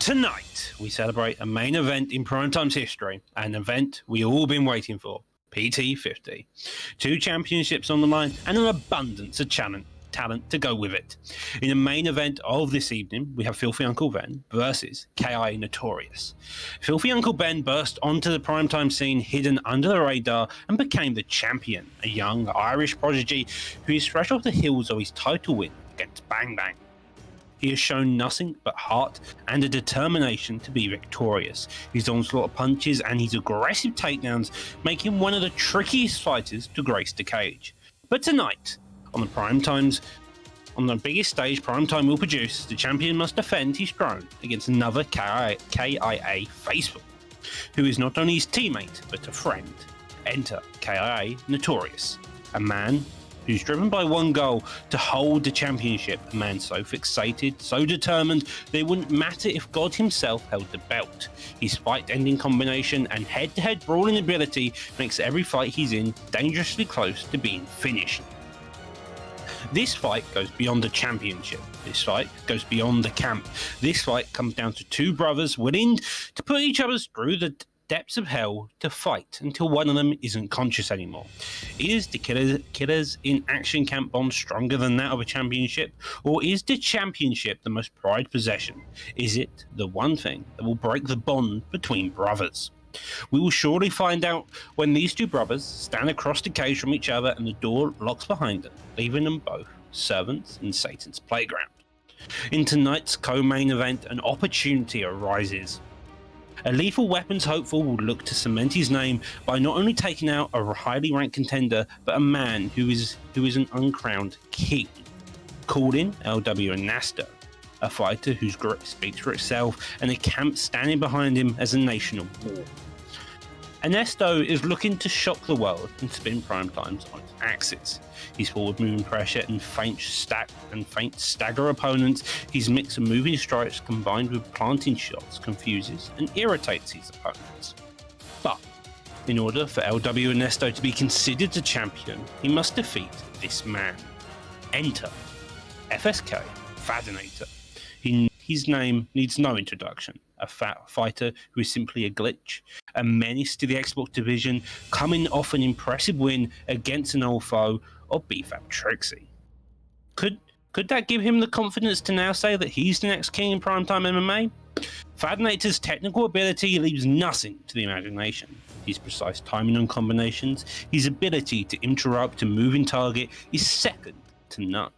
Tonight, we celebrate a main event in Primetime's history, an event we all been waiting for, PT50. 2 championships on the line and an abundance of talent to go with it. In the main event of this evening, we have Filthy Uncle Ben versus K.I. Notorious. Filthy Uncle Ben burst onto the primetime scene hidden under the radar and became the champion, a young Irish prodigy who is fresh off the heels of his title win against Bang Bang. He has shown nothing but heart and a determination to be victorious. His onslaught of punches and his aggressive takedowns make him one of the trickiest fighters to grace the cage. But tonight, on the biggest stage Primetime will produce, the champion must defend his throne against another KIA faithful, who is not only his teammate but a friend. Enter KIA Notorious, a man who's driven by one goal: to hold the championship. A man so fixated, so determined, that it wouldn't matter if God himself held the belt. His fight-ending combination and head-to-head brawling ability makes every fight he's in dangerously close to being finished. This fight goes beyond the championship. This fight goes beyond the camp. This fight comes down to 2 brothers willing to put each other through the depths of hell to fight until one of them isn't conscious anymore. Is the Killers in Action camp bond stronger than that of a championship? Or is the championship the most prized possession? Is it the one thing that will break the bond between brothers? We will surely find out when these 2 brothers stand across the cage from each other and the door locks behind them, leaving them both servants in Satan's playground. In tonight's co-main event, an opportunity arises. A Lethal Weapons hopeful will look to cement his name by not only taking out a highly ranked contender, but a man who is an uncrowned king. Called in LW Ernesto, a fighter whose grit speaks for itself, and a camp standing behind him as a nation of war. Ernesto is looking to shock the world and spin Primetime's on its axis. His forward-moving pressure and faint stagger opponents, his mix of moving strikes combined with planting shots confuses and irritates his opponents. But in order for LW Ernesto to be considered a champion, he must defeat this man. Enter FSK Fadinator. His name needs no introduction. A fat fighter who is simply a glitch, a menace to the Xbox division, coming off an impressive win against an old foe of BFAP Trixie. Could that give him the confidence to now say that he's the next king in Primetime MMA? Fadinator's technical ability leaves nothing to the imagination. His precise timing on combinations, his ability to interrupt a moving target is second to none.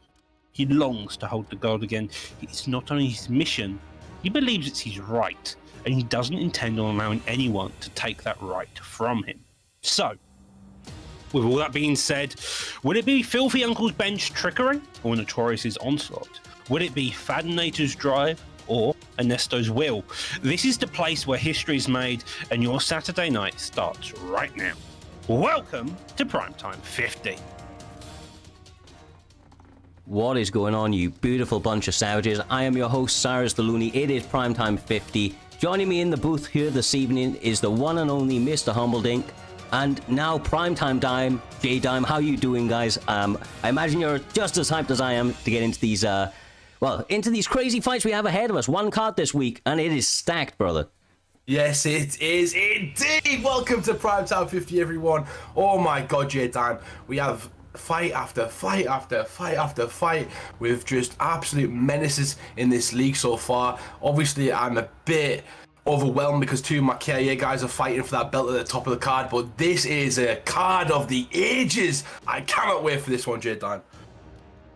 He longs to hold the gold again. It's not only his mission, he believes it's his right, and he doesn't intend on allowing anyone to take that right from him. So, with all that being said, will it be Filthy Uncle Ben's trickery or Notorious's onslaught? Will it be Fadinator's drive or Ernesto's will? This is the place where history is made, and your Saturday night starts right now. Welcome to Primetime 50. What is going on, you beautiful bunch of savages? I am your host, Cyrus the Looney. It is Primetime 50. Joining me in the booth here this evening is the one and only Mr. Humbledink. And now Primetime Dime, J-Dime. How you doing, guys? I imagine you're just as hyped as I am to get into these, into these crazy fights we have ahead of us. One card this week, and it is stacked, brother. Yes, it is indeed. Welcome to Primetime 50, everyone. Oh my God, J-Dime. We have fight after fight after fight after fight with just absolute menaces in this league so far. Obviously, I'm a bit overwhelmed because 2 of my KIA guys are fighting for that belt at the top of the card, but this is a card of the ages. I cannot wait for this one, J-Dime.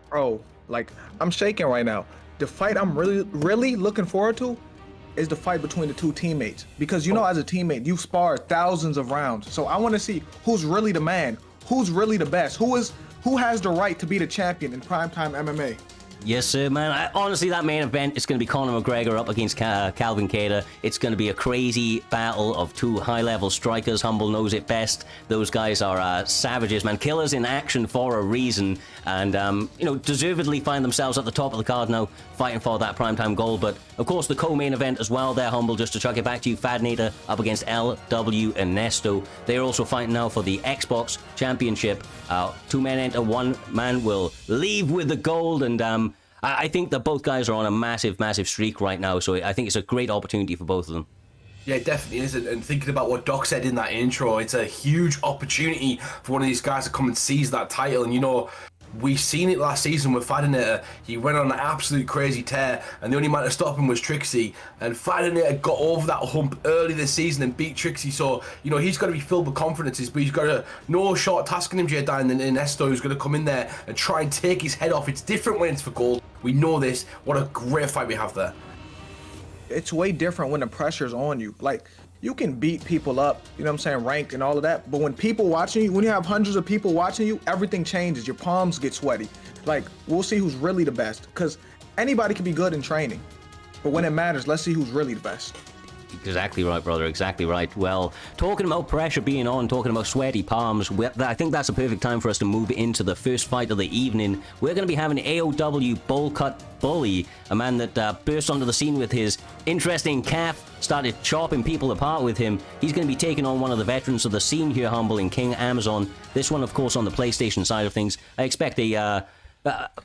Bro, like, I'm shaking right now. The fight I'm really looking forward to is the fight between the 2 teammates, because as a teammate, you've sparred thousands of rounds. So I want to see who's really the man. Who's really the best? Who has the right to be the champion in Primetime MMA? Yes, sir, man. Honestly, that main event is going to be Conor McGregor up against Calvin Kattar. It's going to be a crazy battle of 2 high-level strikers. Humble knows it best. Those guys are savages, man. Killers in action for a reason. And, deservedly find themselves at the top of the card now, fighting for that primetime gold. But, of course, the co-main event as well there, Humble, just to chuck it back to you. Fadinator up against LW Ernesto. They're also fighting now for the Xbox Championship. 2 men enter, 1 man will leave with the gold. And, I think that both guys are on a massive, massive streak right now, so I think it's a great opportunity for both of them. Yeah, it definitely is. And thinking about what Doc said in that intro, it's a huge opportunity for one of these guys to come and seize that title. And, you know, we've seen it last season with Fadinator. He went on an absolute crazy tear, and the only man to stop him was Trixie. And Fadinator got over that hump early this season and beat Trixie. So, you know, he's got to be filled with confidences, but he's got no short task in him, Jedi, than Esto, who's going to come in there and try and take his head off. It's different when it's for gold. We know this. What a great fight we have there. It's way different when the pressure's on you. Like, you can beat people up, you know what I'm saying, ranked and all of that, but when people watching you, when you have hundreds of people watching you, everything changes. Your palms get sweaty. Like, we'll see who's really the best, because anybody can be good in training, but when it matters, let's see who's really the best. Exactly right, brother. Exactly right. Well, talking about pressure being on, talking about sweaty palms, I think that's a perfect time for us to move into the first fight of the evening. We're going to be having AOW Bowl Cut Bully, a man that burst onto the scene with his interesting calf, started chopping people apart with him. He's going to be taking on one of the veterans of the scene here, humble, in King Amazon. This one, of course, on the PlayStation side of things. I expect a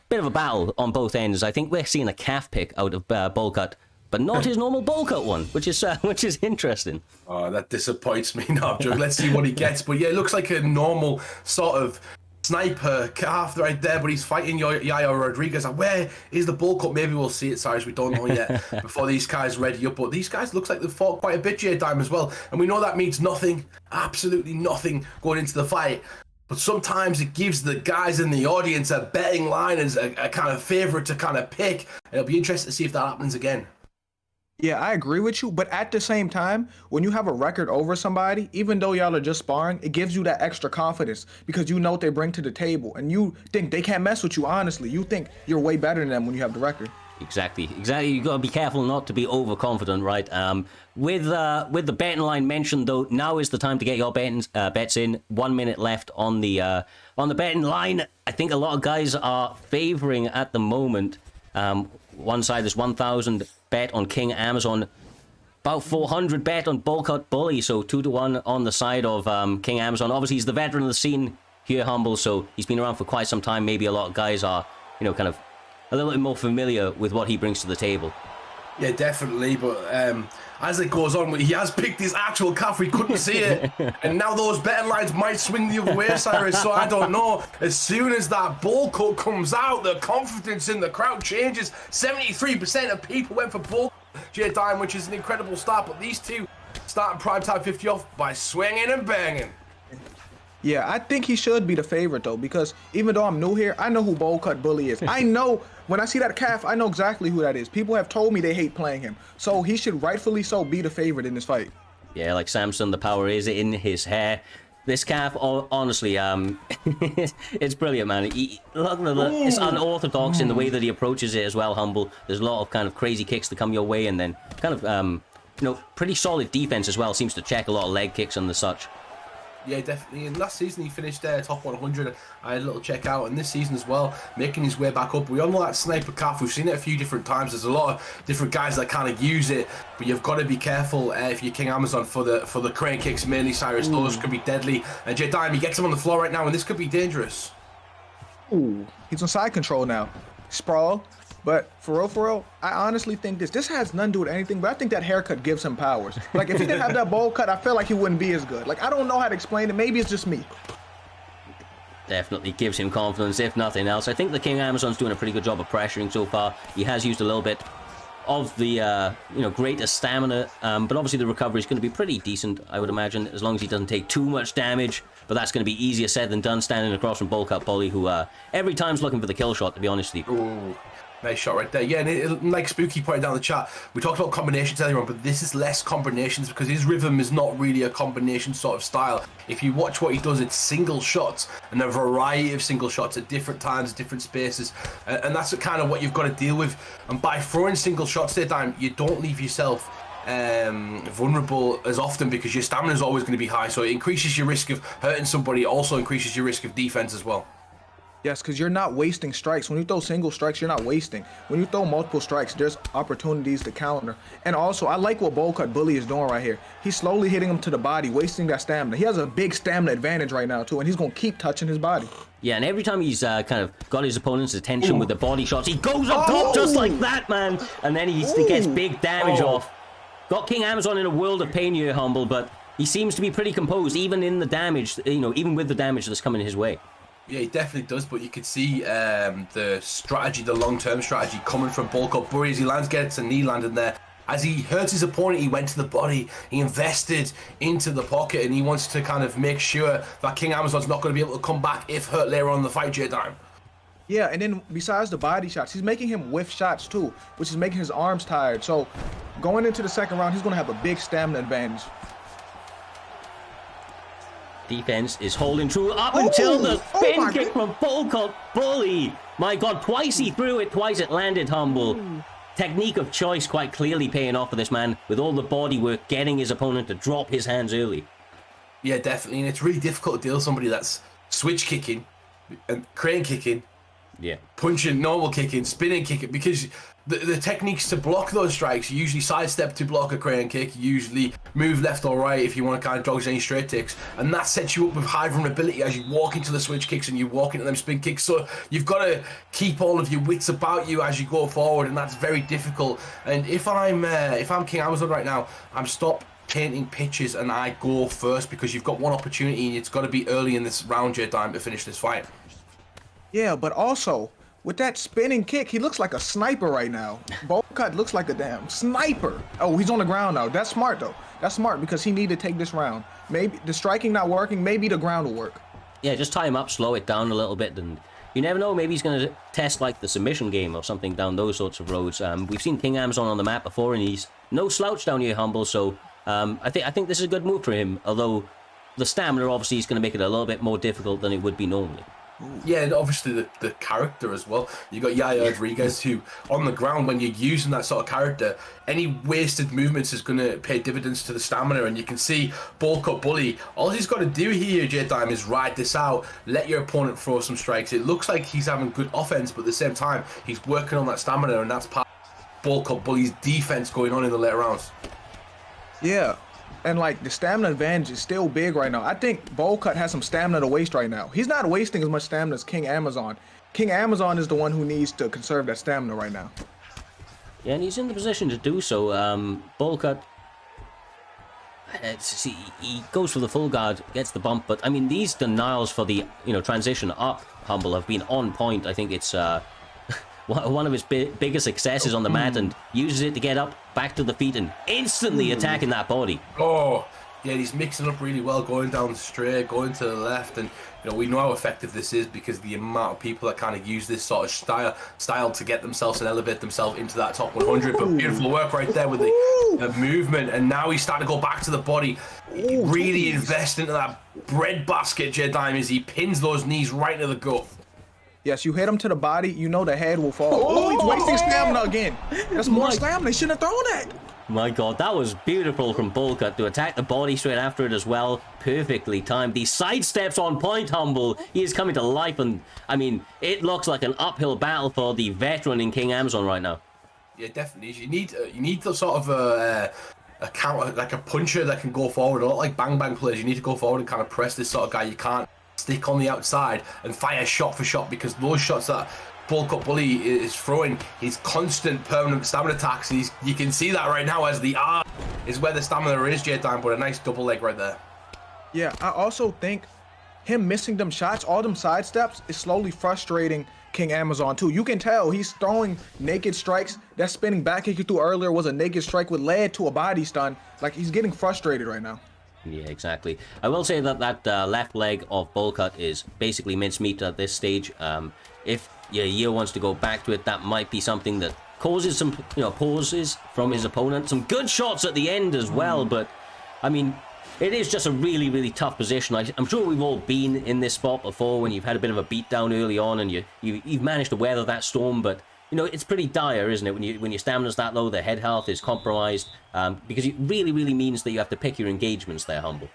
bit of a battle on both ends. I think we're seeing a calf pick out of Bowl Cut, but not his normal bowl cut one, which is interesting. Oh, that disappoints me. No, I'm joking. Let's see what he gets. But yeah, it looks like a normal sort of sniper calf right there, but he's fighting Yayo Rodriguez. And where is the bowl cut? Maybe we'll see it, Cyrus. We don't know yet before these guys ready up. But these guys looks like they've fought quite a bit, J-Dime, as well. And we know that means nothing, absolutely nothing going into the fight. But sometimes it gives the guys in the audience a betting line as a kind of favorite to kind of pick. And it'll be interesting to see if that happens again. Yeah, I agree with you, but at the same time, when you have a record over somebody, even though y'all are just sparring, it gives you that extra confidence because you know what they bring to the table, and you think they can't mess with you, honestly. You think you're way better than them when you have the record. Exactly. You got to be careful not to be overconfident, right? With the betting line mentioned, though, now is the time to get your bets in. 1 minute left on the betting line. I think a lot of guys are favoring at the moment. One side is 1,000 bet on King Amazon, about 400 bet on Bowl Cut Bully, so 2-1 on the side of King Amazon. Obviously, he's the veteran of the scene here, humble, so he's been around for quite some time. Maybe a lot of guys are, you know, kind of a little bit more familiar with what he brings to the table. Yeah, definitely, but as it goes on, he has picked his actual calf, we couldn't see it, and now those betting lines might swing the other way, Cyrus, so I don't know. As soon as that bowl cut comes out, the confidence in the crowd changes. 73% of people went for bowl J-Dime, which is an incredible start, but these two starting Primetime 50 off by swinging and banging. Yeah, I think he should be the favorite, though, because even though I'm new here, I know who Bowl Cut Bully is. I know, when I see that calf, I know exactly who that is. People have told me they hate playing him. So he should rightfully so be the favorite in this fight. Yeah, like Samson, the power is in his hair. This calf, honestly, it's brilliant, man. It's unorthodox in the way that he approaches it as well, humble. There's a lot of kind of crazy kicks that come your way, and then kind of, pretty solid defense as well. Seems to check a lot of leg kicks and the such. Yeah, definitely. And last season he finished top 100. I had a little check out, and this season as well, making his way back up. We all know that sniper calf. We've seen it a few different times. There's a lot of different guys that kind of use it, but you've got to be careful if you're King Amazon for the crane kicks mainly, Cyrus. Ooh. Those could be deadly. And J-Dime, he gets him on the floor right now, and this could be dangerous. Ooh, he's on side control now. Sprawl. But for real, I honestly think this has nothing to do with anything, but I think that haircut gives him powers. Like, if he didn't have that bowl cut, I feel like he wouldn't be as good. Like, I don't know how to explain it. Maybe it's just me. Definitely gives him confidence, if nothing else. I think the King Amazon's doing a pretty good job of pressuring so far. He has used a little bit of the, greater stamina, but obviously the recovery is going to be pretty decent, I would imagine, as long as he doesn't take too much damage. But that's going to be easier said than done, standing across from Bowl Cut Bully, who every time's looking for the kill shot, to be honest with you. Ooh. Nice shot right there. Yeah, and like Spooky pointed out in the chat, we talked about combinations earlier on, but this is less combinations because his rhythm is not really a combination sort of style. If you watch what he does, it's single shots and a variety of single shots at different times, different spaces, and that's kind of what you've got to deal with. And by throwing single shots at a time, you don't leave yourself vulnerable as often because your stamina is always going to be high, so it increases your risk of hurting somebody. It also increases your risk of defense as well. Yes, because you're not wasting strikes. When you throw single strikes, you're not wasting. When you throw multiple strikes, there's opportunities to counter. And also, I like what Bowl Cut Bully is doing right here. He's slowly hitting him to the body, wasting that stamina. He has a big stamina advantage right now, too, and he's going to keep touching his body. Yeah, and every time he's kind of got his opponent's attention with the body shots, he goes up top just like that, man. And then he gets big damage off. Got King Amazon in a world of pain here, Humble, but he seems to be pretty composed, even in the damage, even with the damage that's coming his way. Yeah, he definitely does, but you could see the strategy, the long-term strategy coming from Bulk Up Bully as he gets a knee landed there. As he hurts his opponent, he went to the body, he invested into the pocket, and he wants to kind of make sure that King Amazon's not going to be able to come back if hurt later on in the fight, J-Dime. Yeah, and then besides the body shots, he's making him whiff shots too, which is making his arms tired. So going into the second round, he's going to have a big stamina advantage. Defense is holding true up until the spin kick from Bowl Cut Bully. My God, twice he threw it, twice it landed, Humble. Technique of choice quite clearly paying off for this man with all the body work, getting his opponent to drop his hands early. Yeah, definitely, and it's really difficult to deal with somebody that's switch kicking and crane kicking, punching, normal kicking, spinning kicking, because the techniques to block those strikes, you usually sidestep to block a crane kick, you usually move left or right if you want to kind of dodge any straight kicks, and that sets you up with high vulnerability as you walk into the switch kicks and you walk into them spin kicks. So you've got to keep all of your wits about you as you go forward, and that's very difficult. And if I'm King Amazon right now, I'm stop painting pitches and I go first, because you've got one opportunity and it's got to be early in this round, J-Dime, to finish this fight. Yeah, but also, with that spinning kick, he looks like a sniper right now. Bowl Cut looks like a damn sniper. Oh, he's on the ground now. That's smart, though. That's smart, because he needed to take this round. Maybe the striking not working, maybe the ground will work. Yeah, just tie him up, slow it down a little bit, and you never know, maybe he's going to test like the submission game or something down those sorts of roads. We've seen King Amazon on the map before, and he's no slouch down here, Humble, so I think this is a good move for him, although the stamina obviously is going to make it a little bit more difficult than it would be normally. Yeah, and obviously the character as well. You got Yaya Rodriguez, who on the ground, when you're using that sort of character, any wasted movements is going to pay dividends to the stamina. And you can see Bowl Cut Bully, all he's got to do here, J-Dime, is ride this out, let your opponent throw some strikes. It looks like he's having good offense, but at the same time, he's working on that stamina, and that's part of Bowl Cut Bully's defense going on in the later rounds. Yeah. And like the stamina advantage is still big right now. I think Bowl Cut has some stamina to waste right now. He's not wasting as much stamina as King Amazon. King Amazon is the one who needs to conserve that stamina right now. Yeah, and he's in the position to do so. Bowl Cut, he goes for the full guard, gets the bump, but I mean these denials for the transition up, Humble, have been on point. I think it's one of his biggest successes on the mat, and uses it to get up back to the feet and instantly attacking that body. Oh, yeah, he's mixing up really well, going down straight, going to the left, and we know how effective this is because the amount of people that kind of use this sort of style to get themselves and elevate themselves into that top 100. But beautiful work right there with the movement, and now he's starting to go back to the body, really invest into that bread basket, J-Dime, as he pins those knees right into the gut. Yes, you hit him to the body, the head will fall. Oh, he's wasting stamina again. That's more stamina. He shouldn't have thrown that. My God, that was beautiful from Bowl Cut to attack the body straight after it as well. Perfectly timed. These sidesteps on point, Humble. He is coming to life, and I mean, it looks like an uphill battle for the veteran in King Amazon right now. Yeah, definitely. You need the sort of a counter, like a puncher that can go forward. A lot like bang players. You need to go forward and kind of press this sort of guy. You can't stick on the outside and fire shot for shot, because those shots that Bowl Cut Bully is throwing, his constant permanent stamina attacks, you can see that right now as the R is where the stamina is, J-Dime, but a nice double leg right there. Yeah, I also think him missing them shots, all them side steps, is slowly frustrating King Amazon too. You can tell he's throwing naked strikes. That spinning back kick you threw earlier was a naked strike which led to a body stun. Like, he's getting frustrated right now. Yeah, exactly. I will say that left leg of Bowl Cut is basically mincemeat at this stage. If Yeo wants to go back to it, that might be something that causes some pauses from his opponent. Some good shots at the end as well, but I mean, it is just a really, really tough position. I'm sure we've all been in this spot before when you've had a bit of a beatdown early on and you've managed to weather that storm, but it's pretty dire, isn't it? When your stamina's that low, the head health is compromised, because it really, really means that you have to pick your engagements there, Humble.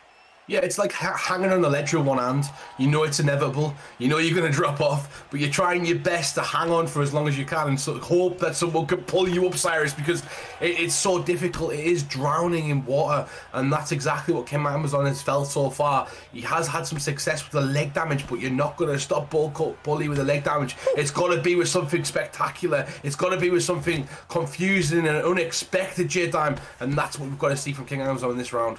Yeah, it's like hanging on the ledge with one hand. You know it's inevitable. You know you're going to drop off, but you're trying your best to hang on for as long as you can and sort of hope that someone can pull you up, Cyrus, because it's so difficult. It is drowning in water, and that's exactly what King Amazon has felt so far. He has had some success with the leg damage, but you're not going to stop Bully with the leg damage. It's got to be with something spectacular. It's got to be with something confusing and unexpected, J-Dime, and that's what we've got to see from King Amazon in this round.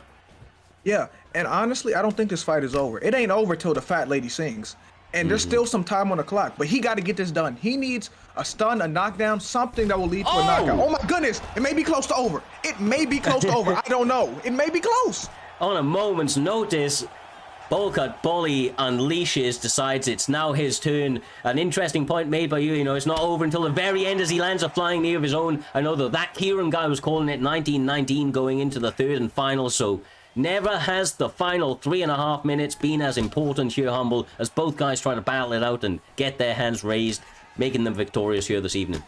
Yeah, and honestly, I don't think this fight is over. It ain't over till the fat lady sings. And there's still some time on the clock, but he got to get this done. He needs a stun, a knockdown, something that will lead to a knockout. Oh my goodness, it may be close to over. It may be close to over. I don't know. It may be close. On a moment's notice, Bolcut Bully unleashes, decides it's now his turn. An interesting point made by you, you know, it's not over until the very end as he lands a flying knee of his own. I know that Kieran guy was calling it 19-19 going into the third and final, so never has the final 3.5 minutes been as important here, Humble, as both guys try to battle it out and get their hands raised, making them victorious here this evening.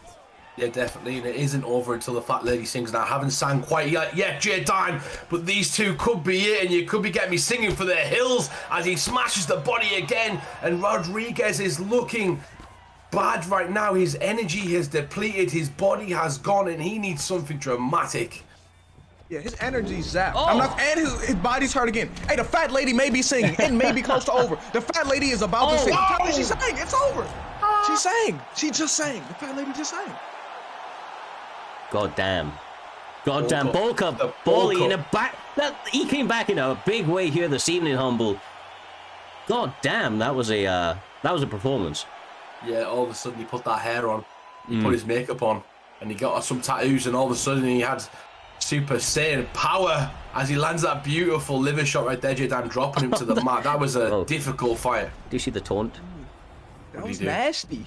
Yeah, definitely, and it isn't over until the fat lady sings. Now, I haven't sang quite yet, J-Dime, but these two could be it, and you could be getting me singing for the hills as he smashes the body again, and Rodriguez is looking bad right now. His energy has depleted, his body has gone, and he needs something dramatic. Yeah, his energy's zapped. And his body's hurt again. Hey, the fat lady may be singing. It may be close to over. The fat lady is about to sing. Tell me she sang. It's over. She sang. She just sang. The fat lady just sang. God damn. Bolcut Bully in a back. He came back in a big way here this evening, Humble. God damn, that was a performance. Yeah, all of a sudden he put that hair on, he put his makeup on, and he got some tattoos, and all of a sudden he had Super Saiyan power as he lands that beautiful liver shot right there, J-Dime, dropping him to the mat. That was a difficult fight. Do you see the taunt? That was nasty.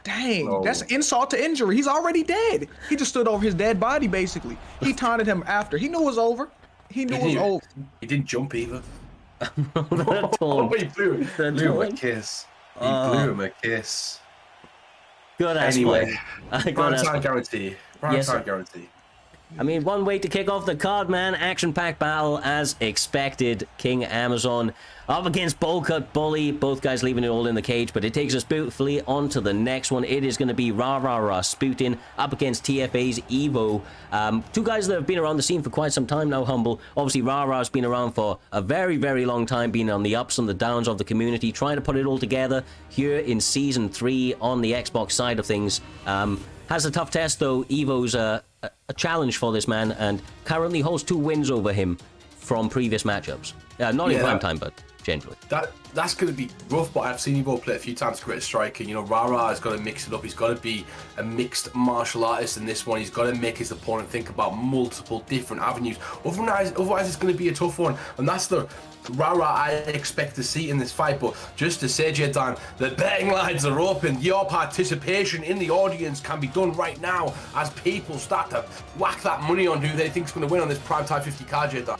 Dang, that's insult to injury. He's already dead. He just stood over his dead body, basically. He taunted him after. He knew it was over. He knew it was over. He didn't jump either. He blew him a kiss. He blew him a kiss. Good ass anyway, play. Primetime guarantee. Primetime guarantee. I mean, one way to kick off the card, man. Action-packed battle as expected. King Amazon up against Bolcut Bully. Both guys leaving it all in the cage, but it takes us beautifully on to the next one. It is going to be Rasputin up against TFA's Evo. Two guys that have been around the scene for quite some time now, Humble. Obviously, Rara's been around for a very, very long time, being on the ups and the downs of the community, trying to put it all together here in Season 3 on the Xbox side of things. Has a tough test, though. Evo's a challenge for this man and currently holds 2 wins over him from previous matchups. Not in prime time, but generally. That's going to be rough, but I've seen Evo play a few times great striker. You know, Rara has got to mix it up. He's got to be a mixed martial artist in this one. He's got to make his opponent think about multiple different avenues. Otherwise it's going to be a tough one. And that's the Rara I expect to see in this fight. But just to say, J-Dime, the betting lines are open. Your participation in the audience can be done right now as people start to whack that money on who they think is going to win on this Primetime 50 card, J-Dime.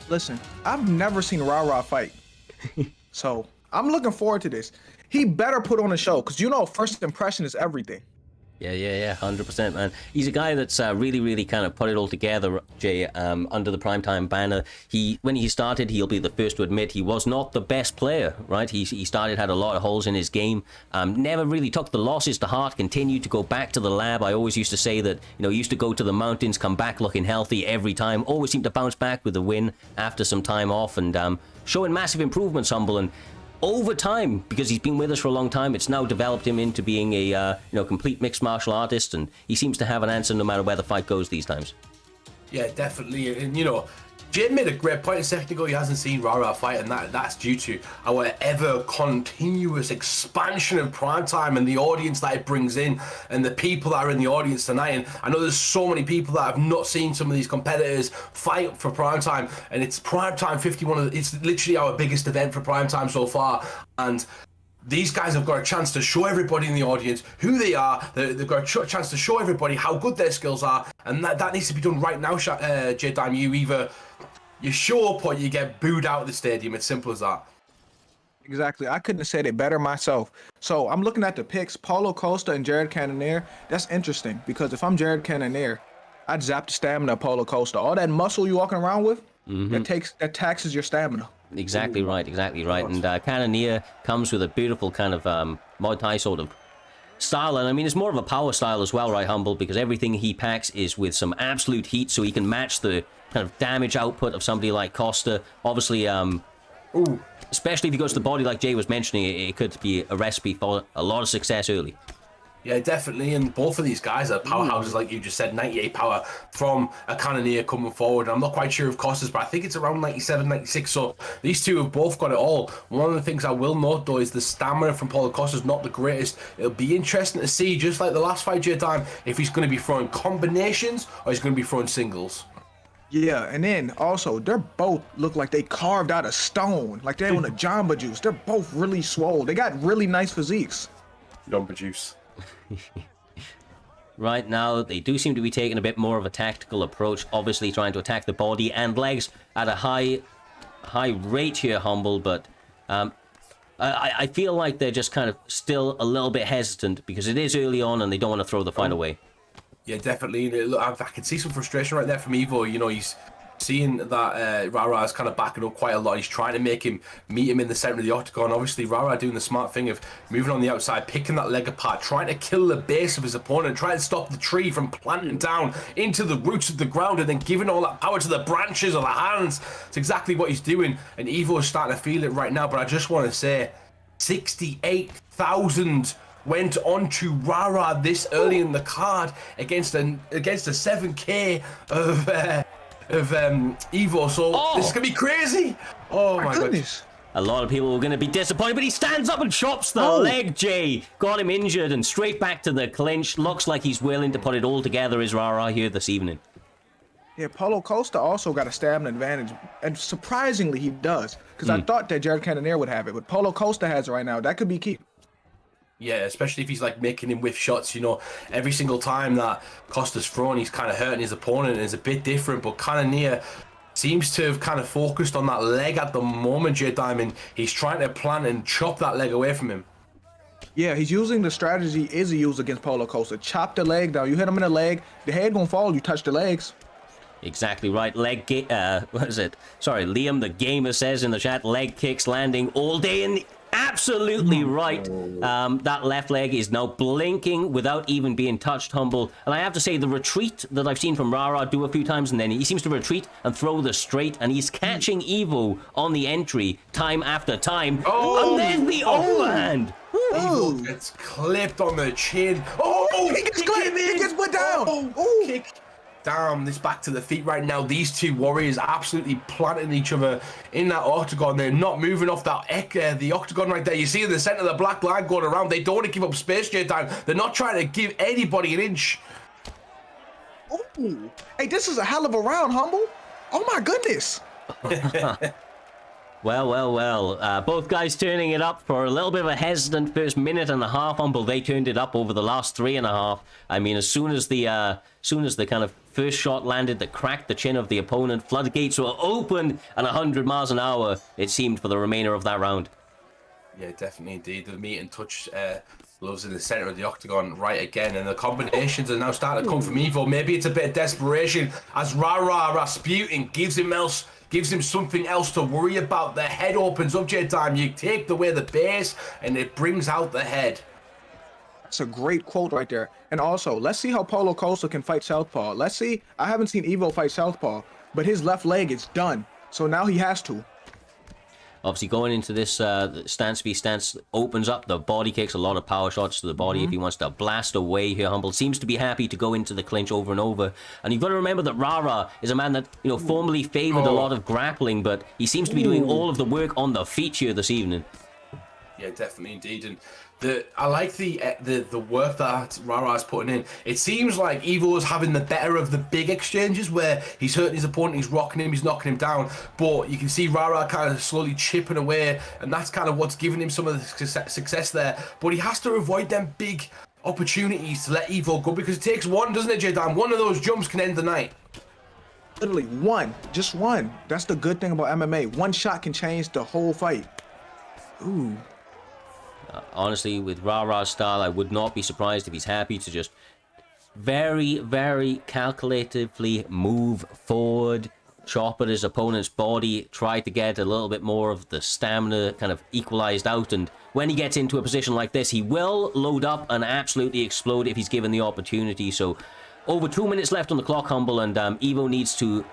Listen, I've never seen Rara fight. So I'm looking forward to this. He better put on a show, because you know first impression is everything. Yeah, 100%, man. He's a guy that's really, really kind of put it all together, Jay, under the Primetime banner. When he started, he'll be the first to admit he was not the best player, right? He started, had a lot of holes in his game, never really took the losses to heart, continued to go back to the lab. I always used to say that, you know, he used to go to the mountains, come back looking healthy every time, always seemed to bounce back with a win after some time off, and showing massive improvements, Humble, and over time, because he's been with us for a long time, it's now developed him into being a complete mixed martial artist, and he seems to have an answer no matter where the fight goes these times. Yeah, definitely. And you know, Jay made a great point a second ago. He hasn't seen Rara fight, and that's due to our ever continuous expansion of Primetime and the audience that it brings in, and the people that are in the audience tonight. And I know there's so many people that have not seen some of these competitors fight for Primetime, and it's Primetime 51. It's literally our biggest event for Primetime so far, and these guys have got a chance to show everybody in the audience who they are. They've got a chance to show everybody how good their skills are, and that needs to be done right now, J-Dime. You show up or you get booed out of the stadium. It's simple as that. Exactly. I couldn't have said it better myself. So I'm looking at the picks, Paulo Costa and Jared Cannonier. That's interesting because if I'm Jared Cannonier, I'd zap the stamina of Paulo Costa. All that muscle you walking around with, that taxes your stamina. Exactly right, exactly right. And Cannoneer comes with a beautiful kind of Muay Thai sort of style. And I mean, it's more of a power style as well, right, Humble? Because everything he packs is with some absolute heat, so he can match the kind of damage output of somebody like Costa. Obviously, especially if he goes to the body like Jay was mentioning, it could be a recipe for a lot of success early. Yeah, definitely, and both of these guys are powerhouses, like you just said. 98 power from a Cannoneer coming forward. I'm not quite sure of Costas, but I think it's around 97, 96, so these two have both got it all. One of the things I will note, though, is the stamina from Paulo Costa is not the greatest. It'll be interesting to see, just like the last fight, J-Time, if he's going to be throwing combinations or he's going to be throwing singles. Yeah, and then also, they're both look like they carved out of stone, like they're on a Jamba Juice. They're both really swole. They got really nice physiques. Jamba Juice. Right now, they do seem to be taking a bit more of a tactical approach, obviously trying to attack the body and legs at a high rate here, Humble, but I feel like they're just kind of still a little bit hesitant because it is early on and they don't want to throw the fight away. Yeah, definitely. Look, I can see some frustration right there from Evo. You know, he's seeing that Rara is kind of backing up quite a lot. He's trying to make him meet him in the center of the octagon. Obviously, Rara doing the smart thing of moving on the outside, picking that leg apart, trying to kill the base of his opponent, trying to stop the tree from planting down into the roots of the ground and then giving all that power to the branches or the hands. It's exactly what he's doing, and Evo is starting to feel it right now. But I just want to say, 68,000 went on to Rara this early in the card against a 7K of Evo, so this is gonna be crazy. Oh my goodness. A lot of people were going to be disappointed, but he stands up and chops the leg, Jay. Got him injured and straight back to the clinch. Looks like he's willing to put it all together, is Rara here this evening. Yeah, Paulo Costa also got a stamina advantage, and surprisingly he does, because I thought that Jared Cannonier would have it, but Paulo Costa has it right now. That could be key. Yeah, especially if he's like making him whiff shots, you know, every single time that Costa's thrown, he's kind of hurting his opponent, and it's a bit different, but Cannonier seems to have kind of focused on that leg at the moment, J Diamond. He's trying to plant and chop that leg away from him. Yeah, he's using the strategy Izzy used against Paulo Costa. Chop the leg down. You hit him in the leg, the head gonna fall, you touch the legs. Exactly right. What is it? Sorry, Liam the Gamer says in the chat, leg kicks landing all day, and absolutely right. That left leg is now blinking without even being touched, Humble. And I have to say, the retreat that I've seen from Rara do a few times, and then he seems to retreat and throw the straight, and he's catching Evo on the entry time after time. And then the overhand. Evo gets clipped on the chin. He gets clipped. He gets put down. Kick. Damn, this back to the feet right now. These two warriors absolutely planting each other in that octagon. They're not moving off that the octagon right there. You see in the center, the black line going around. They don't want to give up space, J-Time. They're not trying to give anybody an inch. Ooh. Hey, this is a hell of a round, Humble. Oh my goodness. Well. Both guys turning it up for a little bit of a hesitant first minute and a half. Humble, they turned it up over the last 3.5. I mean, as soon as the kind of first shot landed that cracked the chin of the opponent, floodgates were open, and 100 miles an hour, it seemed, for the remainder of that round. Yeah, definitely, indeed. The meet and touch gloves in the center of the octagon right again, and the combinations are now starting to come from Evo. Maybe it's a bit of desperation as Rasputin gives him something else to worry about. The head opens up, J-Time. You take away the base, and it brings out the head. That's a great quote right there. And also, let's see how Paulo Costa can fight Southpaw. Let's see. I haven't seen Evo fight Southpaw, but his left leg is done. So now he has to. Obviously, going into this stance v stance opens up the body kicks, a lot of power shots to the body if he wants to blast away here. Humble seems to be happy to go into the clinch over and over. And you've got to remember that Rara is a man that, formerly favored a lot of grappling, but he seems to be doing all of the work on the feet here this evening. Yeah, definitely, indeed. And I like the work that Rara's putting in. It seems like Evo is having the better of the big exchanges where he's hurting his opponent, he's rocking him, he's knocking him down. But you can see Rara kind of slowly chipping away, and that's kind of what's giving him some of the success there. But he has to avoid them big opportunities to let Evo go, because it takes one, doesn't it, J-Dan? One of those jumps can end the night. Literally one, just one. That's the good thing about MMA. One shot can change the whole fight. Ooh. Honestly, with Rara's style, I would not be surprised if he's happy to just very, very calculatively move forward, chop at his opponent's body, try to get a little bit more of the stamina kind of equalized out, and when he gets into a position like this, he will load up and absolutely explode if he's given the opportunity. So over 2 minutes left on the clock, Humble, and Evo needs to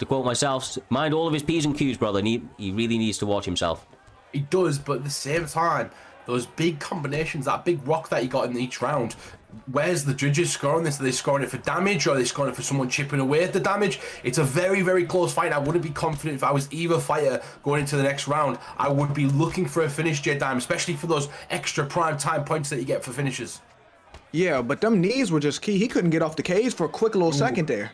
quote myself, mind all of his P's and Q's, brother, and he really needs to watch himself. He does, but at the same time, those big combinations, that big rock that he got in each round, where's the judges scoring this? Are they scoring it for damage, or are they scoring it for someone chipping away at the damage? It's a very, very close fight. I wouldn't be confident if I was either fighter going into the next round. I would be looking for a finish, J-Dime, especially for those extra prime time points that you get for finishes. Yeah, but them knees were just key. He couldn't get off the cage for a quick little second there.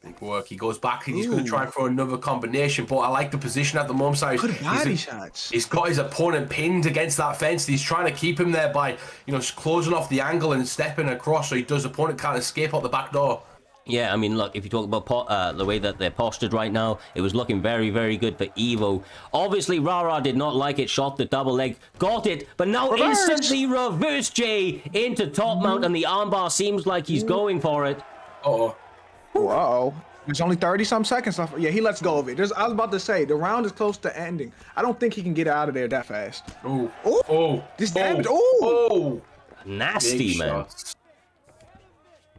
Big work. He goes back and he's going to try for another combination, but I like the position at the moment. So Good body shots. He's got his opponent pinned against that fence. He's trying to keep him there by, closing off the angle and stepping across so his opponent can't escape out the back door. Yeah, I mean, look, if you talk about the way that they're postured right now, it was looking very, very good for Evo. Obviously, Rara did not like it, shot the double leg, got it, but now instantly reverse J into top mount, and the armbar seems like he's going for it. Uh-oh. Uh-oh. There's only 30-some seconds left. Yeah, he lets go of it. I was about to say, the round is close to ending. I don't think he can get out of there that fast. Oh. Oh. Oh. This damage. Oh. Oh. Oh. Nasty, Big man. Shots.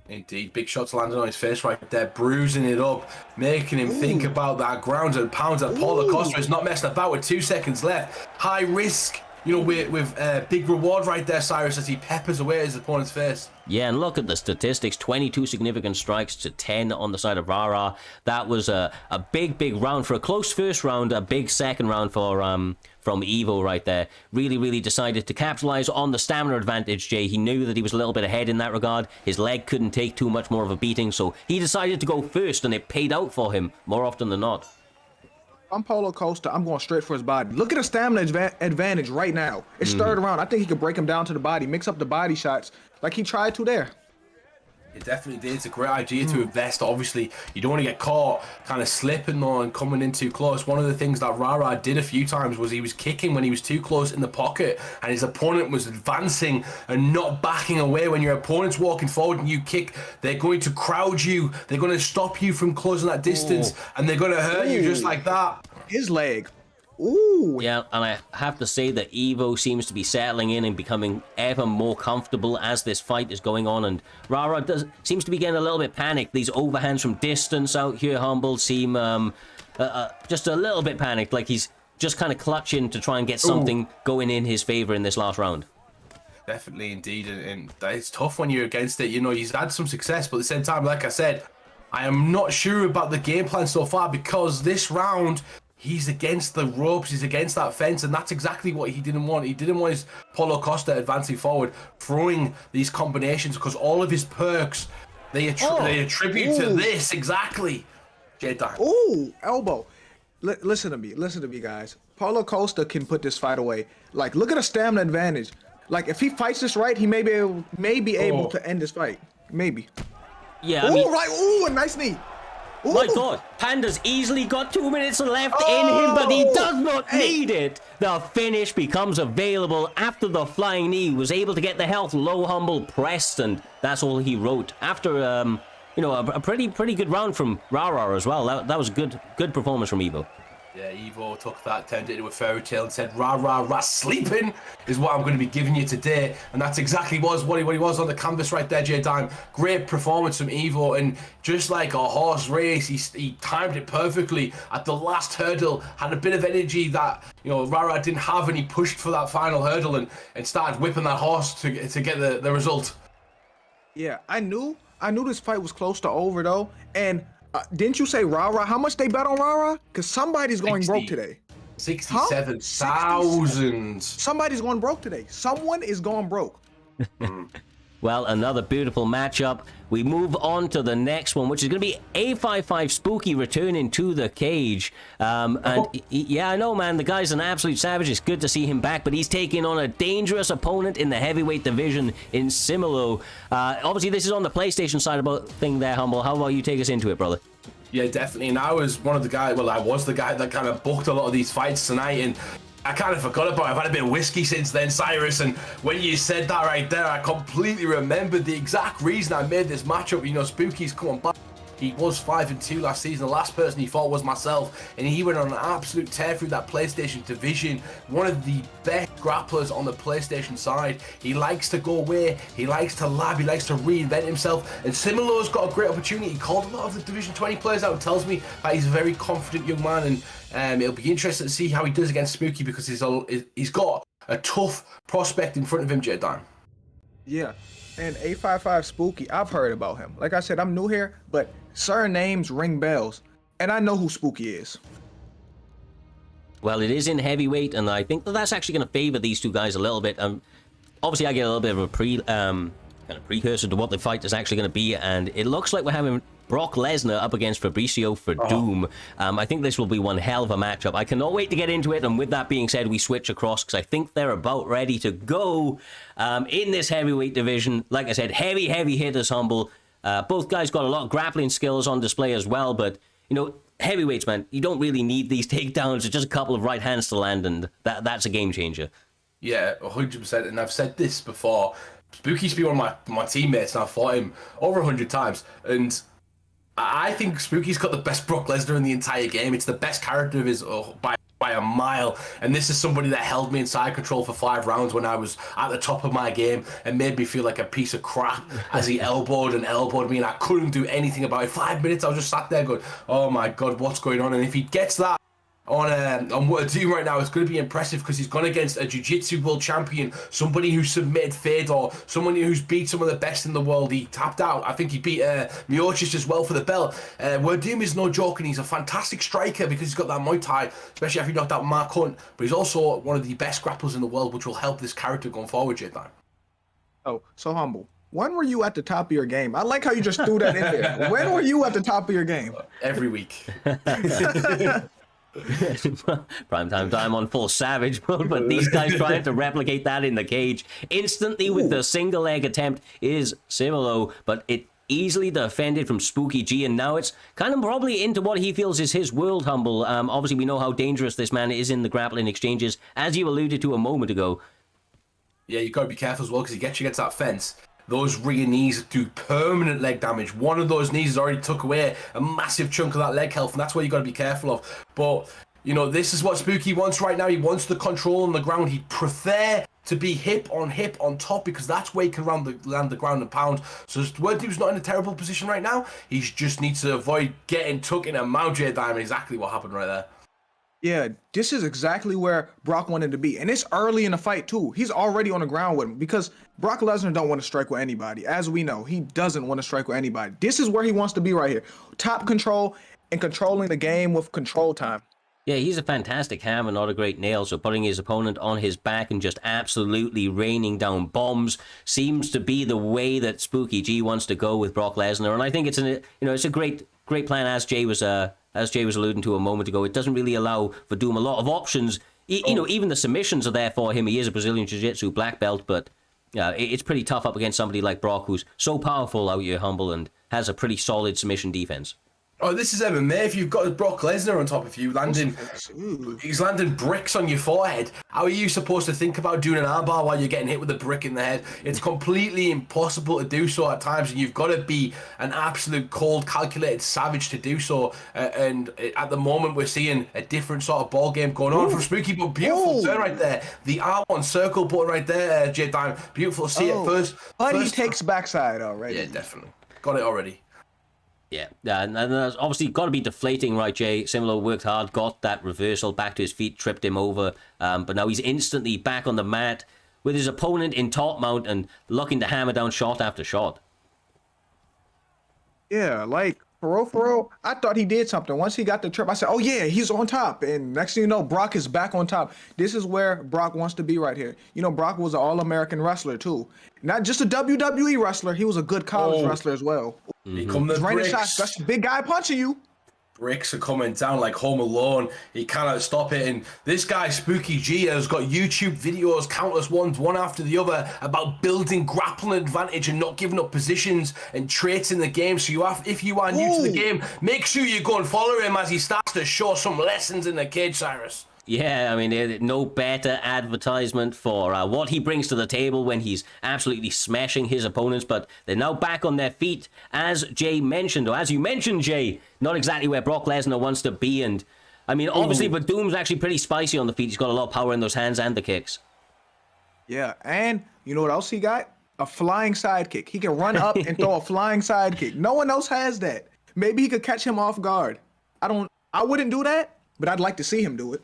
Indeed, big shots landing on his face right there, bruising it up, making him think about that grounds and pounds that Paulo Costa is not messing about with 2 seconds left. High risk, with big reward right there, Cyrus, as he peppers away at his opponent's face. Yeah, and look at the statistics, 22 significant strikes to 10 on the side of Rara. That was a big, big round for a close first round, a big second round for from Evo right there. Really, really decided to capitalize on the stamina advantage, Jay. He knew that he was a little bit ahead in that regard. His leg couldn't take too much more of a beating, so he decided to go first, and it paid out for him more often than not. I'm Paulo Costa. I'm going straight for his body. Look at the stamina advantage right now. It's third round. I think he could break him down to the body, mix up the body shots like he tried to there. It definitely did. It's a great idea to invest. Obviously, you don't want to get caught kind of slipping though and coming in too close. One of the things that Rara did a few times was he was kicking when he was too close in the pocket, and his opponent was advancing and not backing away. When your opponent's walking forward and you kick, they're going to crowd you. They're going to stop you from closing that distance, and they're going to hurt you just like that. His leg. Ooh. Yeah, and I have to say that Evo seems to be settling in and becoming ever more comfortable as this fight is going on, and Rara seems to be getting a little bit panicked. These overhands from distance out here, Humble, seem just a little bit panicked, like he's just kind of clutching to try and get something going in his favor in this last round. Definitely, indeed, and it's tough when you're against it. He's had some success, but at the same time, like I said, I am not sure about the game plan so far, because this round, he's against the ropes, he's against that fence, and that's exactly what he didn't want. He didn't want his Paulo Costa advancing forward, throwing these combinations, because all of his perks, they attribute to this exactly. J-Dime. Ooh, elbow. Listen to me, guys. Paulo Costa can put this fight away. Like, look at the stamina advantage. Like, if he fights this right, he may be able to end this fight. Maybe. Yeah, I mean, right. Ooh, a nice knee. Ooh. My God, Panda's easily got 2 minutes left in him, but he does not need it. The finish becomes available after the flying knee. Was able to get the health low, Humble, pressed, and that's all he wrote. After, a pretty good round from Rara as well. That was a good performance from Evo. Yeah, Evo took that, turned it into a fairy tale and said, rah, rah, rah, sleeping is what I'm going to be giving you today. And that's exactly what he was on the canvas right there, J-Dime. Great performance from Evo, and just like a horse race, he timed it perfectly at the last hurdle, had a bit of energy that, Rara didn't have, and he pushed for that final hurdle and started whipping that horse to get the result. Yeah, I knew this fight was close to over, though, and didn't you say Rara? How much they bet on Rara? Because somebody's going broke today. 67,000. Somebody's going broke today. Someone is going broke. Well, another beautiful matchup. We move on to the next one, which is going to be A55 Spooky returning to the cage. Yeah, I know, man. The guy's an absolute savage. It's good to see him back, but he's taking on a dangerous opponent in the heavyweight division in Similo. Obviously, this is on the PlayStation side about thing there, Humble. How about you take us into it, brother? Yeah, definitely. And I was the guy that kind of booked a lot of these fights tonight, and I kind of forgot about it. I've had a bit of whiskey since then, Cyrus, and when you said that right there, I completely remembered the exact reason I made this matchup. You know, Spooky's coming back. He was 5-2 last season. The last person he fought was myself, and he went on an absolute tear through that PlayStation division. One of the best grapplers on the PlayStation side. He likes to go away. He likes to lab. He likes to reinvent himself. And Simolo's got a great opportunity. He called a lot of the Division 20 players out. Tells me that he's a very confident young man, and it'll be interesting to see how he does against Spooky because he's got a tough prospect in front of him, J-Dime. Yeah, and 855 Spooky, I've heard about him. Like I said, I'm new here, but certain names ring bells, and I know who Spooky is. Well, it is in heavyweight, and I think that's actually going to favor these two guys a little bit. Obviously, I get a little bit of a kind of precursor to what the fight is actually going to be, and it looks like we're having Brock Lesnar up against Fabricio for Doom. I think this will be one hell of a matchup. I cannot wait to get into it, and with that being said, we switch across because I think they're about ready to go in this heavyweight division. Like I said, heavy hitters, Humble. Both guys got a lot of grappling skills on display as well, but, you know, heavyweights, man, you don't really need these takedowns. It's just a couple of right hands to land, and that's a game changer. Yeah, 100%. And I've said this before. Spooky's been one of my teammates, and I've fought him over 100 times. And I think Spooky's got the best Brock Lesnar in the entire game. It's the best character of his by a mile. And this is somebody that held me in side control for 5 rounds when I was at the top of my game and made me feel like a piece of crap as he elbowed me, and I couldn't do anything about it. 5 minutes, I was just sat there going, oh my God, what's going on? And if he gets that on what we're doing right now, it's going to be impressive because he's gone against a jiu-jitsu world champion, somebody who submitted Fedor, someone who's beat some of the best in the world. He tapped out. I think he beat Miocic as well for the belt. Werdum is no joke, and he's a fantastic striker because he's got that Muay Thai, especially after he knocked out Mark Hunt, but he's also one of the best grapplers in the world, which will help this character going forward, J-Dan. Oh, so Humble. When were you at the top of your game? I like how you just threw that in there. When were you at the top of your game? Every week. Primetime time on full savage mode, but these guys trying to replicate that in the cage. Instantly with the single leg attempt is Simolo, but it easily defended from Spooky G, and now it's kind of probably into what he feels is his world, Humble. Obviously, we know how dangerous this man is in the grappling exchanges, as you alluded to a moment ago. Yeah, you've got to be careful as well because he gets you against that fence. Those rear knees do permanent leg damage. One of those knees has already took away a massive chunk of that leg health, and that's what you got to be careful of. But, you know, this is what Spooky wants right now. He wants the control on the ground. He'd prefer to be hip on top because that's where he can land the ground and pound. So Werdum's not in a terrible position right now. He just needs to avoid getting took in a mount J-Dime. Exactly what happened right there. Yeah, this is exactly where Brock wanted to be. And it's early in the fight, too. He's already on the ground with him because Brock Lesnar don't want to strike with anybody. As we know, he doesn't want to strike with anybody. This is where he wants to be right here. Top control and controlling the game with control time. Yeah, he's a fantastic hammer, not a great nail, so putting his opponent on his back and just absolutely raining down bombs seems to be the way that Spooky G wants to go with Brock Lesnar. And I think it's a great plan, as Jay was alluding to a moment ago. It doesn't really allow Werdum a lot of options. You know, even the submissions are there for him. He is a Brazilian Jiu-Jitsu black belt, but it's pretty tough up against somebody like Brock, who's so powerful out here, Humble, and has a pretty solid submission defense. Oh, this is MMA. If you've got Brock Lesnar on top of you, he's landing bricks on your forehead. How are you supposed to think about doing an armbar while you're getting hit with a brick in the head? It's completely impossible to do so at times, and you've got to be an absolute cold, calculated savage to do so. And at the moment, we're seeing a different sort of ball game going on from Spooky, but beautiful turn right there. The R1 circle button right there, J-Dime. Beautiful to see it first. But he takes backside already. Yeah, definitely. Got it already. Yeah, and that's obviously got to be deflating, right, Jay? Simolo worked hard, got that reversal back to his feet, tripped him over, but now he's instantly back on the mat with his opponent in top mount and looking to hammer down shot after shot. Yeah, like, for real, I thought he did something. Once he got the trip, I said, oh yeah, he's on top. And next thing you know, Brock is back on top. This is where Brock wants to be right here. You know, Brock was an All-American wrestler, too. Not just a WWE wrestler, he was a good college wrestler as well. He come the Raining bricks. shots, that's a big guy punching you. Bricks are coming down like Home Alone. He cannot stop it. And this guy, Spooky G, has got YouTube videos, countless ones, one after the other, about building grappling advantage and not giving up positions and traits in the game. So if you are new to the game, make sure you go and follow him as he starts to show some lessons in the cage, Cyrus. Yeah, I mean, no better advertisement for what he brings to the table when he's absolutely smashing his opponents. But they're now back on their feet, as Jay mentioned, or as you mentioned, Jay. Not exactly where Brock Lesnar wants to be. And I mean, obviously, but Doom's actually pretty spicy on the feet. He's got a lot of power in those hands and the kicks. Yeah, and you know what else he got? A flying sidekick. He can run up and throw a flying sidekick. No one else has that. Maybe he could catch him off guard. I wouldn't do that, but I'd like to see him do it.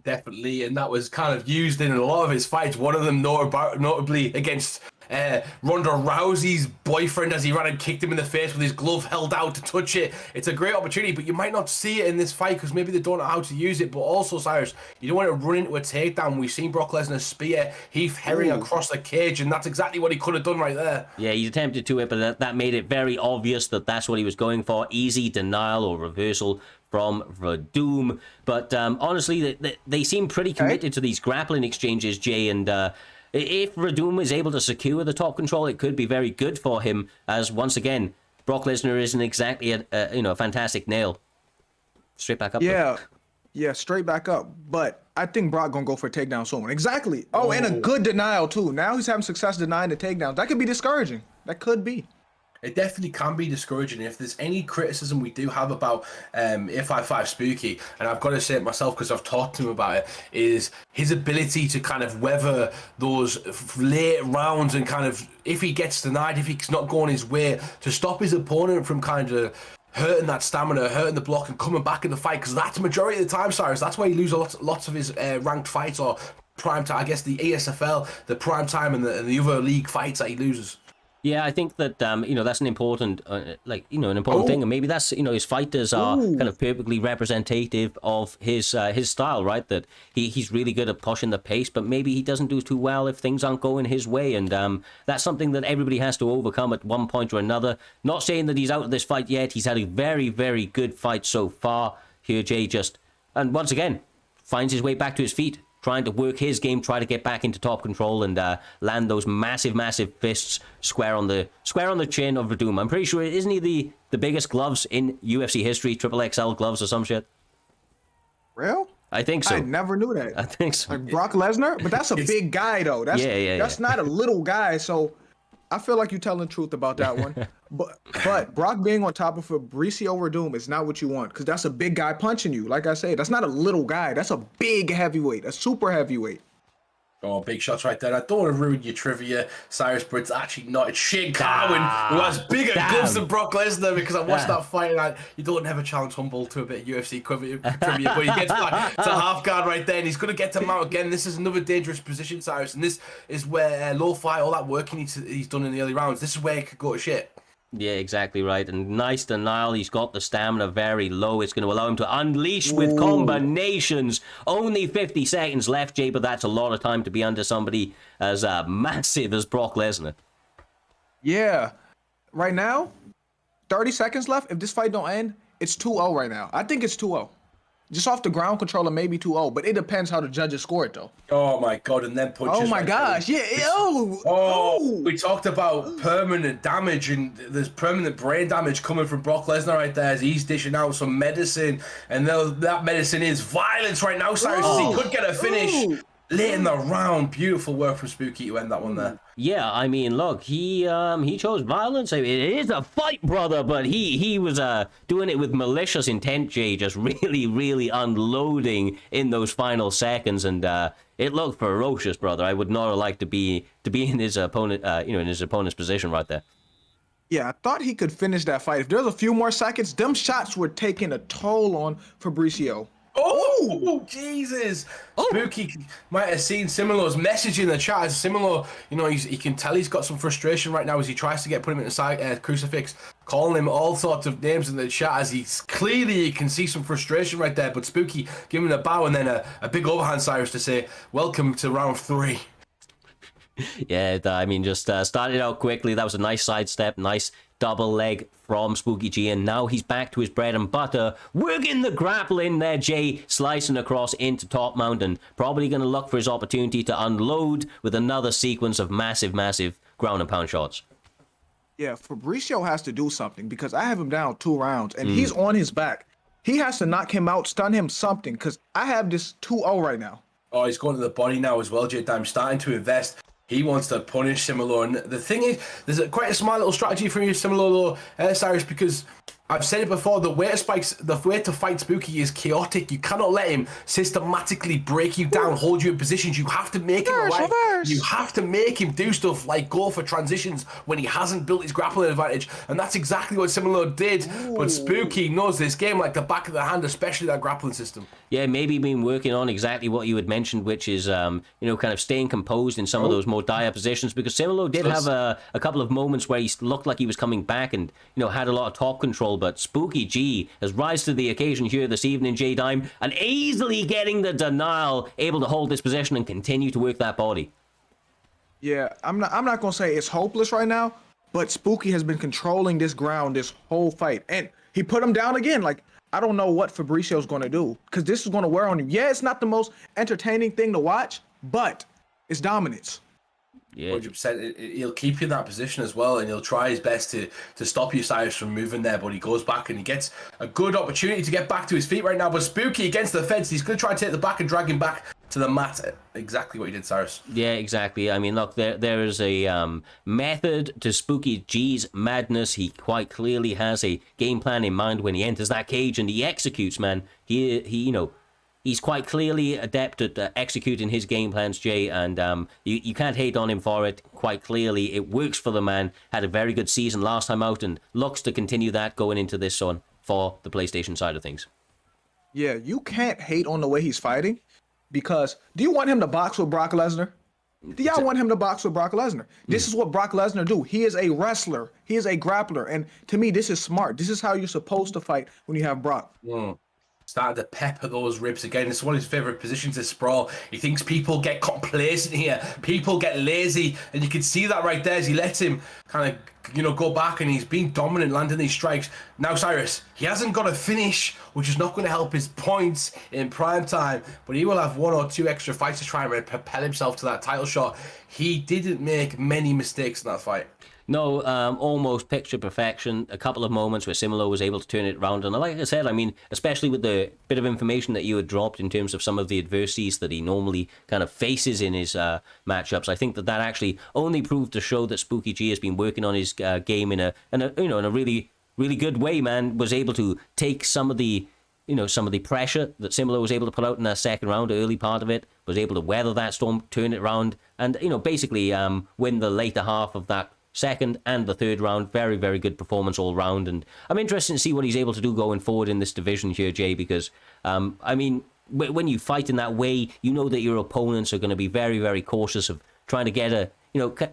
Definitely, and that was kind of used in a lot of his fights. One of them notably against Ronda Rousey's boyfriend, as he ran and kicked him in the face with his glove held out to touch it. It's a great opportunity, but you might not see it in this fight because maybe they don't know how to use it. But also, Cyrus, you don't want to run into a takedown. We've seen Brock Lesnar spear Heath Herring across the cage, and that's exactly what he could have done right there. Yeah, he attempted to it, but that made it very obvious that that's what he was going for. Easy denial or reversal from Doom. But honestly, they seem pretty committed to these grappling exchanges, Jay, and if Doom is able to secure the top control, it could be very good for him, as once again, Brock Lesnar isn't exactly a fantastic nail. Straight back up. Yeah, straight back up. But I think Brock gonna go for a takedown soon. Exactly. Oh, and a good denial too. Now he's having success denying the takedowns. That could be discouraging. That could be. It definitely can be discouraging. If there's any criticism we do have about If55 Spooky, and I've got to say it myself because I've talked to him about it, is his ability to kind of weather those late rounds and kind of, if he gets denied, if he's not going his way, to stop his opponent from kind of hurting that stamina, hurting the block, and coming back in the fight, because that's the majority of the time, Cyrus. That's why he loses lots of his ranked fights, or Primetime, I guess the ESFL, the Primetime, and the other league fights that he loses. Yeah, I think that that's an important, an important thing, and maybe that's his fighters are kind of perfectly representative of his style, right? That he's really good at pushing the pace, but maybe he doesn't do too well if things aren't going his way, and that's something that everybody has to overcome at one point or another. Not saying that he's out of this fight yet. He's had a very, very good fight so far. Here, Jay and once again finds his way back to his feet, trying to work his game, try to get back into top control and land those massive, massive fists square on the chin of Doom. I'm pretty sure, isn't he the biggest gloves in UFC history, triple XL gloves or some shit? Real? I think so. I never knew that. I think so. Like Brock Lesnar? But that's a big guy, though. That's not a little guy, so I feel like you're telling the truth about that one. But Brock being on top of Fabricio Verdum is not what you want, because that's a big guy punching you. Like I said, that's not a little guy. That's a big heavyweight, a super heavyweight. Oh, big shots right there. I don't want to ruin your trivia, Cyrus, but it's actually not. It's Shane Carwin, who has bigger gloves than Brock Lesnar, because I watched that fight, and you don't ever challenge Humble to a bit of UFC trivia, but he gets back to half guard right there, and he's going to get to mount again. This is another dangerous position, Cyrus, and this is where low fight, all that work he's done in the early rounds, this is where it could go to shit. Yeah, exactly right. And nice denial. He's got the stamina very low. It's going to allow him to unleash with combinations. Only 50 seconds left, Jay, but that's a lot of time to be under somebody as massive as Brock Lesnar. Yeah. Right now, 30 seconds left. If this fight don't end, it's 2-0 right now. I think it's 2-0. Just off the ground controller, maybe 2-0, but it depends how the judges score it, though. Oh, my God, and then punches. Oh, my gosh, yeah. We talked about permanent damage, and there's permanent brain damage coming from Brock Lesnar right there as he's dishing out some medicine, and that medicine is violence right now, Cyrus, as he could get a finish. Late in the round, beautiful work from Spooky to end that one there. Yeah, I mean, look, he chose violence. I mean, it is a fight, brother, but he was doing it with malicious intent, Jay, just really, really unloading in those final seconds, and it looked ferocious, brother. I would not have liked to be in his opponent, in his opponent's position right there. Yeah, I thought he could finish that fight. If there's a few more seconds, them shots were taking a toll on Fabricio. Oh, Jesus. Spooky might have seen Similar's message in the chat. Similar, you can tell he's got some frustration right now as he tries to put him in the crucifix, calling him all sorts of names in the chat, as you can see some frustration right there. But Spooky giving a bow and then a big overhand, Cyrus, to say, welcome to round 3. Yeah, I mean, just started out quickly. That was a nice sidestep, nice double leg from Spooky G, and now he's back to his bread and butter, working the grappling there, Jay, slicing across into top mount, and probably going to look for his opportunity to unload with another sequence of massive, massive ground and pound shots. Yeah, Fabricio has to do something, because I have him down 2 rounds, and he's on his back. He has to knock him out, stun him, something, because I have this 2-0 right now. Oh, he's going to the body now as well, J-Dime, starting to invest. He wants to punish Simolo. And the thing is, there's quite a smart little strategy from you, Simolo, Cyrus, because I've said it before, the way to fight Spooky is chaotic. You cannot let him systematically break you down, hold you in positions. You have to make him alive. You have to make him do stuff like go for transitions when he hasn't built his grappling advantage. And that's exactly what Simolo did. Ooh. But Spooky knows this game like the back of the hand, especially that grappling system. Yeah, maybe been working on exactly what you had mentioned, which is, kind of staying composed in some of those more dire positions, because Simolo did have a couple of moments where he looked like he was coming back and, had a lot of top control, but Spooky G has risen to the occasion here this evening, J-Dime, and easily getting the denial, able to hold this position and continue to work that body. Yeah, I'm not going to say it's hopeless right now, but Spooky has been controlling this ground this whole fight, and he put him down again. Like, I don't know what Fabricio's going to do, because this is going to wear on him. Yeah, it's not the most entertaining thing to watch, but it's dominance. Yeah, 100%. He'll keep you in that position as well, and he'll try his best to stop you, Cyrus, from moving there. But he goes back and he gets a good opportunity to get back to his feet right now. But Spooky against the fence, he's going to try and take the back and drag him back to the mat. Exactly what he did, Cyrus. Yeah, exactly. I mean, look, there is a method to Spooky G's madness. He quite clearly has a game plan in mind when he enters that cage, and he executes, man. He's quite clearly adept at executing his game plans, Jay, and you can't hate on him for it. Quite clearly, it works for the man. Had a very good season last time out and looks to continue that going into this one for the PlayStation side of things. Yeah, you can't hate on the way he's fighting, because do you want him to box with Brock Lesnar? Do y'all want him to box with Brock Lesnar? This is what Brock Lesnar do. He is a wrestler. He is a grappler. And to me, this is smart. This is how you're supposed to fight when you have Brock. Started to pepper those ribs again. It's one of his favorite positions to sprawl. He thinks people get complacent here. People get lazy. And you can see that right there as he lets him kind of, go back, and he's being dominant, landing these strikes. Now, Cyrus, he hasn't got a finish, which is not going to help his points in prime time, but he will have 1 or 2 extra fights to try and propel himself to that title shot. He didn't make many mistakes in that fight. No, almost picture perfection. A couple of moments where Simolo was able to turn it around. And like I said, I mean, especially with the bit of information that you had dropped in terms of some of the adversities that he normally kind of faces in his matchups, I think that actually only proved to show that Spooky G has been working on his game in a really, really good way, man. Was able to take some of the pressure that Simolo was able to put out in that second round, early part of it, was able to weather that storm, turn it around, and, basically win the later half of that second and the third round. Very, very good performance all round, and I'm interested to see what he's able to do going forward in this division here, Jay, because when you fight in that way, you know that your opponents are going to be very, very cautious of trying to get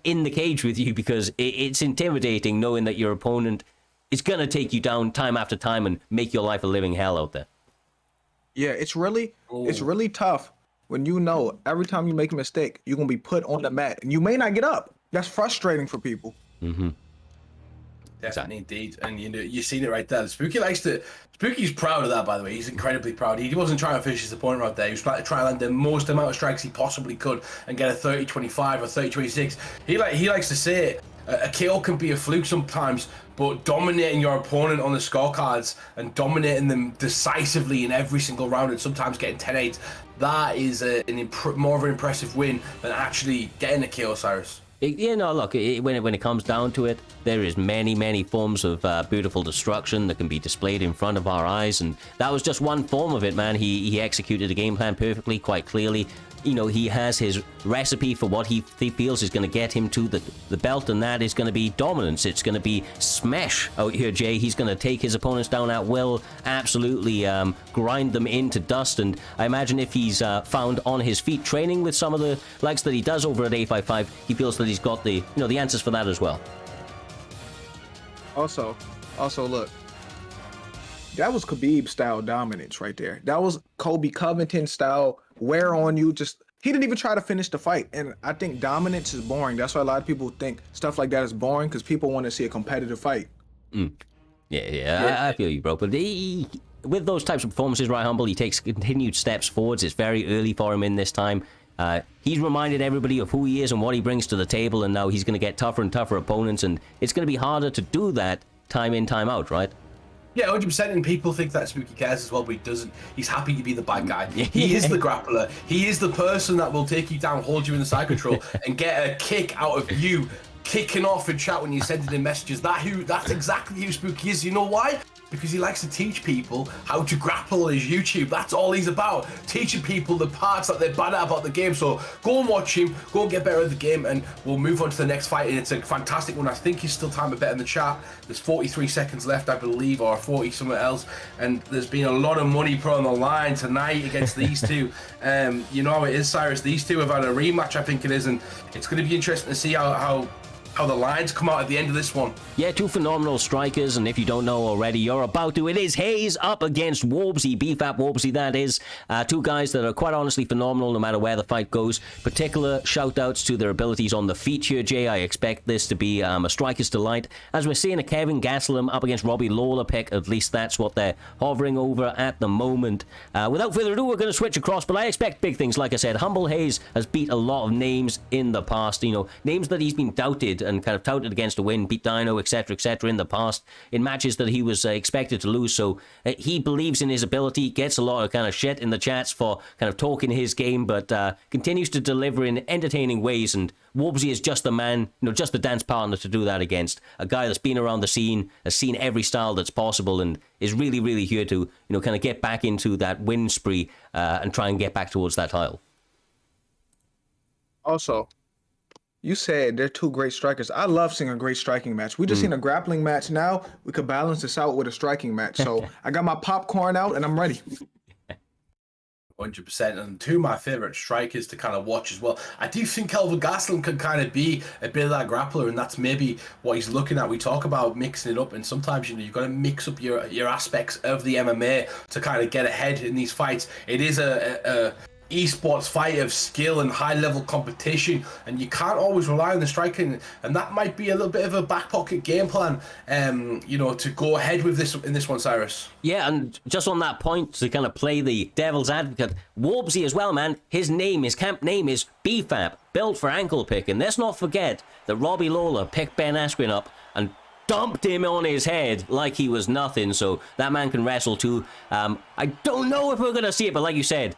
in the cage with you, because it's intimidating knowing that your opponent is going to take you down time after time and make your life a living hell out there. Yeah, it's really tough when every time you make a mistake, you're going to be put on the mat and you may not get up. That's frustrating for people. Mm-hmm. Definitely, indeed. And you've seen it right there. Spooky's proud of that, by the way. He's incredibly proud. He wasn't trying to finish his opponent right there. He was trying to land the most amount of strikes he possibly could and get a 30-25 or 30-26. He likes to say a KO can be a fluke sometimes, but dominating your opponent on the scorecards and dominating them decisively in every single round and sometimes getting 10-8, that is more of an impressive win than actually getting a KO, Cyrus. Look, when it comes down to it, there is many, many forms of beautiful destruction that can be displayed in front of our eyes, and that was just one form of it, man. He executed the game plan perfectly, quite clearly. He has his recipe for what he feels is going to get him to the belt, and that is going to be dominance. It's going to be smash out here, Jay. He's going to take his opponents down at will, absolutely grind them into dust, and I imagine if he's found on his feet training with some of the likes that he does over at A55, he feels that he's got the answers for that as well. Also, look, that was Khabib-style dominance right there. That was Kobe Covington-style wear on you. He didn't even try to finish the fight. And I think dominance is boring. That's why a lot of people think stuff like that is boring, because people want to see a competitive fight. Yeah, I feel you, bro. But with those types of performances, right, Humble, he takes continued steps forwards. It's very early for him in this time. He's reminded everybody of who he is and what he brings to the table, and now he's going to get tougher and tougher opponents, and it's going to be harder to do that time in, time out, right? Yeah, 100%, and people think that Spooky cares as well, but he doesn't. He's happy to be the bad guy. He is the grappler. He is the person that will take you down, hold you in the side control, and get a kick out of you kicking off in chat when you're sending in messages. That's exactly who Spooky is. You know why? Because he likes to teach people how to grapple on his YouTube. That's all he's about. Teaching people the parts that they're bad at about the game. So go and watch him, go and get better at the game, and we'll move on to the next fight. And it's a fantastic one. I think he's still time a bet in the chat. There's 43 seconds left, I believe, or 40 somewhere else. And there's been a lot of money put on the line tonight against these two. You know how it is, Cyrus. These two have had a rematch, I think it is, and it's going to be interesting to see how the lines come out at the end of this one. Yeah, two phenomenal strikers, and if you don't know already, you're about to. It is Hayes up against Warbsy, BFAP Warbsy, that is. Two guys that are quite honestly phenomenal no matter where the fight goes. Particular shout-outs to their abilities on the feet here, Jay. I expect this to be a striker's delight. As we're seeing a Kevin Gastelum up against Robbie Lawler pick, at least that's what they're hovering over at the moment. Without further ado, we're going to switch across, but I expect big things. Like I said, Humble Hayes has beat a lot of names in the past, you know, names that he's been doubted and kind of touted against a win, beat Dino, etc., in the past in matches that he was expected to lose. So he believes in his ability, gets a lot of kind of shit in the chats for kind of talking his game, but continues to deliver in entertaining ways. And Warbsy is just the man, you know, just the dance partner to do that against. A guy that's been around the scene, has seen every style that's possible, and is really, really here to, you know, kind of get back into that win spree and try and get back towards that title. Also, you said they're two great strikers. I love seeing a great striking match. We just seen a grappling match. Now we could balance this out with a striking match. So I got my popcorn out and I'm ready. 100%, and two of my favorite strikers to kind of watch as well. I do think Kelvin Gastelum can kind of be a bit of that grappler, and that's maybe what he's looking at. We talk about mixing it up, and sometimes, you know, you've got to mix up your aspects of the MMA to kind of get ahead in these fights. It is a esports fight of skill and high level competition, and you can't always rely on the striking, and that might be a little bit of a back pocket game plan, you know, to go ahead with this in this one, Cyrus. Yeah, and just on that point, to kind of play the devil's advocate, Warbsy as well, man, his camp name is BFAP, built for ankle pick, and let's not forget that Robbie Lawler picked Ben Askren up and dumped him on his head like he was nothing, so that man can wrestle too. I don't know if we're going to see it, but like you said,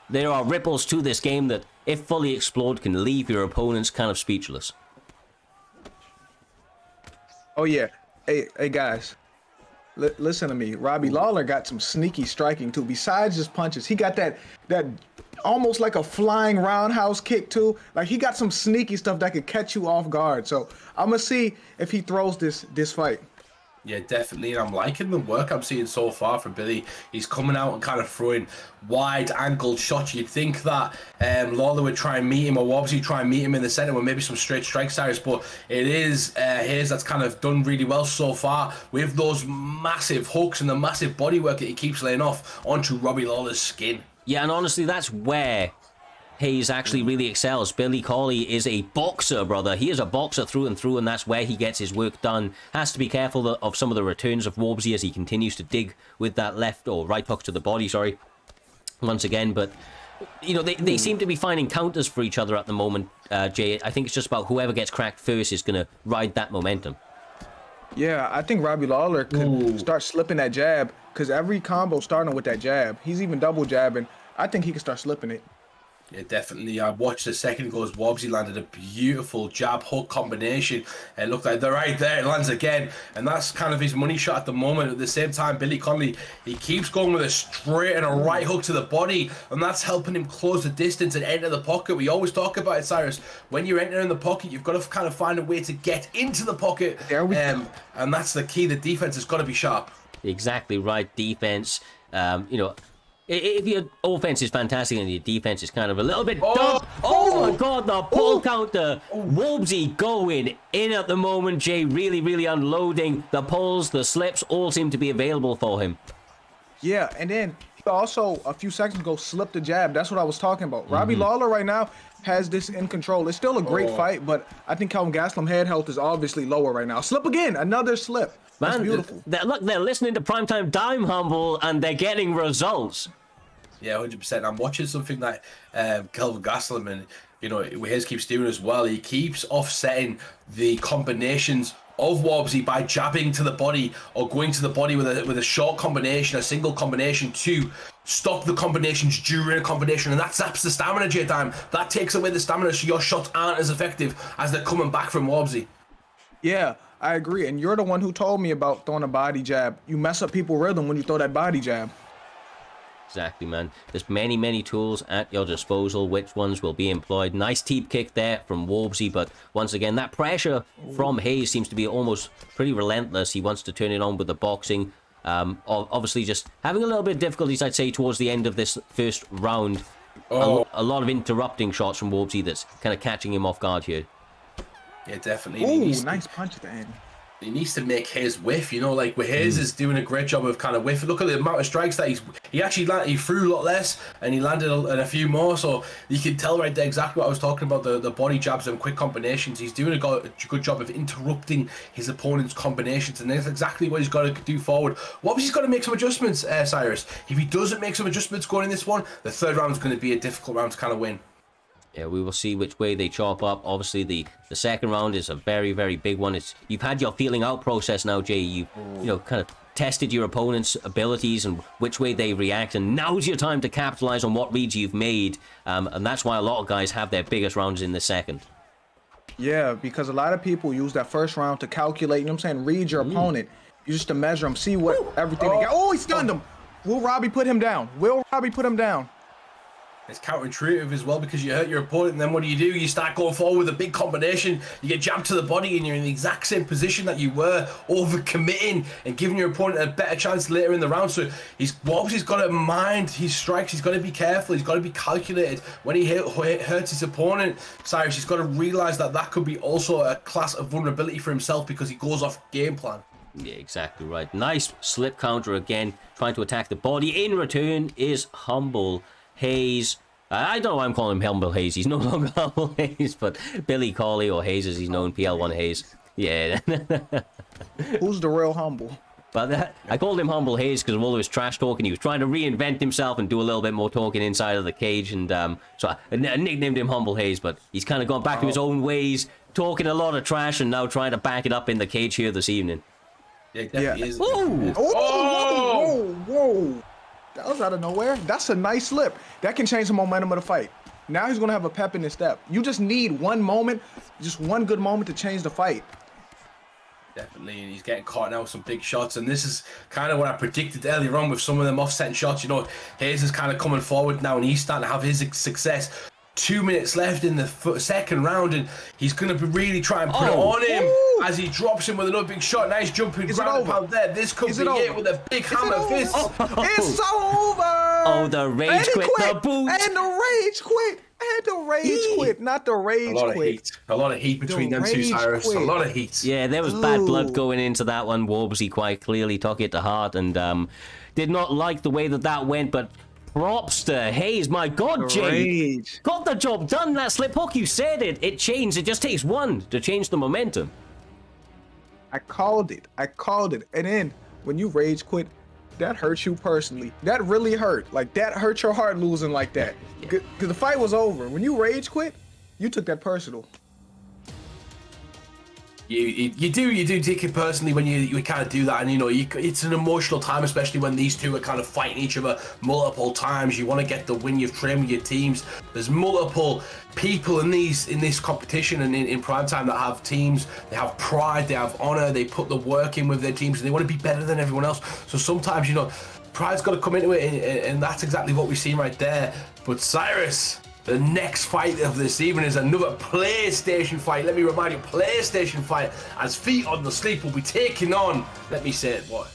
there are ripples to this game that, if fully explored, can leave your opponents kind of speechless. Oh, yeah. Hey guys. Listen to me. Robbie Lawler got some sneaky striking, too. Besides just punches, he got that almost like a flying roundhouse kick, too. Like, he got some sneaky stuff that could catch you off guard. So, I'm going to see if he throws this fight. Yeah, definitely, and I'm liking the work I'm seeing so far from Billy. He's coming out and kind of throwing wide-angled shots. You'd think that Lawler would try and meet him, or Warbsy try and meet him in the center with maybe some straight strike styles, but it is Hayes that's kind of done really well so far with those massive hooks and the massive body work that he keeps laying off onto Robbie Lawler's skin. Yeah, and honestly, that's where Hayes actually really excels. Billy Corley is a boxer, brother. He is a boxer through and through, and that's where he gets his work done. Has to be careful of some of the returns of Warbsy as he continues to dig with that left or right hook to the body, sorry, once again. But, you know, they seem to be finding counters for each other at the moment, Jay. I think it's just about whoever gets cracked first is going to ride that momentum. Yeah, I think Robbie Lawler could start slipping that jab, because every combo starting with that jab. He's even double jabbing. I think he can start slipping it. Yeah, definitely. I watched a second ago as Warbsy landed a beautiful jab hook combination. It looked like they're right there. It lands again, and that's kind of his money shot at the moment. At the same time, Billy Connolly, he keeps going with a straight and a right hook to the body, and that's helping him close the distance and enter the pocket. We always talk about it, Cyrus. When you're entering the pocket, you've got to kind of find a way to get into the pocket. There we go. And that's the key. The defense has got to be sharp. Exactly right. Defense. You know, if your offense is fantastic and your defense is kind of a little bit dumb. Oh my god, the pull counter. Warbsy going in at the moment, Jay. Really, really unloading. The pulls, the slips all seem to be available for him. Yeah, and then he also, a few seconds ago, slipped the jab. That's what I was talking about. Robbie Lawler right now has this in control. It's still a great fight, but I think Kelvin Gastelum head health is obviously lower right now. Slip again, another slip. That's beautiful. Look, they're listening to Primetime Dime Humble, and they're getting results. Yeah, 100%. I'm watching something that Kelvin Gastelum and, you know, Hayes keeps doing as well. He keeps offsetting the combinations of Wobbsy by jabbing to the body or going to the body with a short combination, a single combination to stop the combinations during a combination, and that zaps the stamina, J-Time. That takes away the stamina, so your shots aren't as effective as they're coming back from Wobbsy. Yeah, I agree. And you're the one who told me about throwing a body jab. You mess up people's rhythm when you throw that body jab. Exactly, man. There's many tools at your disposal. Which ones will be employed? Nice teep kick there from Wobbsy, but once again, that pressure from Hayes seems to be almost pretty relentless. He wants to turn it on with the boxing. Obviously, just having a little bit of difficulties, I'd say, towards the end of this first round. A lot of interrupting shots from Wobbsy that's kind of catching him off guard here. Yeah, definitely. Ooh, nice punch at the end. He needs to make Hayes whiff, you know, like where Hayes is doing a great job of kind of whiffing. Look at the amount of strikes that he threw a lot less and he landed a few more. So you can tell right there exactly what I was talking about, the body jabs and quick combinations. He's doing a good job of interrupting his opponent's combinations, and that's exactly what he's got to do forward. Obviously, he's got to make some adjustments, Cyrus. If he doesn't make some adjustments going in this one, the third round is going to be a difficult round to kind of win. Yeah, we will see which way they chop up. Obviously, the second round is a very big one. You've had your feeling out process now, Jay. You kind of tested your opponent's abilities and which way they react, and now's your time to capitalize on what reads you've made. And that's why a lot of guys have their biggest rounds in the second. Yeah, because a lot of people use that first round to calculate, you know what I'm saying, read your opponent. You just to measure them, see what everything they got. Oh, he stunned him. Will Robbie put him down? It's counterintuitive as well, because you hurt your opponent, and then what do? You start going forward with a big combination. You get jabbed to the body, and you're in the exact same position that you were, over-committing and giving your opponent a better chance later in the round. So Wobbsy's got to mind his strikes. He's got to be careful. He's got to be calculated. When he hurts his opponent, Cyrus, he's got to realize that could be also a class of vulnerability for himself, because he goes off game plan. Yeah, exactly right. Nice slip counter again, trying to attack the body. In return is Humble Hayes. I don't know why I'm calling him Humble Hayes. He's no longer Humble Hayes, but Billy Cawley, or Hayes as he's known, PL1 Hayes. Yeah. Who's the real Humble? But I called him Humble Hayes because of all of his trash talking. He was trying to reinvent himself and do a little bit more talking inside of the cage, and so I nicknamed him Humble Hayes, but he's kind of gone back to his own ways, talking a lot of trash and now trying to back it up in the cage here this evening. Yeah, it definitely is. Whoa. That was out of nowhere. That's a nice slip. That can change the momentum of the fight. Now he's going to have a pep in his step. You just need one moment, just one good moment to change the fight. Definitely, and he's getting caught now with some big shots, and this is kind of what I predicted earlier on with some of them offsetting shots. You know, Hayes is kind of coming forward now, and he's starting to have his success. 2 minutes left in the second round, and he's going to be really trying to put it on him as he drops him with another big shot. Nice jumping ground pound there. This could be it with a big hammer fist. It's over. Oh, the rage quit. The boot. And the rage quit. Not the rage quit. A lot of heat between them two, Cyrus. A lot of heat. Yeah, there was bad blood going into that one. Wobbsy quite clearly took it to heart and did not like the way that went, but props to Hayes. My God, Jay. Got the job done. That slip hook, you said it. It changed. It just takes one to change the momentum. I called it. And then when you rage quit, that hurts you personally. That really hurt. Like, that hurt your heart losing like that. Because the fight was over. When you rage quit, you took that personal. You do take it personally when you kind of do that, and it's an emotional time, especially when these two are kind of fighting each other multiple times. You want to get the win. You've trained with your teams. There's multiple people in this competition and in Primetime that have teams. They have pride. They have honor. They put the work in with their teams, and they want to be better than everyone else. So sometimes pride's got to come into it, and that's exactly what we've seen right there. But Cyrus, the next fight of this evening is another PlayStation fight. Let me remind you, PlayStation fight, as Feet on the Sleep will be taking on, let me say it, what?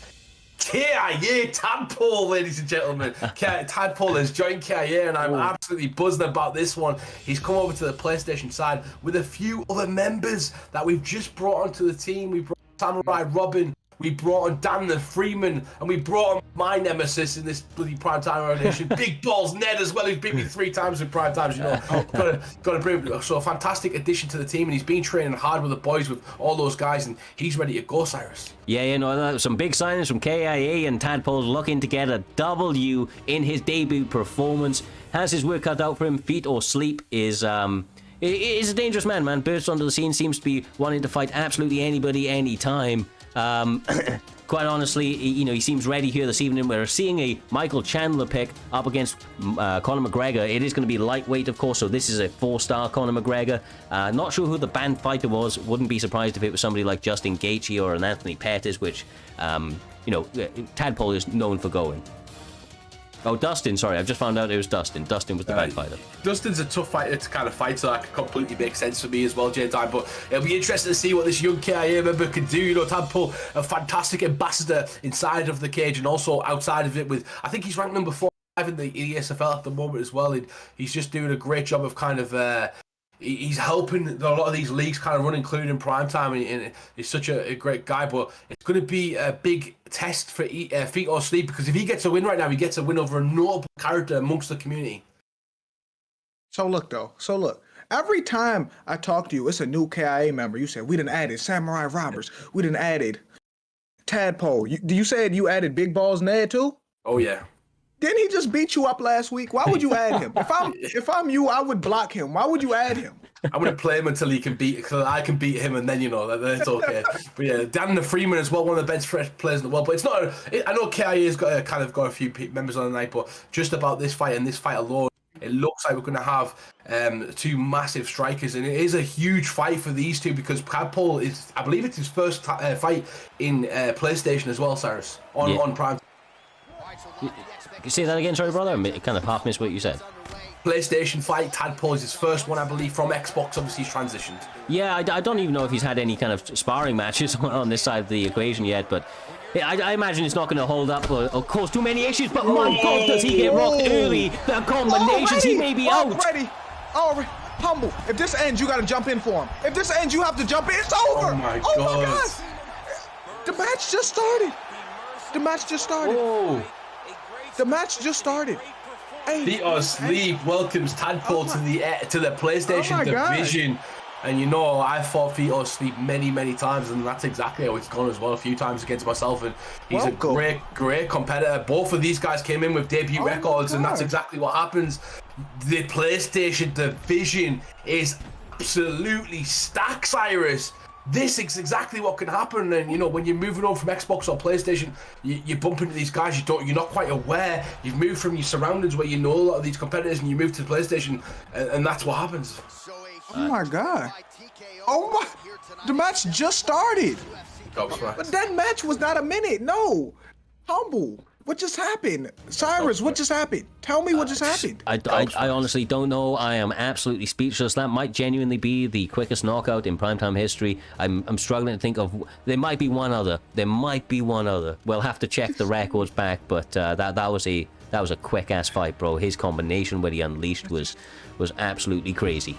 KIA Tadpole, ladies and gentlemen. Tadpole has joined KIA, and I'm absolutely buzzing about this one. He's come over to the PlayStation side with a few other members that we've just brought onto the team. We brought Samurai Robin, we brought on Dan the Freeman, and we brought on my nemesis in this bloody Primetime rotation, Big Balls Ned as well, who's beat me 3 times in Primetimes, Got to bring him. So a fantastic addition to the team, and he's been training hard with the boys, with all those guys, and he's ready to go, Cyrus. Yeah, some big signings from KIA, and Tadpole's looking to get a W in his debut performance. Has his work cut out for him. Feet or Sleep is He's a dangerous man. Bursts onto the scene, seems to be wanting to fight absolutely anybody, anytime. Quite honestly, he seems ready here this evening. We're seeing a Michael Chandler pick up against Conor McGregor. It is going to be lightweight, of course, so this is a 4-star Conor McGregor. Not sure who the banned fighter was. Wouldn't be surprised if it was somebody like Justin Gaethje or an Anthony Pettis, which, Tadpole is known for going. Oh, Dustin, sorry, I've just found out it was Dustin. Dustin was the banned fighter. Dustin's a tough fighter to kind of fight, so that completely makes sense for me as well, J-Time. But it'll be interesting to see what this young KIA member can do. Tadpole, a fantastic ambassador inside of the cage and also outside of it with, I think he's ranked number 4 in the ESFL at the moment as well. And he's just doing a great job of kind of... he's helping a lot of these leagues kind of run, including Primetime, and he's such a great guy. But it's going to be a big test for Feet or Sleep, because if he gets a win right now, he gets a win over a notable character amongst the community. So look, every time I talk to you, it's a new KIA member. You said we done added Samurai Robbers. We done added Tadpole. You said you added Big Balls Ned too? Oh yeah. Didn't he just beat you up last week? Why would you add him? If I'm you, I would block him. Why would you add him? I wouldn't play him until he can because I can beat him, and then then it's okay. But yeah, Dan the Freeman as well, one of the best players in the world. But it's not. I know KIA's got a few members on the night, but just about this fight and this fight alone, it looks like we're going to have 2 massive strikers, and it is a huge fight for these two because Tadpole is, I believe, it's his first fight in PlayStation as well, Cyrus, on Prime. Can you say that again, sorry, brother? I kind of half missed what you said. PlayStation fight, Tadpole is his first one, I believe, from Xbox. Obviously, he's transitioned. Yeah, I don't even know if he's had any kind of sparring matches on this side of the equation yet, but I imagine it's not going to hold up or cause too many issues. But my God, does he get rocked early? The combinations, he may be out. Already. Humble. If this ends, you got to jump in for him. If this ends, you have to jump in. It's over. Oh my God. The match just started. Whoa. The match just started. Hey, Feet or Sleep welcomes Tadpole to the PlayStation division. God. And I fought Feet or Sleep many times, and that's exactly how it's gone as well. A few times against myself, and he's a great competitor. Both of these guys came in with debut records, and that's exactly what happens. The PlayStation division is absolutely stacked, Cyrus. This is exactly what can happen, and when you're moving on from Xbox or PlayStation, you bump into these guys you're not quite aware. You've moved from your surroundings where you know a lot of these competitors, and you move to PlayStation, and that's what happens. Oh my God! The match just started. But that match was not a minute. No, Humble. What just happened? Cyrus, what just happened? Tell me what just happened. I honestly don't know. I am absolutely speechless. That might genuinely be the quickest knockout in Primetime history. I'm struggling to think of... There might be one other. We'll have to check the records back, but that was a quick-ass fight, bro. His combination, what he unleashed was absolutely crazy.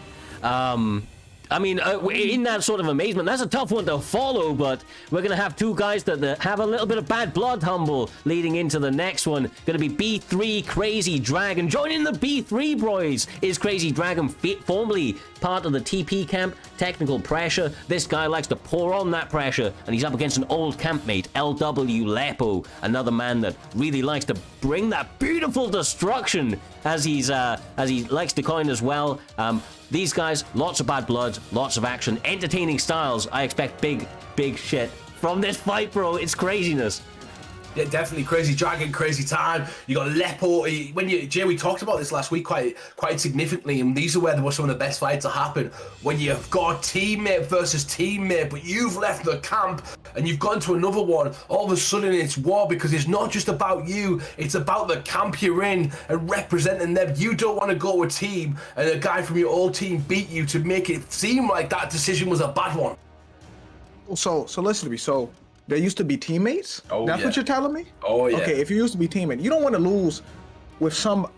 In that sort of amazement, that's a tough one to follow, but we're going to have 2 guys that have a little bit of bad blood, Humble, leading into the next one. Going to be B3 Crazy Dragon. Joining the B3 boys is Crazy Dragon, formerly part of the TP camp. Technical pressure. This guy likes to pour on that pressure, and he's up against an old campmate, LW Lepo, another man that really likes to bring that beautiful destruction, as he likes to coin as well. These guys, lots of bad blood, lots of action, entertaining styles. I expect big shit from this fight, bro. It's craziness. Yeah, definitely Crazy Dragon, crazy time. You got Lepo. Jay, we talked about this last week quite significantly, and these are where there were some of the best fights to happen. When you've got teammate versus teammate, but you've left the camp and you've gone to another one, all of a sudden it's war, because it's not just about you, it's about the camp you're in and representing them. You don't want to go to a team and a guy from your old team beat you to make it seem like that decision was a bad one. So listen to me. So they used to be teammates? That's what you're telling me? Oh, yeah. Okay, if you used to be teammates, you don't want to lose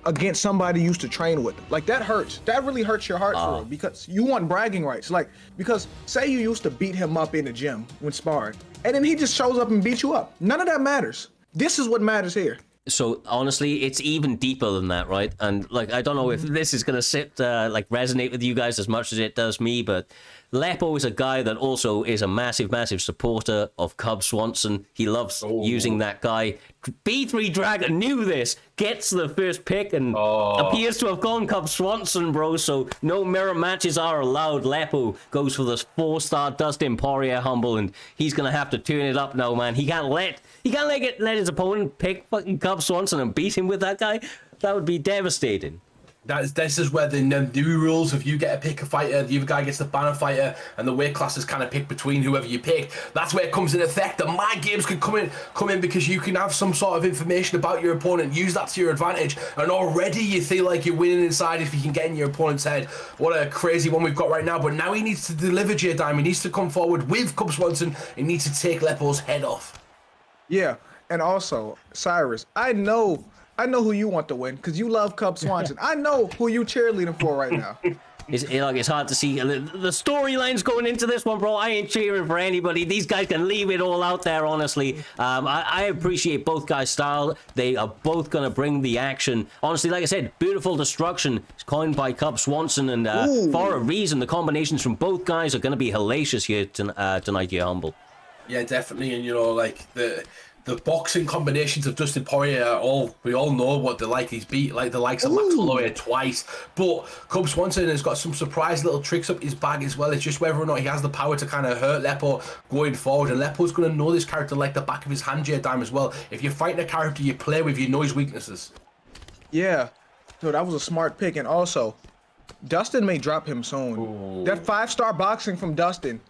against somebody you used to train with. Like, that hurts. That really hurts your heart for real, because you want bragging rights. Like, because say you used to beat him up in the gym when sparring, and then he just shows up and beats you up. None of that matters. This is what matters here. So honestly, it's even deeper than that, right? And I don't know if this is gonna resonate with you guys as much as it does me, but Lepo is a guy that also is a massive supporter of Cub Swanson. He loves using that guy. B3 Dragon knew this. gets the first pick and appears to have gone Cub Swanson, bro. So no mirror matches are allowed. Lepo goes for this 4-star Dustin Poirier humble, and he's gonna have to turn it up now, man. He can't let his opponent pick fucking Cub Swanson and beat him with that guy. That would be devastating. This is where the new rules of you get to pick a fighter, the other guy gets the banner fighter, and the weight classes kind of pick between whoever you pick. That's where it comes in effect. The mind games can come in because you can have some sort of information about your opponent, use that to your advantage, and already you feel like you're winning inside if you can get in your opponent's head. What a crazy one we've got right now. But now he needs to deliver, J-Dime. He needs to come forward with Cub Swanson. He needs to take Lepo's head off. Yeah, and also, Cyrus, I know who you want to win because you love Cub Swanson. I know who you cheerleading for right now. It's hard to see the storylines going into this one, bro. I ain't cheering for anybody. These guys can leave it all out there, honestly. I appreciate both guys' style. They are both going to bring the action. Honestly, like I said, beautiful destruction is coined by Cub Swanson, and for a reason, the combinations from both guys are going to be hellacious here tonight, here, Humble. Yeah, definitely. And, you know, like the boxing combinations of Dustin Poirier, we all know what they're like. He's beat like the likes of Max Holloway twice. But Cub Swanson has got some surprise little tricks up his bag as well. It's just whether or not he has the power to kind of hurt Lepo going forward. And Lepo's going to know this character like the back of his hand, J-Dime, as well. If you're fighting a character you play with, you know his weaknesses. Yeah, so that was a smart pick. And also, Dustin may drop him soon. Ooh. That 5-star boxing from Dustin.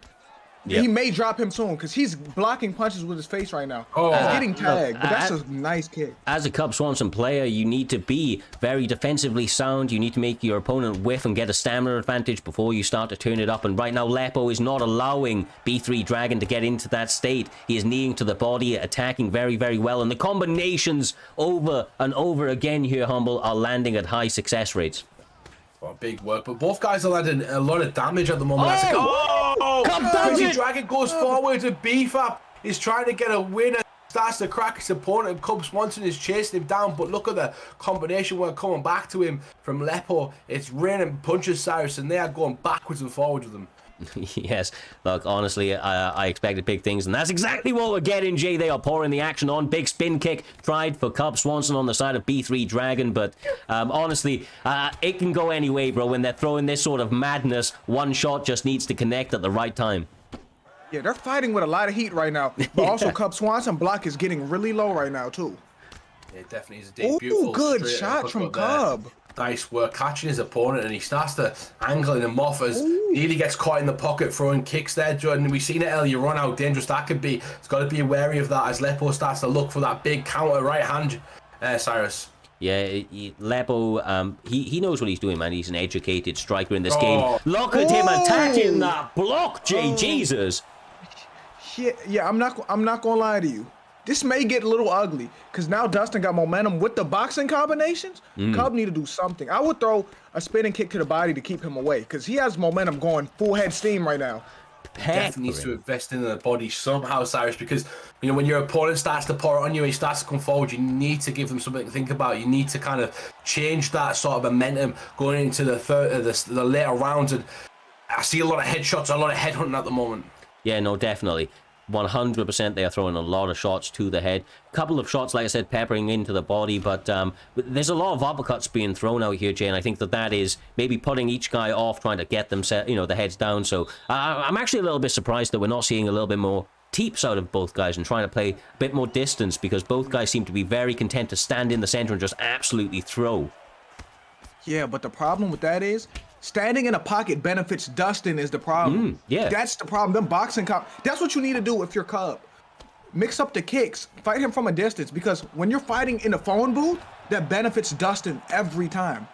Yep. He may drop him soon because he's blocking punches with his face right now. He's getting tagged, but that's a nice kick. As a Cub Swanson player, you need to be very defensively sound. You need to make your opponent whiff and get a stamina advantage before you start to turn it up. And right now, Lepo is not allowing B3 Dragon to get into that state. He is kneeing to the body, attacking very, very well. And the combinations over and over again here, Humble, are landing at high success rates. Big work, but both guys are landing a lot of damage at the moment. Crazy Dragon goes forward to beef up. He's trying to get a win and starts to crack his opponent. Cub Swanson is chasing him down, but look at the combination work coming back to him from Lepo. It's raining punches, Cyrus, and they are going backwards and forwards with him. Yes, look, honestly, I expected big things, and that's exactly what we're getting, Jay. They are pouring the action on. Big spin kick tried for Cub Swanson on the side of B3 Dragon, but honestly, it can go any way, bro. When they're throwing this sort of madness, one shot just needs to connect at the right time. Yeah, they're fighting with a lot of heat right now, but also Cub Swanson block is getting really low right now, too. Yeah, it definitely is a beautiful good shot from Cub. Nice work catching his opponent, and he starts to angle him off as nearly gets caught in the pocket throwing kicks there, Jordan. We've seen it earlier on how dangerous that could be. It's got to be wary of that as Lepo starts to look for that big counter right hand, Cyrus. Yeah, Lepo, he knows what he's doing, man. He's an educated striker in this game. Look at him attacking that block, Jesus. Yeah, I'm not gonna lie to you. This may get a little ugly because now Dustin got momentum with the boxing combinations. Cub need to do something. I would throw a spinning kick to the body to keep him away because he has momentum going full head steam right now. Definitely needs to invest in the body somehow, Cyrus, because you know when your opponent starts to pour it on you, he starts to come forward. You need to give them something to think about. You need to kind of change that sort of momentum going into the later rounds. And I see a lot of headshots, a lot of headhunting at the moment. Yeah, no, definitely. 100% they are throwing a lot of shots to the head. A couple of shots, like I said, peppering into the body, but there's a lot of uppercuts being thrown out here, Jay, and I think that is maybe putting each guy off, trying to get them set, the heads down. So I'm actually a little bit surprised that we're not seeing a little bit more teeps out of both guys and trying to play a bit more distance, because both guys seem to be very content to stand in the center and just absolutely throw. Yeah, but the problem with that is standing in a pocket benefits Dustin is the problem. Yeah. That's the problem. Them boxing that's what you need to do if you're Cub. Mix up the kicks. Fight him from a distance, because when you're fighting in a phone booth, that benefits Dustin every time.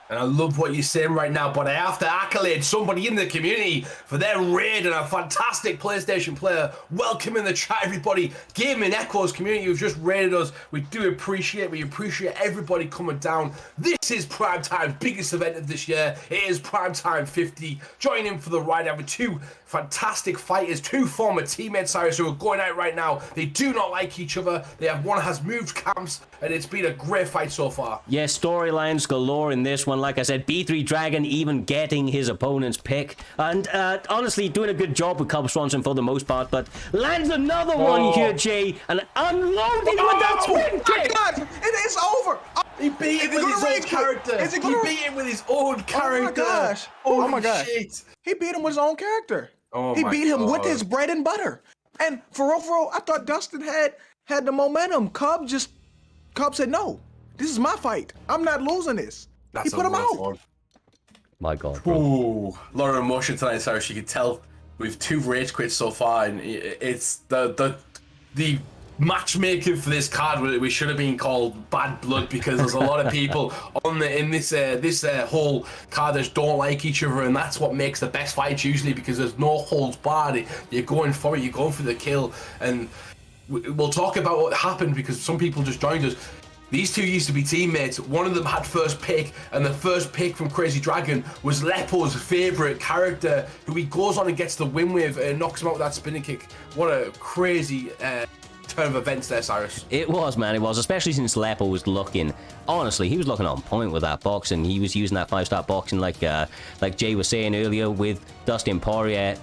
And I love what you're saying right now, but I have to accolade somebody in the community for their raid and a fantastic PlayStation player. Welcome in the chat, everybody. Gaming Echoes community who've just raided us. We do appreciate, we appreciate everybody coming down. This is Primetime's biggest event of this year. It is Primetime 50. Join in for the ride. I have two fantastic fighters, two former teammates, Cyrus, who are going out right now. They do not like each other. One has moved camps, and it's been a great fight so far. Yeah, storylines galore in this one. Like I said, B3 Dragon even getting his opponent's pick. And honestly, doing a good job with Cub Swanson for the most part, but lands another one here, Jay, and unloading with that twin kick. My God, it is over. He beat him with his own character. He beat him with his own character. Oh my gosh. Holy Oh my gosh. shit. He beat him with his own character. Oh he my beat him with God. his bread and butter. And for real, I thought Dustin had the momentum. Cub said, no, this is my fight. I'm not losing this. That's he put him out. One. My God, bro. Ooh, a lot of emotion tonight, Cyrus. You can tell we've 2 rage quits so far, and it's the matchmaking for this card. We should have been called Bad Blood, because there's a lot of people in this whole card that don't like each other, and that's what makes the best fights usually, because there's no holds barred. You're going for it. You're going for the kill, and we'll talk about what happened, because some people just joined us. These 2 used to be teammates. One of them had first pick, and the first pick from Crazy Dragon was Lepo's favourite character, who he goes on and gets the win with and knocks him out with that spinning kick. What a crazy turn of events there, Cyrus. It was, man. It was, especially since Lepo was looking. Honestly, he was looking on point with that boxing. He was using that 5-star boxing, like Jay was saying earlier, with Dustin Poirier.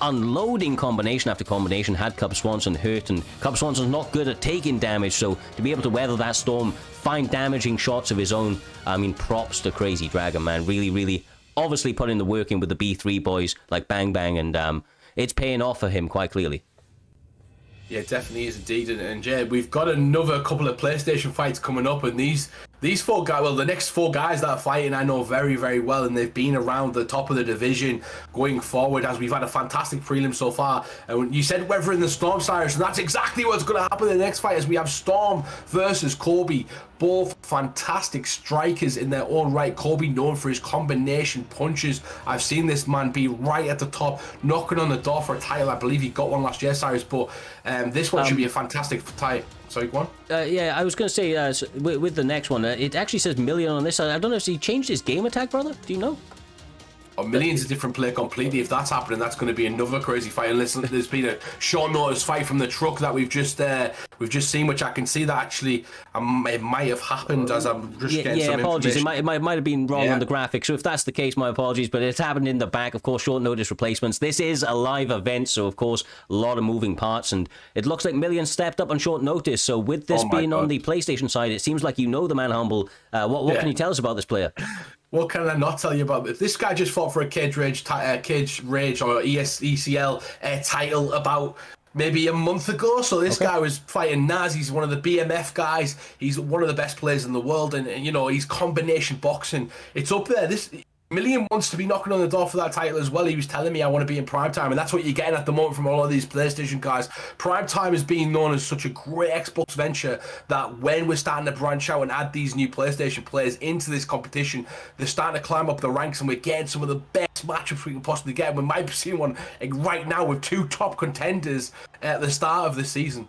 Unloading combination after combination had Cub Swanson hurt, and Cub Swanson's not good at taking damage, so to be able to weather that storm, find damaging shots of his own, I mean, props to Crazy Dragon, man. Really, really, obviously putting the work in with the B3 boys like Bang Bang, and it's paying off for him quite clearly. Yeah, it definitely is indeed. And Jay, we've got another couple of PlayStation fights coming up, and these 4 guys, well, the next 4 guys that are fighting I know very, very well, and they've been around the top of the division going forward, as we've had a fantastic prelim so far. And when you said weathering the storm, Cyrus, and that's exactly what's going to happen in the next fight, as we have Storm versus Kobe. Both fantastic strikers in their own right. Kobe known for his combination punches. I've seen this man be right at the top, knocking on the door for a title. I believe he got one last year, Cyrus, but this one should be a fantastic fight. Sorry, go on. Yeah, I was going to say, with the next one, it actually says Million on this. I don't know if he changed his game attack, brother. Do you know? Millions a different play completely. If that's happening, that's going to be another crazy fight. And listen, there's been a short notice fight from the truck that we've just seen, which I can see that actually it might have happened as I'm just getting some apologies. information. It might have been wrong on the graphics. So if that's the case, my apologies. But it's happened in the back. Of course, short notice replacements. This is a live event, so of course a lot of moving parts, and it looks like Million stepped up on short notice. So with this being on the PlayStation side, it seems like you know the man Humble. What can you tell us about this player? What can I not tell you about this? This guy just fought for a Cage Rage or ECL title about maybe a month ago. So this guy was fighting Naz. He's one of the BMF guys. He's one of the best players in the world, and you know, he's combination boxing. It's up there. This Million wants to be knocking on the door for that title as well. He was telling me, I want to be in Primetime, and that's what you're getting at the moment from all of these PlayStation guys. Primetime is being known as such a great Xbox venture that when we're starting to branch out and add these new PlayStation players into this competition, they're starting to climb up the ranks, and we're getting some of the best matchups we can possibly get. We might be seeing one right now with 2 top contenders at the start of the season.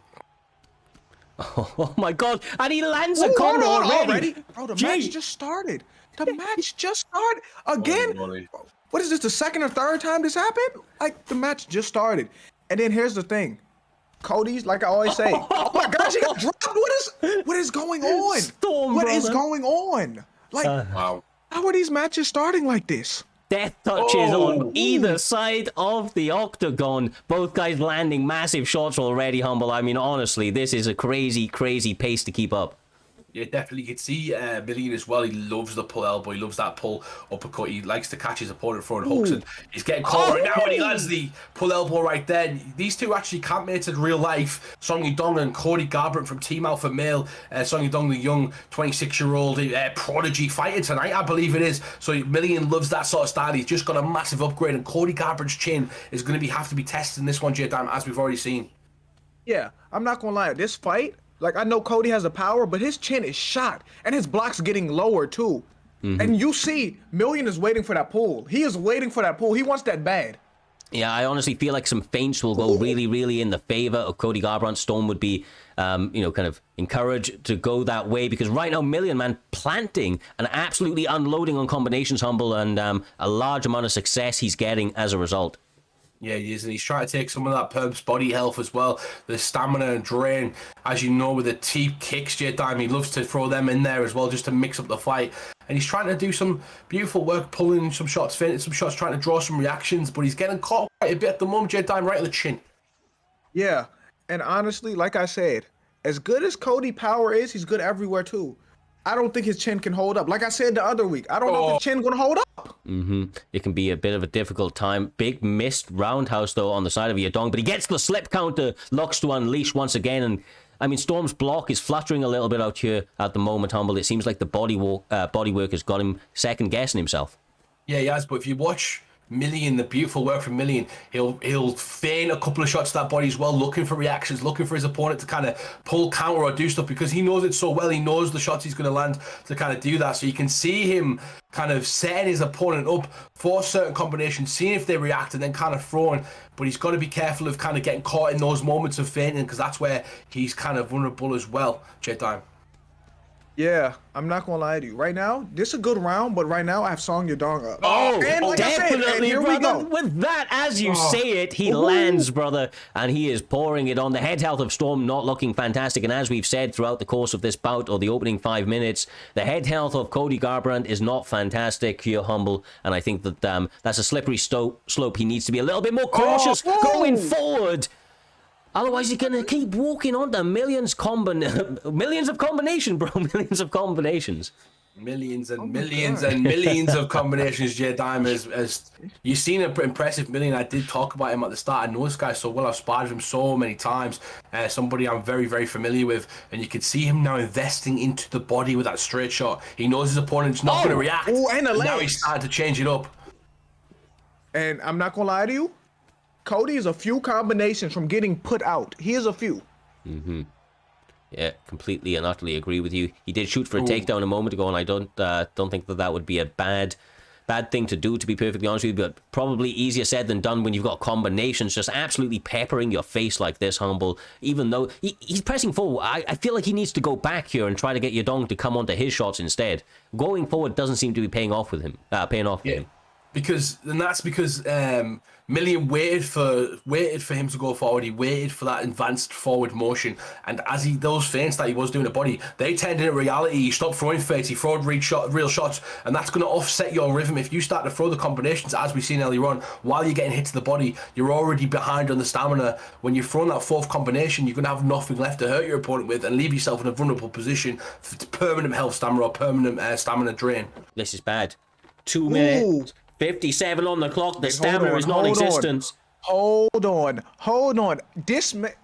Oh my God! And he lands a combo already. Bro, the match just started. The match just started again. What is this? The second or third time this happened? Like, the match just started, and then here's the thing, Cody's, like I always say. Oh my gosh, he got dropped. What is going on? What is going on? Like, Wow. How are these matches starting like this? Death touches on either side of the octagon. Both guys landing massive shots already, Humble. I mean, honestly, this is a crazy, crazy pace to keep up. Yeah, definitely. You can see Million as well. He loves the pull elbow. He loves that pull uppercut. He likes to catch his opponent throwing hooks, and he's getting caught right now, and he lands the pull elbow right there. These two actually campmates in real life. Song Yudong and Cody Garbrandt from Team Alpha Male. Song Yudong, the young 26-year-old prodigy fighter tonight, I believe it is. So Million loves that sort of style. He's just got a massive upgrade, and Cody Garbrandt's chin is going to have to be tested in this one, J-Dam, as we've already seen. Yeah, I'm not gonna lie. This fight, like, I know Cody has the power, but his chin is shot, and his block's getting lower too. And you see, Million is waiting for that pull. He is waiting for that pull. He wants that bad. Yeah, I honestly feel like some feints will go really, really in the favor of Cody Garbrandt. Storm would be, kind of encouraged to go that way, because right now, Million, man, planting and absolutely unloading on combinations, Humble, and a large amount of success he's getting as a result. Yeah, he is, and he's trying to take some of that Perp's body health as well, the stamina and drain. As you know, with the teep kicks, J-Dime, he loves to throw them in there as well, just to mix up the fight. And he's trying to do some beautiful work, pulling some shots, feinting some shots, trying to draw some reactions, but he's getting caught quite a bit at the moment, J-Dime, right on the chin. Yeah, and honestly, like I said, as good as Cody Power is, he's good everywhere too. I don't think his chin can hold up. Like I said the other week, I don't know if his chin gonna hold up. It can be a bit of a difficult time. Big missed roundhouse, though, on the side of Yadong, but he gets the slip counter, looks to unleash once again, and I mean, Storm's block is fluttering a little bit out here at the moment, Humble. It seems like the body work has got him second-guessing himself. Yeah, he has, but if you watch Million, the beautiful work from Million, he'll feign a couple of shots to that body as well, looking for reactions, looking for his opponent to kind of pull counter or do stuff, because he knows it so well. He knows the shots he's going to land to kind of do that. So you can see him kind of setting his opponent up for certain combinations, seeing if they react, and then kind of throwing. But he's got to be careful of kind of getting caught in those moments of fainting, because that's where he's kind of vulnerable as well, J-Time. Yeah, I'm not gonna lie to you. Right now, this is a good round, but right now I have Song Yadong up. And like I said, definitely, here we brother. go. With that, as you say it, he lands, brother, and he is pouring it on. The head health of Storm not looking fantastic, and as we've said throughout the course of this bout, or the opening 5 minutes, the head health of Cody Garbrandt is not fantastic here, Humble, and I think that that's a slippery slope. He needs to be a little bit more cautious going forward. Otherwise, he's going to keep walking on to millions of combination, bro. Millions of combinations. Millions and millions and millions of combinations, J Dime. As you've seen an impressive Million. I did talk about him at the start. I know this guy so well. I've sparred with him so many times. Somebody I'm very, very familiar with. And you can see him now investing into the body with that straight shot. He knows his opponent's not going to react. And the now legs. he's starting to change it up. And I'm not gonna lie to you, Cody is a few combinations from getting put out. He is a few. Yeah, completely and utterly agree with you. He did shoot for a takedown a moment ago, and I don't think that would be a bad thing to do, to be perfectly honest with you, but probably easier said than done when you've got combinations just absolutely peppering your face like this, Humble. Even though he's pressing forward, I feel like he needs to go back here and try to get Yadong to come onto his shots instead. Going forward doesn't seem to be paying off with him. Because Million waited for him to go forward. He waited for that advanced forward motion, and as those feints that he was doing a body, they turned into reality. He stopped throwing feints, he throwed real shots, and that's going to offset your rhythm. If you start to throw the combinations as we've seen earlier on, while you're getting hit to the body, you're already behind on the stamina. When you're throwing that fourth combination, you're going to have nothing left to hurt your opponent with and leave yourself in a vulnerable position for permanent health stamina or permanent stamina drain. This is bad. 2 minutes. 57 on the clock. The stamina is non-existent. Hold on.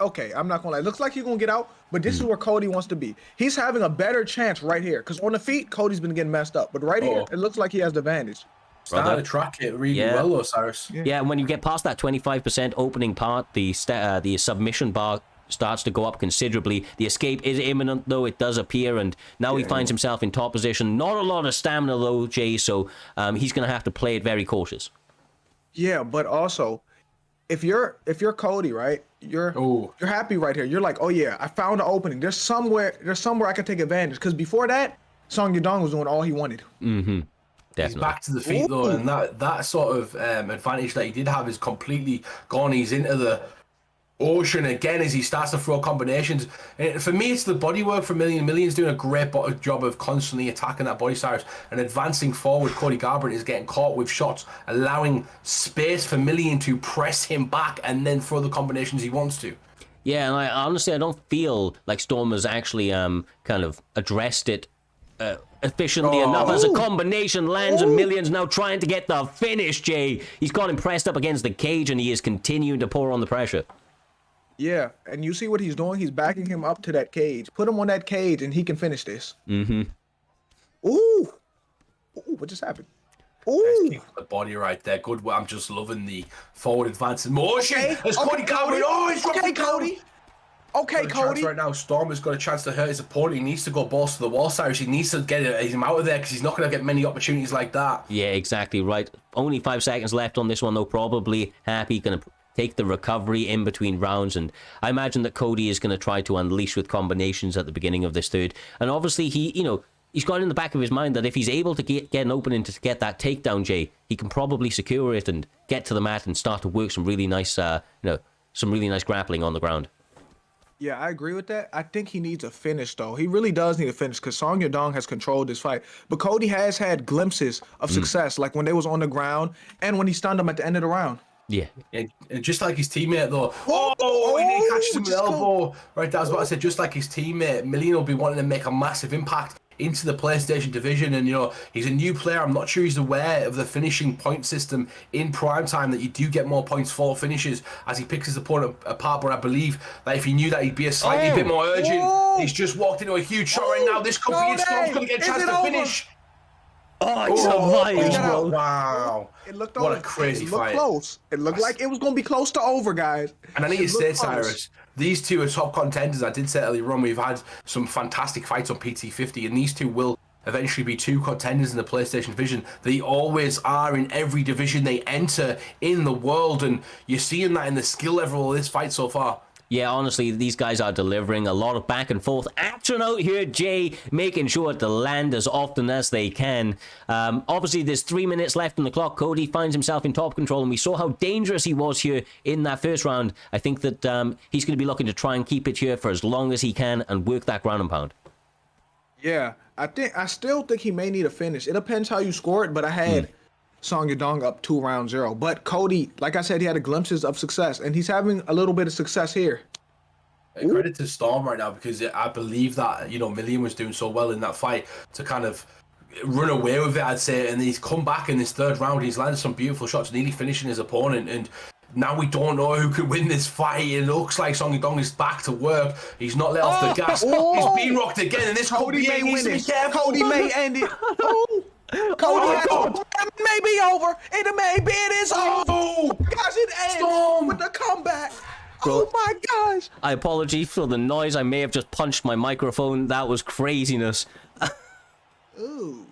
Okay, I'm not gonna lie. Looks like he's gonna get out, but this is where Cody wants to be. He's having a better chance right here, because on the feet, Cody's been getting messed up. But right here, it looks like he has the advantage. Starting to track it really well, though, Cyrus. Yeah, and when you get past that 25% opening part, the submission bar starts to go up considerably. The escape is imminent, though, it does appear, and now he finds himself in top position. Not a lot of stamina, though, Jay, so he's going to have to play it very cautious. Yeah, but also, if you're Cody, right, you're happy right here. You're like, oh yeah, I found an opening. There's somewhere I can take advantage, because before that, Song Yadong was doing all he wanted. Definitely. He's back to the feet, though, and that sort of advantage that he did have is completely gone. He's into the ocean again as he starts to throw combinations. And for me, it's the body work for Million. Million's doing a great job of constantly attacking that body, Cyrus, and advancing forward. Cody Garbrandt is getting caught with shots, allowing space for Million to press him back and then throw the combinations he wants to. Yeah, and I honestly don't feel like Storm has actually kind of addressed it efficiently enough, as a combination lands, and Million's now trying to get the finish, Jay. He's got him pressed up against the cage, and he is continuing to pour on the pressure. Yeah, and you see what he's doing? He's backing him up to that cage. Put him on that cage, and he can finish this. Ooh, what just happened? Ooh, the body right there. Good. I'm just loving the forward advancing motion. It's Cody Garbrandt. Cody. Okay, Cody. Right now, Storm has got a chance to hurt his opponent. He needs to go balls to the wall, Cyrus. He needs to get him out of there, because he's not going to get many opportunities like that. Yeah, exactly right. Only 5 seconds left on this one, though. Probably happy, going to take the recovery in between rounds, and I imagine that Cody is going to try to unleash with combinations at the beginning of this third. And obviously, he's got in the back of his mind that if he's able to get an opening to get that takedown, Jay, he can probably secure it and get to the mat and start to work some really nice, some really nice grappling on the ground. Yeah, I agree with that. I think he needs a finish, though. He really does need a finish, because Song Yadong has controlled this fight. But Cody has had glimpses of success, like when they was on the ground and when he stunned him at the end of the round. Yeah. And just like his teammate, though. He catches him with the elbow. Right, that's what I said. Just like his teammate, Million will be wanting to make a massive impact into the PlayStation division. And, he's a new player. I'm not sure he's aware of the finishing point system in Primetime, that you do get more points for finishes as he picks his opponent apart. But I believe that if he knew that, he'd be a slightly bit more urgent. He's just walked into a huge shot right now. This could be Storm's going to get a chance to finish. It's survived, bro. Wow. It looked What over. a crazy It looked fight. close. It looked like it was going to be close to over, guys. And I need to say, It looked close. Cyrus, these two are top contenders. I did say earlier on, we've had some fantastic fights on PT50, and these two will eventually be two contenders in the PlayStation division. They always are in every division they enter in the world, and you're seeing that in the skill level of this fight so far. Yeah, honestly, these guys are delivering a lot of back and forth action out here. Jay making sure to land as often as they can. Obviously, there's 3 minutes left on the clock. Cody finds himself in top control, and we saw how dangerous he was here in that first round. I think that he's going to be looking to try and keep it here for as long as he can and work that ground and pound. Yeah, I still think he may need a finish. It depends how you score it, but I had Song Yadong up 2-0. But Cody, like I said, he had a glimpses of success, and he's having a little bit of success here. Credit to Storm right now, because I believe that, Million was doing so well in that fight to kind of run away with it, I'd say. And he's come back in this third round. He's landed some beautiful shots, nearly finishing his opponent. And now we don't know who could win this fight. It looks like Song Yadong is back to work. He's not let off the gas. He's being rocked again, and this Cody may win be it. careful. Cody may end it. Cody it may be over. It may be. It is over. Guys, it ends Storm. with the comeback. Bro, oh my gosh. I apologize for the noise. I may have just punched my microphone. That was craziness. Ooh.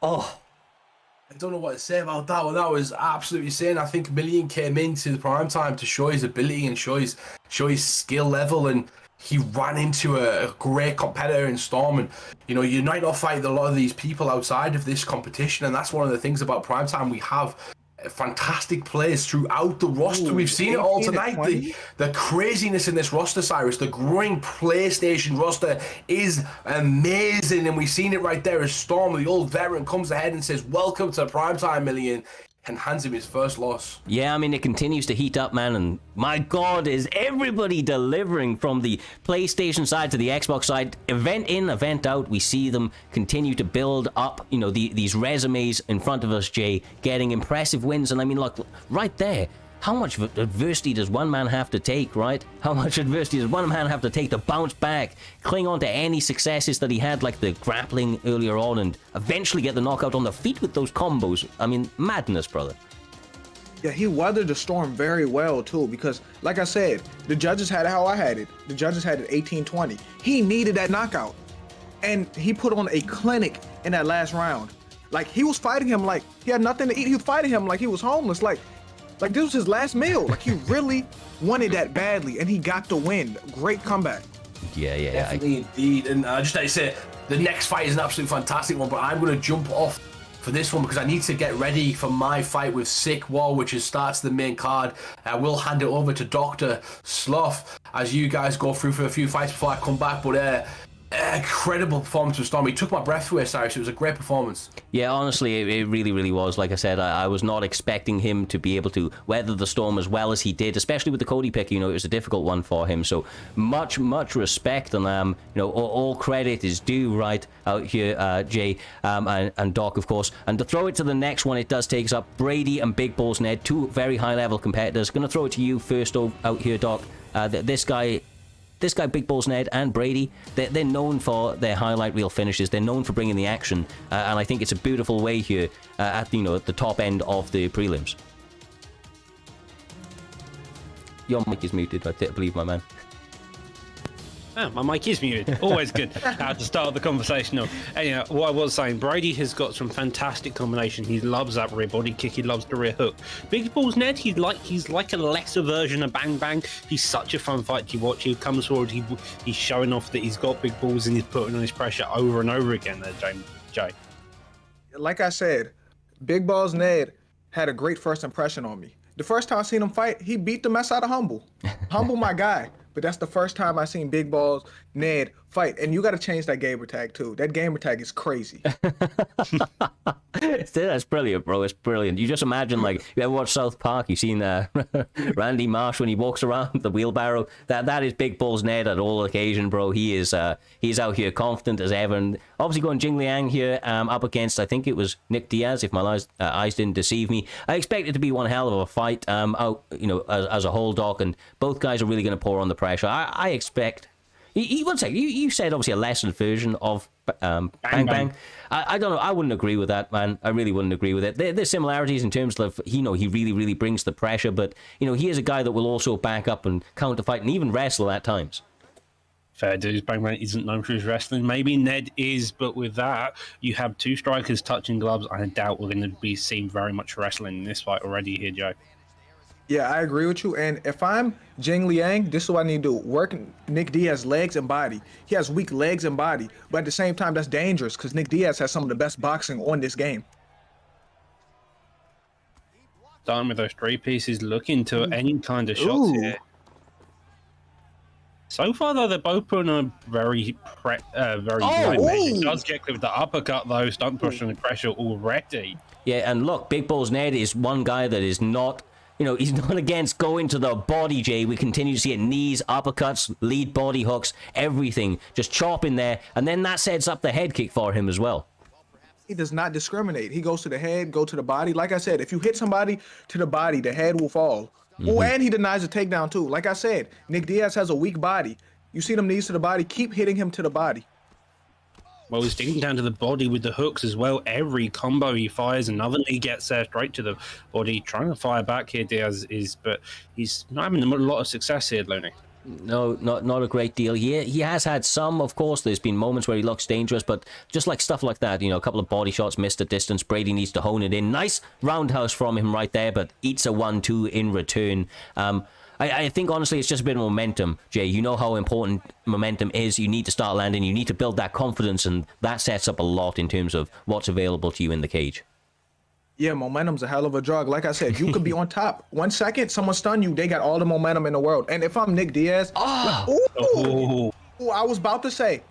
Oh. I don't know what to say about that one. That was absolutely insane. I think Million came into the Primetime to show his ability and show his skill level, and he ran into a great competitor in Storm. And you might not fight a lot of these people outside of this competition, and that's one of the things about Primetime. We have fantastic players throughout the roster. We've seen it all tonight. The craziness in this roster, Cyrus, the growing PlayStation roster is amazing, and we've seen it right there as Storm, the old veteran, comes ahead and says, "Welcome to Primetime, Million," and hands him his first loss. Yeah, I mean, it continues to heat up, man, and my God, is everybody delivering from the PlayStation side to the Xbox side. Event in, event out, we see them continue to build up, these resumes in front of us, Jay, getting impressive wins. And I mean, look, right there, how much adversity does one man have to take, right? How much adversity does one man have to take to bounce back, cling on to any successes that he had, like the grappling earlier on, and eventually get the knockout on the feet with those combos? I mean, madness, brother. Yeah, he weathered the storm very well, too, because, like I said, the judges had it how I had it. The judges had it 18-20. He needed that knockout, and he put on a clinic in that last round. Like, he was fighting him like he had nothing to eat. He was fighting him like he was homeless. Like this was his last meal. Like, he really wanted that badly, and he got the win. Great comeback. Yeah. Definitely, indeed. And just like I say, the next fight is an absolutely fantastic one, but I'm going to jump off for this one because I need to get ready for my fight with Sick Wall, which starts the main card. I will hand it over to Dr. Sloth as you guys go through for a few fights before I come back. But incredible performance from Storm. He took my breath away, Cyrus. It was a great performance. Yeah, honestly, it really, really was. Like I said, I was not expecting him to be able to weather the storm as well as he did, especially with the Cody pick. It was a difficult one for him. So much respect, and all credit is due right out here, Jay, and Doc, of course. And to throw it to the next one, it does take us up Brady and Big Balls Ned, two very high-level competitors. Going to throw it to you first out here, Doc. This guy, Big Balls Ned, and Brady, they're known for their highlight reel finishes. They're known for bringing the action, and I think it's a beautiful way here at the top end of the prelims. Your mic is muted, I believe, my man. Oh, my mic is muted. Always good to start the conversation off. And, what I was saying, Brady has got some fantastic combination. He loves that rear body kick. He loves the rear hook. Big Balls Ned, he's like a lesser version of Bang Bang. He's such a fun fight to watch. He comes forward. He's showing off that he's got big balls and he's putting on his pressure over and over again. There, Jay. Like I said, Big Balls Ned had a great first impression on me. The first time I seen him fight, he beat the mess out of Humble. Humble, my guy. But that's the first time I seen Big Balls Ned fight, and you got to change that gamer tag too. That gamer tag is crazy. That's brilliant, bro. It's brilliant. You just imagine, like, you ever watch South Park? You've seen Randy Marsh when he walks around the wheelbarrow. That is Big Balls Ned at all occasion, bro. He's out here confident as ever. And obviously going Jing Liang here up against, I think it was Nick Diaz, if my eyes didn't deceive me. I expect it to be one hell of a fight out, as a whole, Doc. And both guys are really going to pour on the pressure. I expect. One second, you said obviously a lessened version of Bang Bang. I don't know. I wouldn't agree with that, man. I really wouldn't agree with it. There's similarities in terms of, he really, really brings the pressure, but, he is a guy that will also back up and counter fight and even wrestle at times. Fair dues. Bang Bang isn't known for his wrestling. Maybe Ned is, but with that, you have two strikers touching gloves. I doubt we're going to be seeing very much wrestling in this fight already here, Joe. Yeah, I agree with you. And if I'm Jing Liang, this is what I need to do. Work Nick Diaz's legs and body. He has weak legs and body, but at the same time, that's dangerous because Nick Diaz has some of the best boxing on this game. Starting with those three pieces, looking to any kind of shots here. So far, though, they're both putting a very good measure. It does get clear with the uppercut, though. Stunt pushing the pressure already. Yeah, and look, Big Balls Ned is one guy that is not... he's not against going to the body, Jay. We continue to see it. Knees, uppercuts, lead body hooks, everything. Just chop in there. And then that sets up the head kick for him as well. He does not discriminate. He goes to the head, go to the body. Like I said, if you hit somebody to the body, the head will fall. Oh, and he denies a takedown too. Like I said, Nick Diaz has a weak body. You see them knees to the body, keep hitting him to the body. Well, he's digging down to the body with the hooks as well. Every combo he fires, another knee gets there straight to the body. Trying to fire back here, Diaz is, but he's not having a lot of success here, Looney. No, not a great deal. He has had some, of course. There's been moments where he looks dangerous, but just like stuff like that, a couple of body shots missed at distance. Brady needs to hone it in. Nice roundhouse from him right there, but eats a 1-2 in return. I think, honestly, it's just a bit of momentum, Jay. You know how important momentum is. You need to start landing. You need to build that confidence, and that sets up a lot in terms of what's available to you in the cage. Yeah, momentum's a hell of a drug. Like I said, you could be on top. 1 second, someone stun you, they got all the momentum in the world. And if I'm Nick Diaz, I was about to say,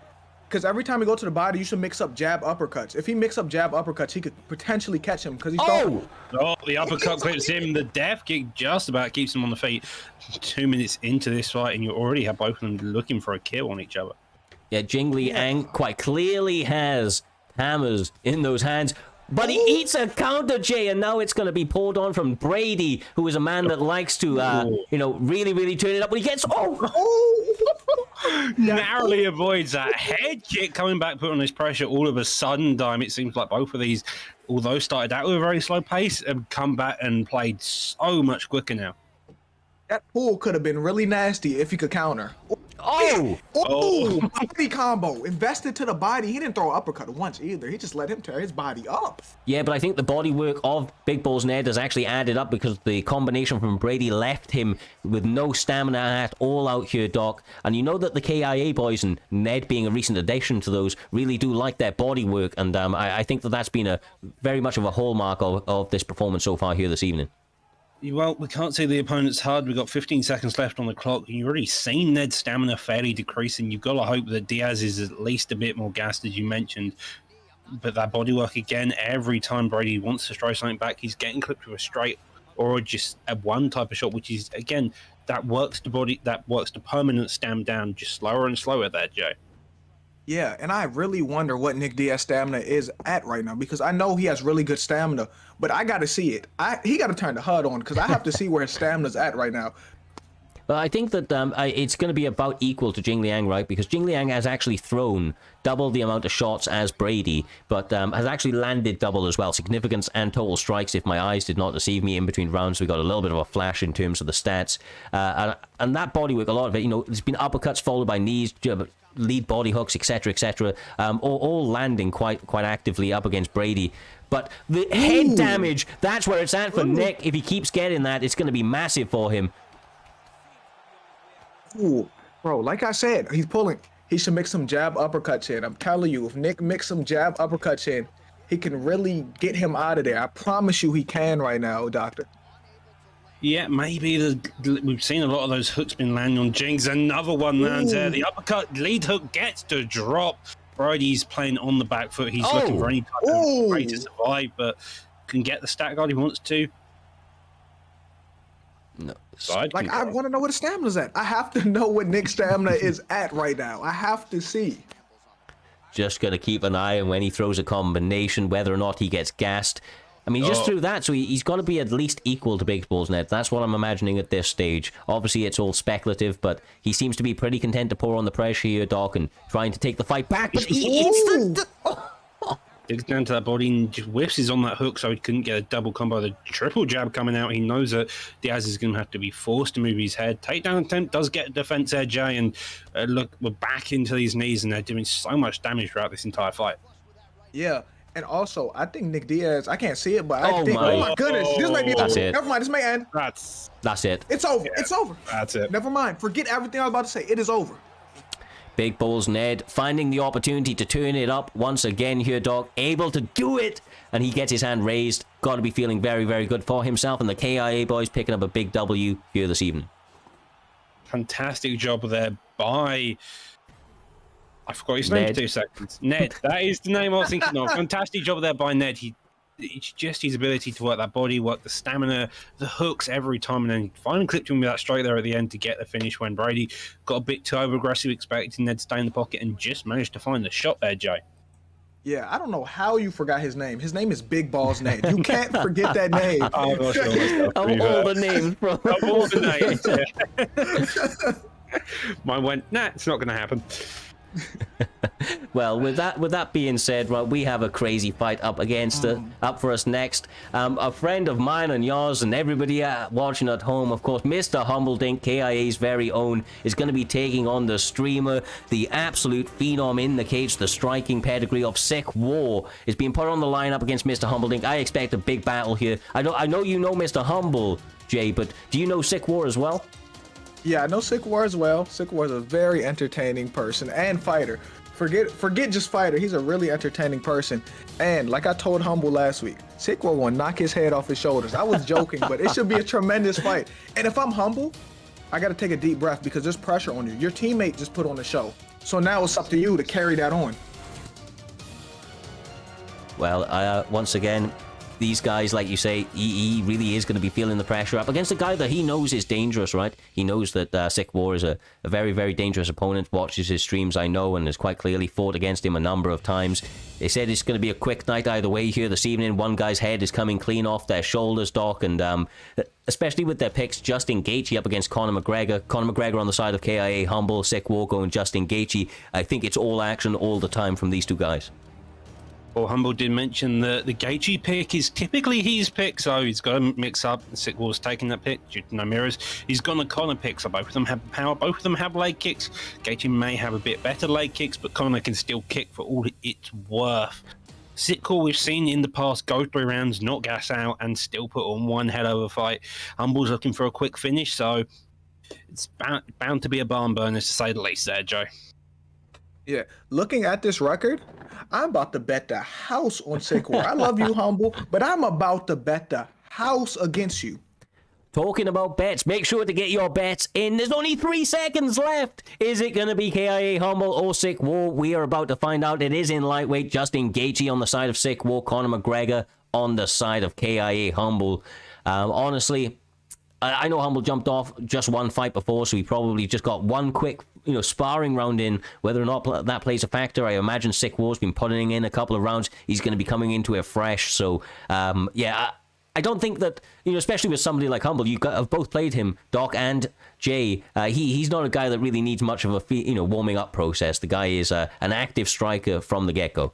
because every time you go to the body, you should mix up jab uppercuts. If he mix up jab uppercuts, he could potentially catch him because he's the uppercut clips him. The death kick just about keeps him on the feet. 2 minutes into this fight, and you already have both of them looking for a kill on each other. Yeah, Jing Liang quite clearly has hammers in those hands. But he eats a counter, Jay, and now it's going to be pulled on from Brady, who is a man that likes to, really, really turn it up. But he gets, narrowly avoids that head kick coming back, putting this pressure. All of a sudden, Dime, it seems like both of these, although started out with a very slow pace, have come back and played so much quicker now. That pull could have been really nasty if he could counter. Body combo. Invested to the body. He didn't throw an uppercut once either. He just let him tear his body up. Yeah, but I think the body work of Big Balls Ned has actually added up because the combination from Brady left him with no stamina at all out here, Doc. And you know that the KIA boys, and Ned being a recent addition to those, really do like their body work. And I think that's been a very much of a hallmark of this performance so far here this evening. Well, we can't see the opponent's HUD. We've got 15 seconds left on the clock. You've already seen Ned's stamina fairly decreasing. You've got to hope that Diaz is at least a bit more gassed, as you mentioned. But that bodywork, again, every time Brady wants to throw something back, he's getting clipped with a straight or just a one type of shot, which is, again, that works the permanent stam down just slower and slower there, Joe. Yeah, and I really wonder what Nick Diaz's stamina is at right now because I know he has really good stamina, but I got to see it. He got to turn the HUD on because I have to see where his stamina's at right now. Well, I think that it's going to be about equal to Jing Liang, right? Because Jing Liang has actually thrown double the amount of shots as Brady, but has actually landed double as well. Significance and total strikes, if my eyes did not deceive me in between rounds. We got a little bit of a flash in terms of the stats. And that bodywork, a lot of it, there's been uppercuts followed by knees, lead body hooks, etc., all landing quite actively up against Brady. But the head damage, that's where it's at for Nick. If he keeps getting that, it's going to be massive for him. Ooh, bro, like I said, he's pulling. He should mix some jab uppercuts in. I'm telling you, if Nick mix some jab uppercuts in, he can really get him out of there. I promise you he can right now, Doctor. Yeah, maybe we've seen a lot of those hooks been landing on Jinx. Another one lands there. The uppercut lead hook gets to drop. Brody's playing on the back foot. He's looking for any type of way to survive, but can get the stat guard he wants to. No. Like, I want to know where the stamina's at. I have to know what Nick's stamina is at right now. I have to see. Just got to keep an eye on when he throws a combination, whether or not he gets gassed. I mean, he just threw that, so he's got to be at least equal to Big Balls Ned. That's what I'm imagining at this stage. Obviously, it's all speculative, but he seems to be pretty content to pour on the pressure here, Doc, and trying to take the fight back. But he eats Digs down to that body and just whiffs his on that hook, so he couldn't get a double combo. The triple jab coming out. He knows that Diaz is going to have to be forced to move his head. Takedown attempt does get a defense edge, Jay, and look, we're back into these knees, and they're doing so much damage throughout this entire fight. Yeah. And also, I think Nick Diaz, I can't see it, but I think, oh my goodness, this may be That's over. it. Never mind, this may end. That's it. It's over. Yeah, it's over. That's it. Never mind. Forget everything I was about to say. It is over. Big Balls Ned finding the opportunity to turn it up once again here, Doc. Able to do it. And he gets his hand raised. Got to be feeling very, very good for himself. And the KIA boys picking up a big W here this evening. Fantastic job there by... I forgot his name for 2 seconds. Ned, that is the name I was thinking of. Fantastic job there by Ned. It's just his ability to work that body, work the stamina, the hooks every time, and then finally clipped him with that strike there at the end to get the finish when Brady got a bit too over-aggressive, expecting Ned to stay in the pocket, and just managed to find the shot there, Jay. Yeah, I don't know how you forgot his name. His name is Big Balls Ned. You can't forget that name. I'm not sure. Of all the names, bro. Of all the names, yeah. Mine went, nah, it's not going to happen. Well, with that being said, right, we have a crazy fight up for us next. A friend of mine and yours and everybody watching at home, of course, Mr. Humbledink, KIA's very own, is going to be taking on the streamer, the absolute phenom in the cage, the striking pedigree of Sick War is being put on the line up against Mr. Humbledink. I expect a big battle here. I know you know Mr. Humble, Jay, but do you know Sick War as well? Yeah, I know Sick War as well. Sick War is a very entertaining person and fighter. Forget just fighter. He's a really entertaining person. And like I told Humble last week, Sick War will knock his head off his shoulders. I was joking, but it should be a tremendous fight. And if I'm Humble, I got to take a deep breath because there's pressure on you. Your teammate just put on the show. So now it's up to you to carry that on. Well, once again, these guys, like you say, he really is going to be feeling the pressure up against a guy that he knows is dangerous, right? He knows that Sick War is a very, very dangerous opponent, watches his streams, I know, and has quite clearly fought against him a number of times. They said it's going to be a quick night either way here this evening. One guy's head is coming clean off their shoulders, Doc, and especially with their picks, Justin Gaethje up against Conor McGregor. Conor McGregor on the side of KIA, Humble, Sick War going Justin Gaethje. I think it's all action all the time from these two guys. Well, Humble did mention that the Gaethje pick is typically his pick, so he's got to mix up. Sick War's taking that pick due to no mirrors. He's gone the Conor pick, so both of them have power. Both of them have leg kicks. Gaethje may have a bit better leg kicks, but Conor can still kick for all it's worth. Sick War, we've seen in the past go 3 rounds, not gas out, and still put on one hell of a fight. Humble's looking for a quick finish, so it's bound to be a barn burner, to say the least there, Joe. Yeah, looking at this record, I'm about to bet the house on Sick War. I love you, Humble, but I'm about to bet the house against you. Talking about bets, make sure to get your bets in. There's only 3 seconds left. Is it going to be KIA, Humble, or Sick War? We are about to find out. It is in lightweight. Justin Gaethje on the side of Sick War, Conor McGregor on the side of KIA, Humble. Honestly, I know Humble jumped off just one fight before, so he probably just got one quick, sparring round in. Whether or not that plays a factor, I imagine Sick War's been putting in a couple of rounds. He's going to be coming into it fresh. So, I don't think that, especially with somebody like Humble, have both played him, Doc and Jay. He's not a guy that really needs much of a, warming up process. The guy is an active striker from the get-go.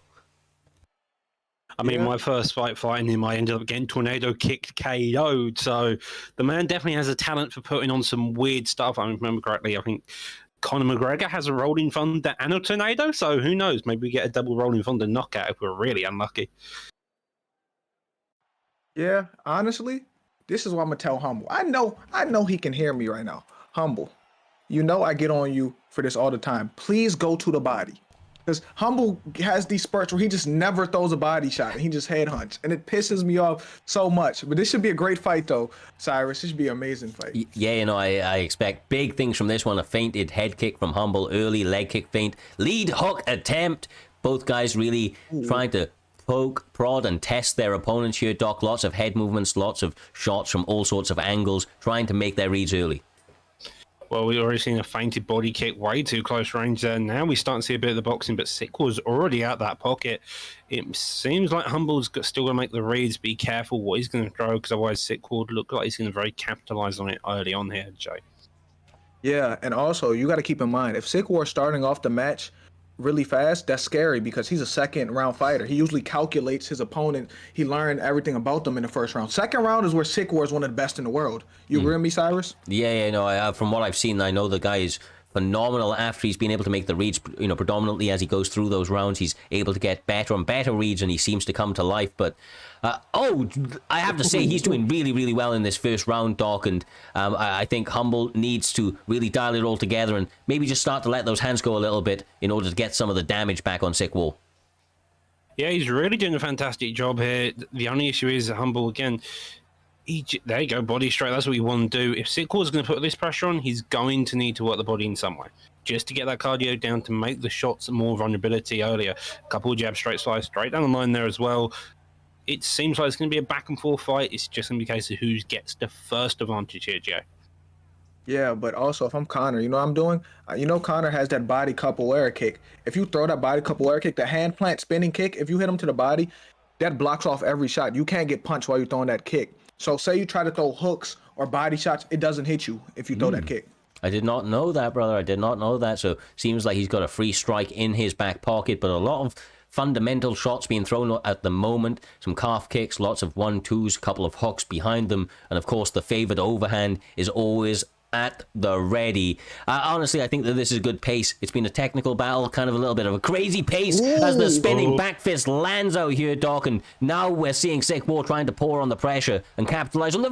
I mean, my first fight fighting him, I ended up getting tornado kicked, KO'd. So the man definitely has a talent for putting on some weird stuff. I remember correctly, I think Conor McGregor has a rolling thunder and a tornado. So who knows? Maybe we get a double rolling thunder knockout if we're really unlucky. Yeah, honestly, this is what I'm going to tell Humble. I know he can hear me right now. Humble, I get on you for this all the time. Please go to the body. Because Humble has these spurts where he just never throws a body shot and he just head hunts. And it pisses me off so much. But this should be a great fight, though, Cyrus. This should be an amazing fight. Yeah, I expect big things from this one. A feinted head kick from Humble, early leg kick feint, lead hook attempt. Both guys really trying to poke, prod, and test their opponents here, Doc. Lots of head movements, lots of shots from all sorts of angles, trying to make their reads early. Well, we've already seen a feinted body kick way too close range there. Now we start to see a bit of the boxing, but Sickwar's already out that pocket. It seems like Humble's still going to make the reads. Be careful what he's going to throw, because otherwise Sickwar look like he's going to very capitalize on it early on here, Jay. Yeah, and also you got to keep in mind, if Sickwar starting off the match really fast, that's scary because he's a second round fighter. He usually calculates his opponent. He learned everything about them in the first round. Second round is where Sickwar is one of the best in the world. You agree with me, Cyrus? Yeah, no. From what I've seen, I know the guy is phenomenal after he's been able to make the reads, predominantly as he goes through those rounds. He's able to get better and better reads, and he seems to come to life. But I have to say, he's doing really, really well in this first round, Doc, and I think Humble needs to really dial it all together and maybe just start to let those hands go a little bit in order to get some of the damage back on Sickwar. Yeah, he's really doing a fantastic job here. The only issue is Humble, again, there you go, body straight. That's what you want to do. If Sickwar's going to put this pressure on, he's going to need to work the body in some way, just to get that cardio down, to make the shots more vulnerability earlier. A couple of jab straight slice straight down the line there as well. It seems like it's going to be a back and forth fight. It's just going to be a case of who gets the first advantage here, Joe. Yeah, but also if I'm Connor, you know what I'm doing? Connor has that body capoeira kick. If you throw that body capoeira kick, the hand plant spinning kick, if you hit him to the body, that blocks off every shot. You can't get punched while you're throwing that kick. So say you try to throw hooks or body shots, it doesn't hit you if you throw that kick. I did not know that, brother. I did not know that. So seems like he's got a free strike in his back pocket, but a lot of fundamental shots being thrown at the moment. Some calf kicks, lots of 1-2s, a couple of hooks behind them, and of course the favored overhand is always at the ready. Honestly, I think that this is a good pace. It's been a technical battle, kind of a little bit of a crazy pace as the spinning back fist lands out here, Doc, and now we're seeing Sickwar trying to pour on the pressure and capitalize on the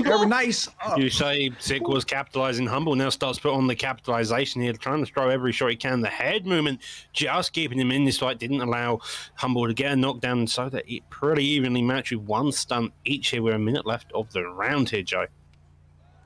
Very nice. You say Sickwar's capitalizing. Humble now starts to put on the capitalization here, trying to throw every shot he can. The head movement just keeping him in this fight didn't allow Humble to get a knockdown, so that it pretty evenly matched with one stunt each here with a minute left of the round here, Joe.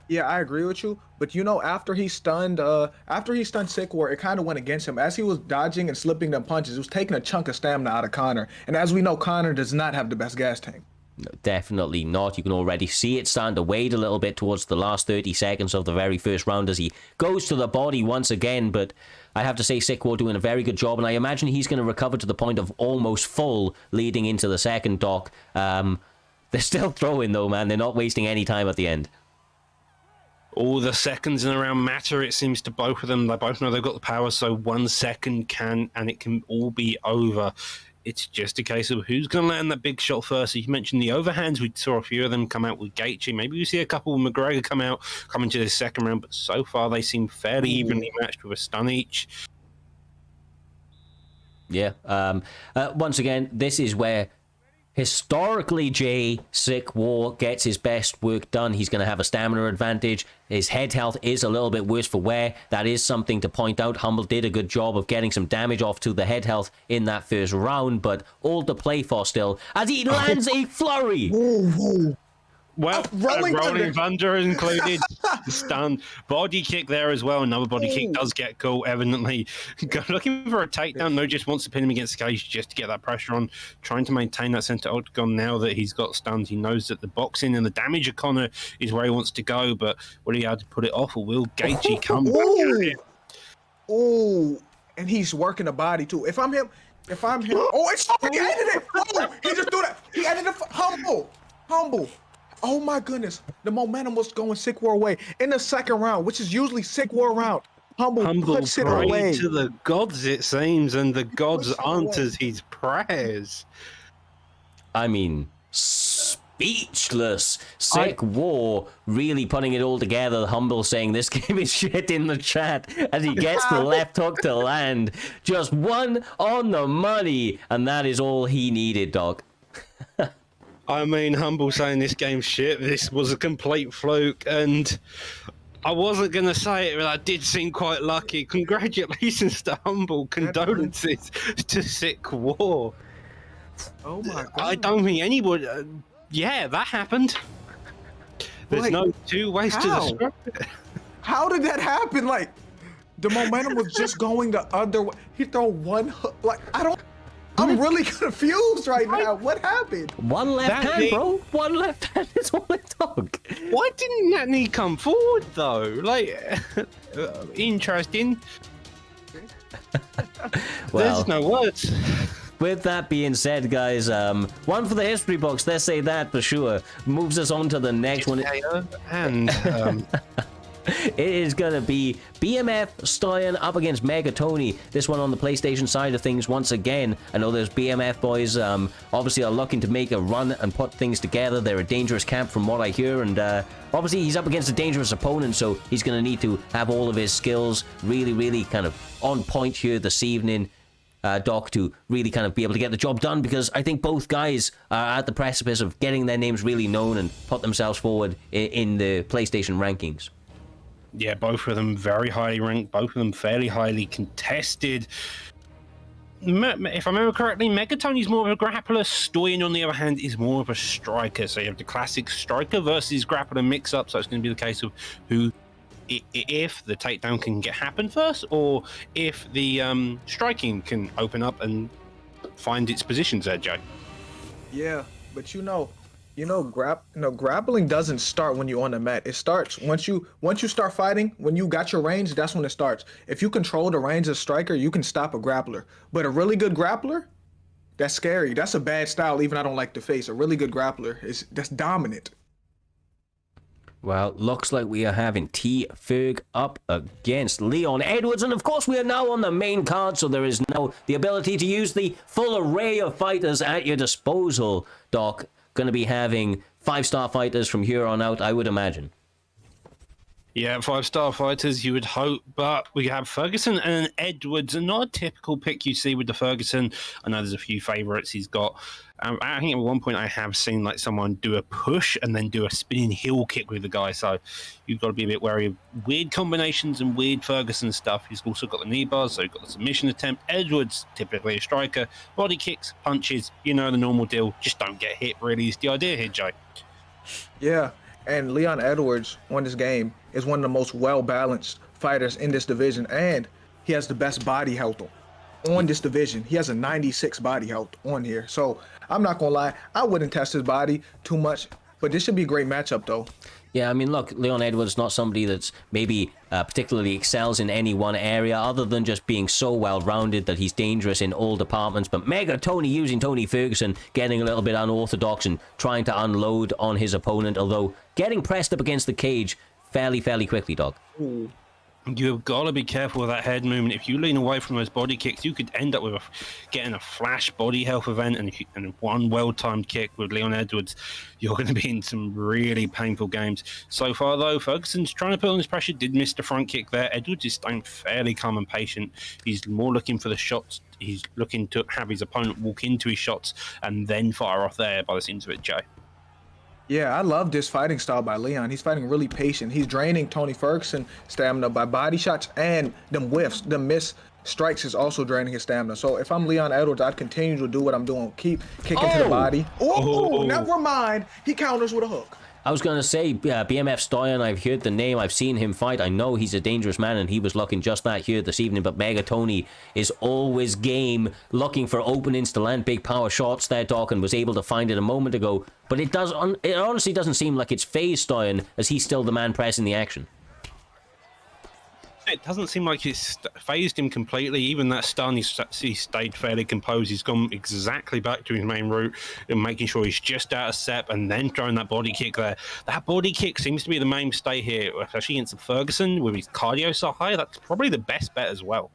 Yeah, I agree with you. But after he stunned Sickwar, it kind of went against him. As he was dodging and slipping them punches, it was taking a chunk of stamina out of Connor. And as we know, Connor does not have the best gas tank. No, definitely not. You can already see it starting to wade a little bit towards the last 30 seconds of the very first round as he goes to the body once again. But I have to say, Sickwar doing a very good job, and I imagine he's going to recover to the point of almost full leading into the second, Doc. They're still throwing, though, man. They're not wasting any time at the end. All the seconds in a round matter, it seems, to both of them. They both know they've got the power, so 1 second and it can all be over. It's just a case of who's going to land that big shot first. You mentioned the overhands. We saw a few of them come out with Gaethje. Maybe we see a couple with McGregor come into the second round, but so far they seem fairly evenly matched with a stun each. Yeah. Once again, this is where historically Sickwar gets his best work done. He's going to have a stamina advantage. His head health is a little bit worse for wear. That is something to point out. Humble did a good job of getting some damage off to the head health in that first round, but all to play for still as he lands a flurry. Well, rolling thunder included. Stun. Body kick there as well. Another body kick does get caught, evidently. Looking for a takedown. No, just wants to pin him against the cage just to get that pressure on. Trying to maintain that center octagon now that he's got stunned. He knows that the boxing and the damage of Connor is where he wants to go, but will he have to put it off, or will Gaethje come back? Oh, and he's working the body too. If I'm him, oh, it's he ended it. Oh, he just do that. He ended it. Humble. Oh my goodness, the momentum was going Sickwar way in the second round, which is usually Sickwar round. Humble puts it away to the gods, it seems, and the gods answers his prayers. I mean, speechless. Sickwar really putting it all together. Humble saying this game is shit in the chat as he gets the left hook to land. Just one on the money, and that is all he needed, Doc. I mean, Humble saying this game's shit. This was a complete fluke, and I wasn't going to say it, but I did seem quite lucky. Congratulations to Humble. Condolences to Sick War. Oh my god. I don't think anybody... yeah, that happened. There's Like, no two ways to how? describe it. How did that happen? Like, the momentum was just going the other way. He throw one hook. Like, I'm really confused right now. What happened? One left That hand, knee- bro. One left hand is all it took. Why didn't that knee come forward, though? Like, interesting. Well, There's no words. with that being said, guys, one for the history books. Let's say that for sure. Moves us on to the next one. And It is going to be BMF Stein up against Mega Tony. This one on the PlayStation side of things once again. I know those BMF boys obviously are looking to make a run and put things together. They're a dangerous camp from what I hear. And obviously he's up against a dangerous opponent. So he's going to need to have all of his skills really, really kind of on point here this evening. Doc, to really kind of be able to get the job done, because I think both guys are at the precipice of getting their names really known and put themselves forward in the PlayStation rankings. yeah, both of them very highly ranked, both of them fairly highly contested. If I remember correctly, Megatony's more of a grappler. Stoyan, on the other hand, is more of a striker. So you have the classic striker versus grappler mix-up. So it's going to be the case of who, if the takedown can happen first, or if the striking can open up and find its positions there, Joe. Yeah, but grappling doesn't start when you're on the mat. It starts once you start fighting. When you got your range, that's when it starts. If you control the range as a striker, you can stop a grappler. But a really good grappler, that's scary. That's a bad style. Even I don't like to face. A really good grappler that's dominant. Well, looks like we are having T-Ferg up against Leon Edwards. And of course, we are now on the main card, so there is now the ability to use the full array of fighters at your disposal, Doc. Going to be having 5-star fighters from here on out, I would imagine. Yeah, 5-star fighters, you would hope, but we have Ferguson and Edwards, and not a typical pick you see with the Ferguson. I know there's a few favourites he's got. I think at one point I have seen like someone do a push and then do a spinning heel kick with the guy, so you've got to be a bit wary of weird combinations and weird Ferguson stuff. He's also got the knee bars, so he's got the submission attempt. Edwards, typically a striker, body kicks, punches, you know the normal deal, just don't get hit really is the idea here, Joe. Yeah, and Leon Edwards on this game is one of the most well-balanced fighters in this division, and he has the best body health on this division. He has a 96 body health on here. So I'm not gonna lie, I wouldn't test his body too much, but this should be a great matchup though. Yeah, I mean, look, Leon Edwards not somebody that's maybe particularly excels in any one area, other than just being so well-rounded that he's dangerous in all departments. But Mega Tony using Tony Ferguson, getting a little bit unorthodox and trying to unload on his opponent, although getting pressed up against the cage fairly quickly, Doc. Ooh. You've got to be careful with that head movement. If you lean away from those body kicks, you could end up with getting a flash body health event, and one well-timed kick with Leon Edwards, you're going to be in some really painful games. So far, though, Ferguson's trying to put on his pressure, did miss the front kick there. Edwards is staying fairly calm and patient. He's more looking for the shots. He's looking to have his opponent walk into his shots and then fire off there by the seams of it, Joe. Yeah, I love this fighting style by Leon. He's fighting really patient. He's draining Tony Ferguson stamina by body shots, and them whiffs, the miss strikes is also draining his stamina. So if I'm Leon Edwards, I'd continue to do what I'm doing. Keep kicking to the body. Oh, never mind. He counters with a hook. I was going to say, BMF Stoyan, I've heard the name, I've seen him fight, I know he's a dangerous man, and he was looking just that here this evening, but Mega Tony is always game, looking for openings to land big power shots there, Doc, and was able to find it a moment ago, but it honestly doesn't seem like it's phased Stoyan, as he's still the man pressing the action. It doesn't seem like it's phased him completely. Even that stun, he stayed fairly composed. He's gone exactly back to his main route and making sure he's just out of step and then throwing that body kick there. That body kick seems to be the mainstay here, especially against Ferguson with his cardio so high. That's probably the best bet as well.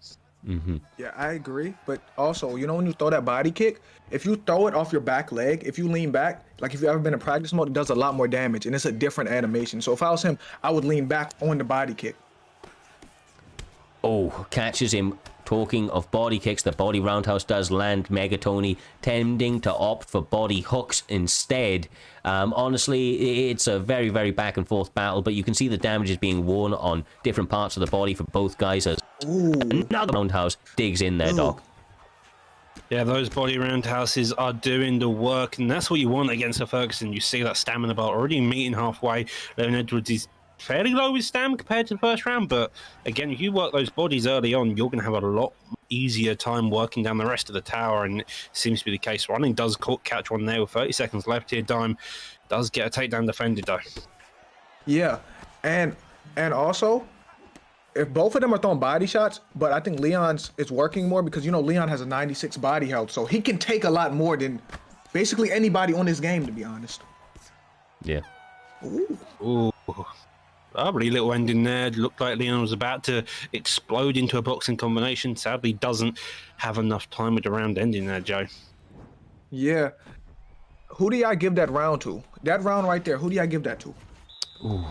Mm-hmm. Yeah, I agree. But also, you know, when you throw that body kick, if you throw it off your back leg, if you lean back, like if you've ever been in practice mode, it does a lot more damage, and it's a different animation. So if I was him, I would lean back on the body kick. Oh, catches him Talking of body kicks, the body roundhouse does land. Megatoni tending to opt for body hooks instead. Honestly, it's a very, very back and forth battle, but you can see the damage is being worn on different parts of the body for both guys as another roundhouse digs in there, Doc. Yeah, those body roundhouses are doing the work, and that's what you want against a Ferguson. You see that stamina bar already meeting halfway. Leon Edwards is fairly low with stamina compared to the first round, but again, if you work those bodies early on, you're going to have a lot easier time working down the rest of the tower, and it seems to be the case. Running does catch one there with 30 seconds left here. Dime does get a takedown defended, though. Yeah, and also, if both of them are throwing body shots, but I think Leon's is working more because, Leon has a 96 body health, so he can take a lot more than basically anybody on this game, to be honest. Yeah. Ooh. Lovely little ending there. Looked like Leon was about to explode into a boxing combination. Sadly, doesn't have enough time with the round ending there, Joe. Yeah. Who do y'all give that round to? That round right there, who do y'all give that to? Ooh,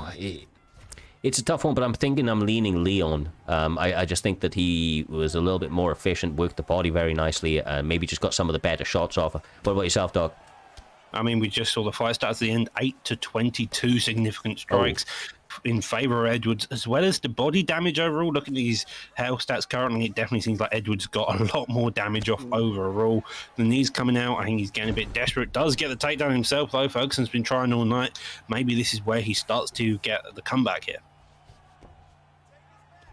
it's a tough one, but I'm leaning Leon. I just think that he was a little bit more efficient, worked the body very nicely, maybe just got some of the better shots off. What about yourself, Doc? I mean, we just saw the fight start at the end, 8-22 significant strikes in favor of Edwards, as well as the body damage overall. Look at these health stats currently. It definitely seems like Edwards got a lot more damage off overall. The knees coming out. I think he's getting a bit desperate. Does get the takedown himself, though. Ferguson's been trying all night. Maybe this is where he starts to get the comeback here.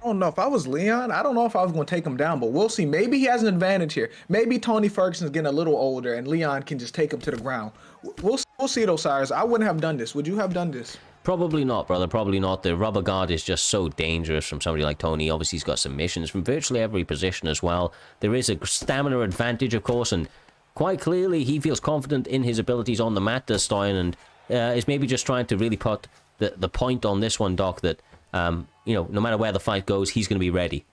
I don't know. If I was Leon, I don't know if I was going to take him down, but we'll see. Maybe he has an advantage here. Maybe Tony Ferguson's getting a little older and Leon can just take him to the ground. We'll see, though, Cyrus. I wouldn't have done this. Would you have done this? Probably not, brother. Probably not. The rubber guard is just so dangerous from somebody like Tony. Obviously, he's got submissions from virtually every position as well. There is a stamina advantage, of course, and quite clearly he feels confident in his abilities on the mat this time, and is maybe just trying to really put the point on this one, Doc, that no matter where the fight goes, he's going to be ready.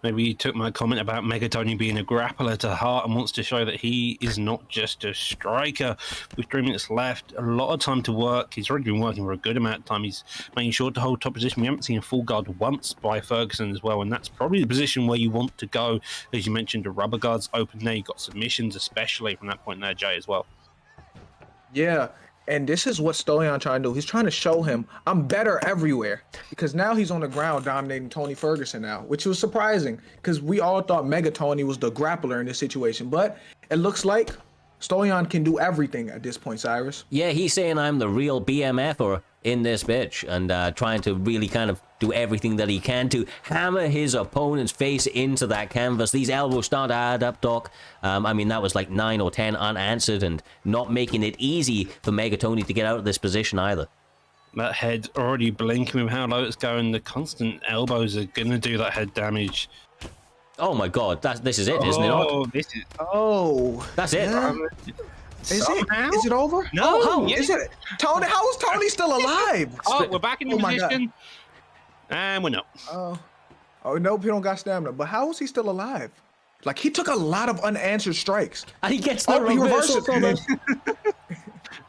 Maybe he took my comment about Megatoni being a grappler to heart and wants to show that he is not just a striker. With 3 minutes left, a lot of time to work. He's already been working for a good amount of time. He's making sure to hold top position. We haven't seen a full guard once by Ferguson as well, and that's probably the position where you want to go. As you mentioned, the rubber guard's open there. You've got submissions, especially from that point there, Jay, as well. Yeah. And this is what Stolian trying to do. He's trying to show him I'm better everywhere, because now he's on the ground dominating Tony Ferguson now, which was surprising because we all thought Megatoni was the grappler in this situation. But it looks like Stolian can do everything at this point, Cyrus. Yeah, he's saying I'm the real BMF in this bitch, and trying to really kind of do everything that he can to hammer his opponent's face into that canvas. These elbows start to add up, Doc. I mean, that was like 9 or 10 unanswered, and not making it easy for Megatoni to get out of this position either. That head already blinking with how low it's going. The constant elbows are going to do that head damage. Oh my god, this is it, isn't it? That's it. Yeah. Is it over? No. How is it? Tony, how is Tony still alive? We're back in the position. And we're not. Nope, he don't got stamina. But how is he still alive? Like, he took a lot of unanswered strikes. And he gets the reversal from him.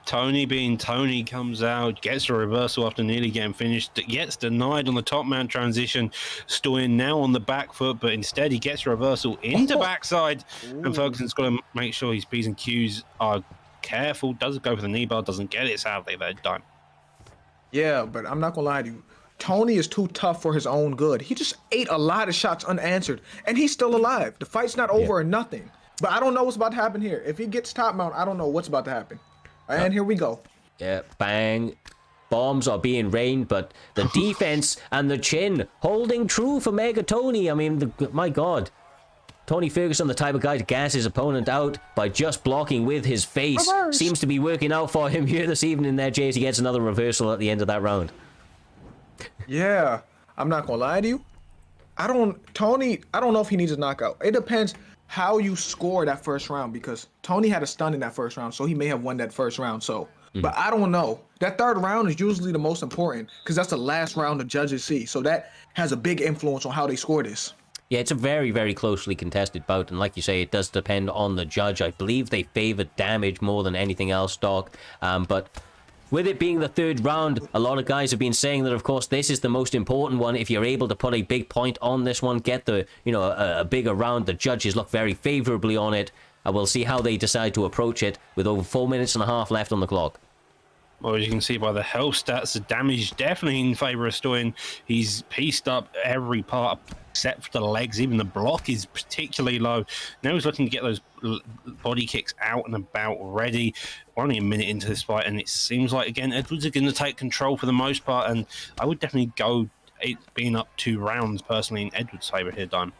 Tony being Tony comes out, gets a reversal after nearly getting finished, gets denied on the top mount transition. Stoyan now on the back foot, but instead he gets a reversal into backside. Ooh. And Ferguson's got to make sure his P's and Q's are careful. Doesn't go for the knee bar, doesn't get it, sadly, that time. Yeah, but I'm not going to lie to you. Tony is too tough for his own good. He just ate a lot of shots unanswered, and he's still alive. The fight's not over or nothing. But I don't know what's about to happen here. If he gets top mount, I don't know what's about to happen. And here we go. Yeah, bang. Bombs are being rained, but the defense and the chin holding true for Megatoni. I mean, my God. Tony Ferguson, the type of guy to gas his opponent out by just blocking with his face, seems to be working out for him here this evening there, Jace. He gets another reversal at the end of that round. Yeah, I'm not going to lie to you. I don't know if he needs a knockout. It depends how you score that first round, because Tony had a stun in that first round, so he may have won that first round. But I don't know. That third round is usually the most important, because that's the last round the judges see. So that has a big influence on how they score this. Yeah, it's a very, very closely contested bout, and like you say, it does depend on the judge. I believe they favor damage more than anything else, Doc. But with it being the third round, a lot of guys have been saying that, of course, this is the most important one. If you're able to put a big point on this one, get the, a bigger round, the judges look very favorably on it. And we'll see how they decide to approach it with over 4 minutes and a half left on the clock. Well, as you can see by the health stats, the damage definitely in favour of Stoyan. He's pieced up every part except for the legs. Even the block is particularly low. Now he's looking to get those body kicks out and about ready. We're only a minute into this fight, and it seems like, again, Edwards are going to take control for the most part, and I would definitely go it being up 2 rounds, personally, in Edwards' favour here, Dime.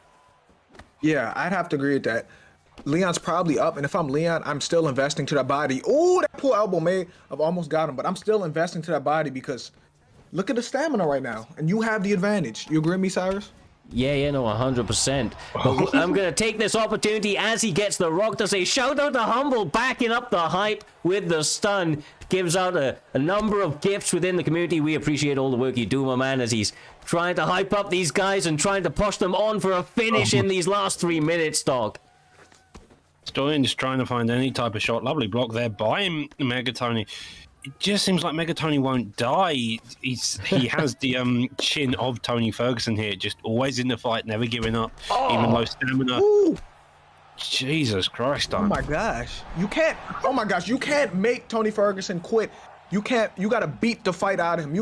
Yeah, I'd have to agree with that. Leon's probably up, and if I'm Leon, I'm still investing to that body. Oh, that poor elbow may have almost got him, but I'm still investing to that body because look at the stamina right now, and you have the advantage. You agree with me, Cyrus? Yeah, no, 100%. But I'm going to take this opportunity as he gets the rock to say, shout out to Humble, backing up the hype with the stun. Gives out a number of gifts within the community. We appreciate all the work you do, my man, as he's trying to hype up these guys and trying to push them on for a finish in these last 3 minutes, dog. Stoyan just trying to find any type of shot. Lovely block there by Megatoni. It just seems like Megatoni won't die. He has the chin of Tony Ferguson here, just always in the fight, never giving up, even low stamina. Ooh. Jesus Christ, Oh my gosh. You can't, oh my gosh, you can't make Tony Ferguson quit. You gotta beat the fight out of him.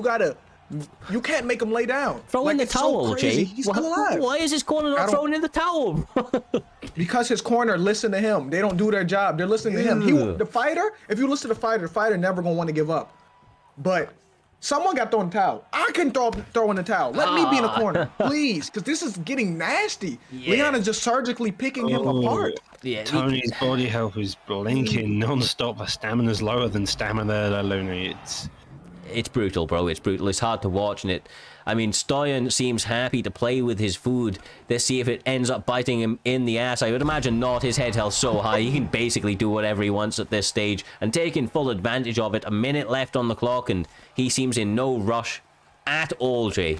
You can't make him lay down. Throw in the it's so towel, crazy. Jay. He's still alive. Why is his corner not throwing in the towel? Because his corner listen to him. They don't do their job. They're listening to him. The fighter, if you listen to the fighter never gonna want to give up. But someone got thrown in the towel. I can throw in the towel. Let me be in the corner, please, because this is getting nasty. Yeah. Leon is just surgically picking him apart. Yeah, Tony's body health is blinking non-stop. The stamina's lower than stamina there, Looney. It's brutal, bro. It's brutal. It's hard to watch, and Stoyan seems happy to play with his food. Let's see if it ends up biting him in the ass. I would imagine not. His head health's so high, he can basically do whatever he wants at this stage, and taking full advantage of it. A minute left on the clock, and he seems in no rush at all, Jay.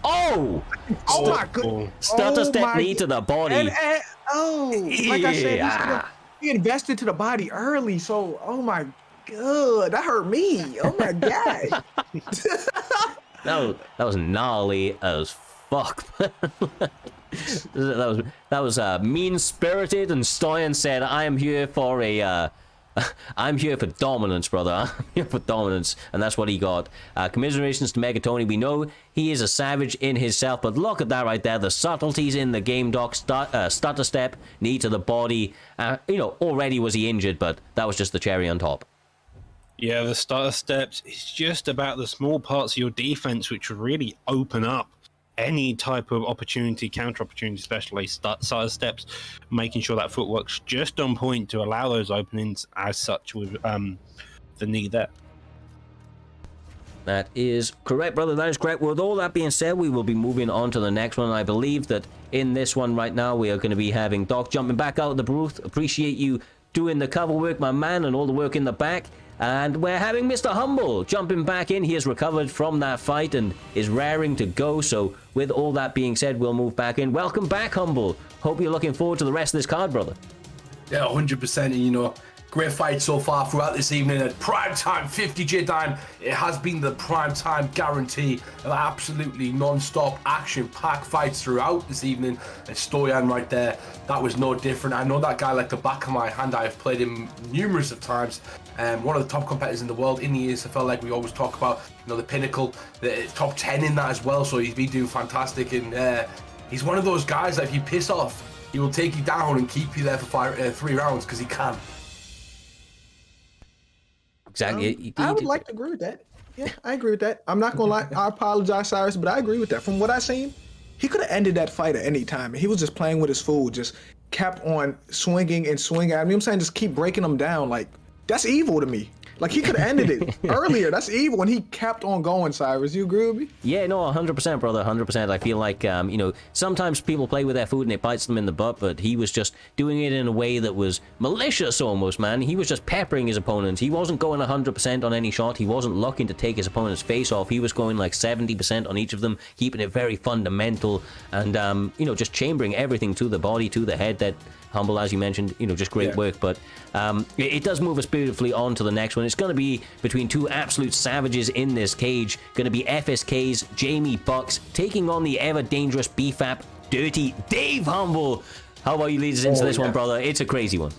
Oh! Oh my god! Stutter step knee to the body. Like I said, he invested to the body early, so oh my god, that hurt me. Oh my god. That was gnarly as fuck. that was mean-spirited, and Stoyan said, I'm here for dominance, brother. I'm here for dominance, and that's what he got. Commiserations to Megatoni. We know he is a savage in himself, but look at that right there. The subtleties in the game, Doc. Stutter step, knee to the body. Already was he injured, but that was just the cherry on top. Yeah, the stutter steps is just about the small parts of your defense which would really open up any type of opportunity, counter opportunity, especially stutter steps, making sure that footwork's just on point to allow those openings as such with the knee there. That is correct, brother. That is correct. With all that being said, we will be moving on to the next one. I believe that in this one right now, we are going to be having Doc jumping back out of the booth. Appreciate you doing the cover work, my man, and all the work in the back. And we're having Mr. Humble jumping back in. He has recovered from that fight and is raring to go. So with all that being said, we'll move back in. Welcome back, Humble. Hope you're looking forward to the rest of this card, brother. Yeah, 100%. And, great fight so far throughout this evening at Primetime 50 J-Dime. It has been the Primetime guarantee of absolutely non-stop action-packed fights throughout this evening. And Stoyan right there, that was no different. I know that guy like the back of my hand. I've played him numerous of times. One of the top competitors in the world in the ESFL, like we always talk about, the pinnacle, the top 10 in that as well. So he's been doing fantastic. And he's one of those guys that if you piss off, he will take you down and keep you there for 3 rounds because he can. Exactly. I would like to agree with that. Yeah, I agree with that. I'm not gonna lie. I apologize, Cyrus, but I agree with that. From what I've seen, he could have ended that fight at any time. He was just playing with his food, just kept on swinging and swinging at me. I'm saying just keep breaking him down. Like, that's evil to me. Like, he could have ended it earlier. That's evil. And he kept on going, Cyrus. You agree with me? Yeah, no, 100%, brother, 100%. I feel like, sometimes people play with their food and it bites them in the butt, but he was just doing it in a way that was malicious almost, man. He was just peppering his opponents. He wasn't going 100% on any shot. He wasn't looking to take his opponent's face off. He was going like 70% on each of them, keeping it very fundamental and, just chambering everything to the body, to the head that Humble, as you mentioned, just great work. But it does move us beautifully on to the next one. It's going to be between two absolute savages in this cage. Going to be FSK's Jamie Bucks taking on the ever-dangerous BFAP Dirty Dave Humble. How about you lead us into this one, brother? It's a crazy one.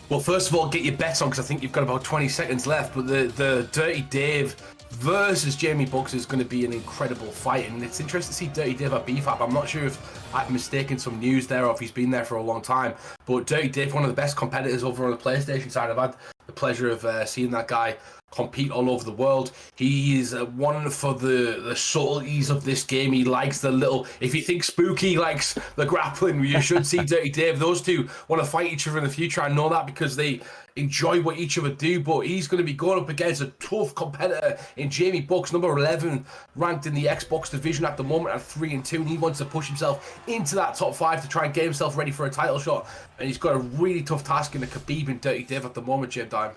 Well, first of all, get your bets on, because I think you've got about 20 seconds left. But the Dirty Dave versus Jamie Bucks is going to be an incredible fight, and it's interesting to see Dirty Dave at BFAP. I'm not sure if I've mistaken some news there or if he's been there for a long time, but Dirty Dave, one of the best competitors over on the PlayStation side. I've had the pleasure of seeing that guy compete all over the world. He is one for the subtleties of this game. He likes the little, if you think Spooky likes the grappling, you should see Dirty Dave. Those two want to fight each other in the future. I know that because they enjoy what each other do, but he's going to be going up against a tough competitor in Jamie Bucks, number 11 ranked in the Xbox division at the moment at 3-2, and he wants to push himself into that top 5 to try and get himself ready for a title shot, and he's got a really tough task in the Khabib and Dirty Dave at the moment, Jim Dime.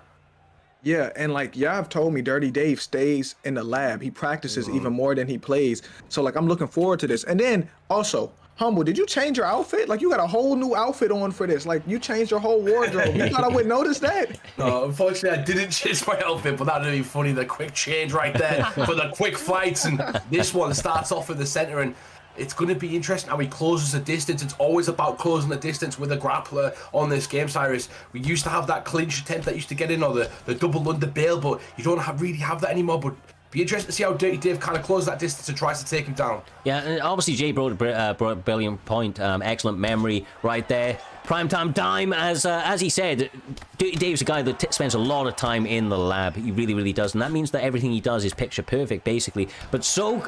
Yeah, and like Yav told me, Dirty Dave stays in the lab. He practices even more than he plays. So like I'm looking forward to this. And then also, Humble, did you change your outfit? Like you got a whole new outfit on for this. Like you changed your whole wardrobe. You thought I would notice that? No, unfortunately I didn't change my outfit, but that'd be funny. The quick change right there for the quick fights. And this one starts off in the center, and it's going to be interesting how he closes the distance. It's always about closing the distance with a grappler on this game, Cyrus. We used to have that clinch attempt that used to get in, or the double under bail, but you don't really have that anymore. But be interested to see how Dirty Dave kind of closes that distance and tries to take him down. Yeah, and obviously Jay brought a brilliant point. Excellent memory right there. Primetime Dime, as he said, Dirty Dave's a guy that spends a lot of time in the lab. He really, really does. And that means that everything he does is picture perfect, basically. But so...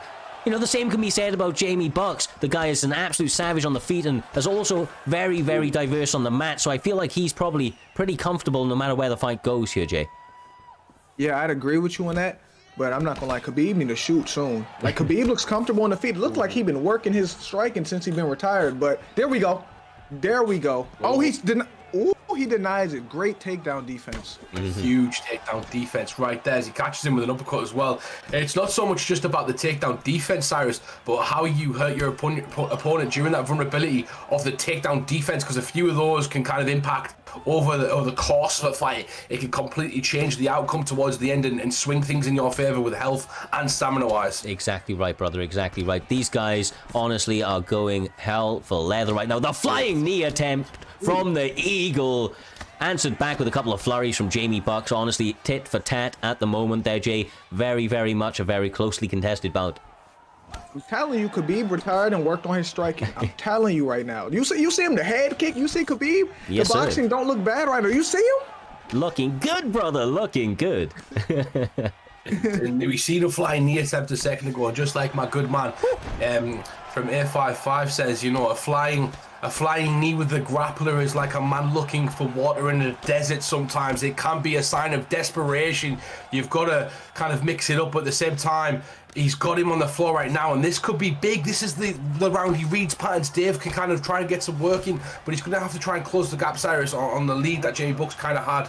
the same can be said about Jamie Bucks. The guy is an absolute savage on the feet and is also very, very diverse on the mat. So I feel like he's probably pretty comfortable no matter where the fight goes here, Jay. Yeah, I'd agree with you on that. But I'm not going to lie, Khabib need to shoot soon. Like, Khabib looks comfortable on the feet. It looks like he's been working his striking since he's been retired. But there we go. There we go. Oh, he denies it. Great takedown defense. Huge takedown defense right there as he catches him with an uppercut as well. It's not so much just about the takedown defense, Cyrus, but how you hurt your opponent during that vulnerability of the takedown defense, because a few of those can kind of impact over the course of a fight. It can completely change the outcome towards the end and swing things in your favor with health and stamina wise. Exactly right, brother, exactly right. These guys honestly are going hell for leather right now. The flying knee attempt from the Eagle answered back with a couple of flurries from Jamie Bucks. Honestly, tit for tat at the moment there, Jay. Very, very much a very closely contested bout. I'm telling you, Khabib retired and worked on his striking. I'm telling you right now. You see him, the head kick? You see Khabib? Yes, the boxing sir. Don't look bad right now. You see him? Looking good, brother. Looking good. And we seen a flying knee attempt a second ago, and just like my good man from A55 says, a flying knee with the grappler is like a man looking for water in the desert sometimes. It can be a sign of desperation. You've got to kind of mix it up, but at the same time, he's got him on the floor right now, and this could be big. This is the round he reads patterns. Dave can kind of try and get some work in, but he's going to have to try and close the gap, Cyrus, on the lead that Jamie Bucks kind of had.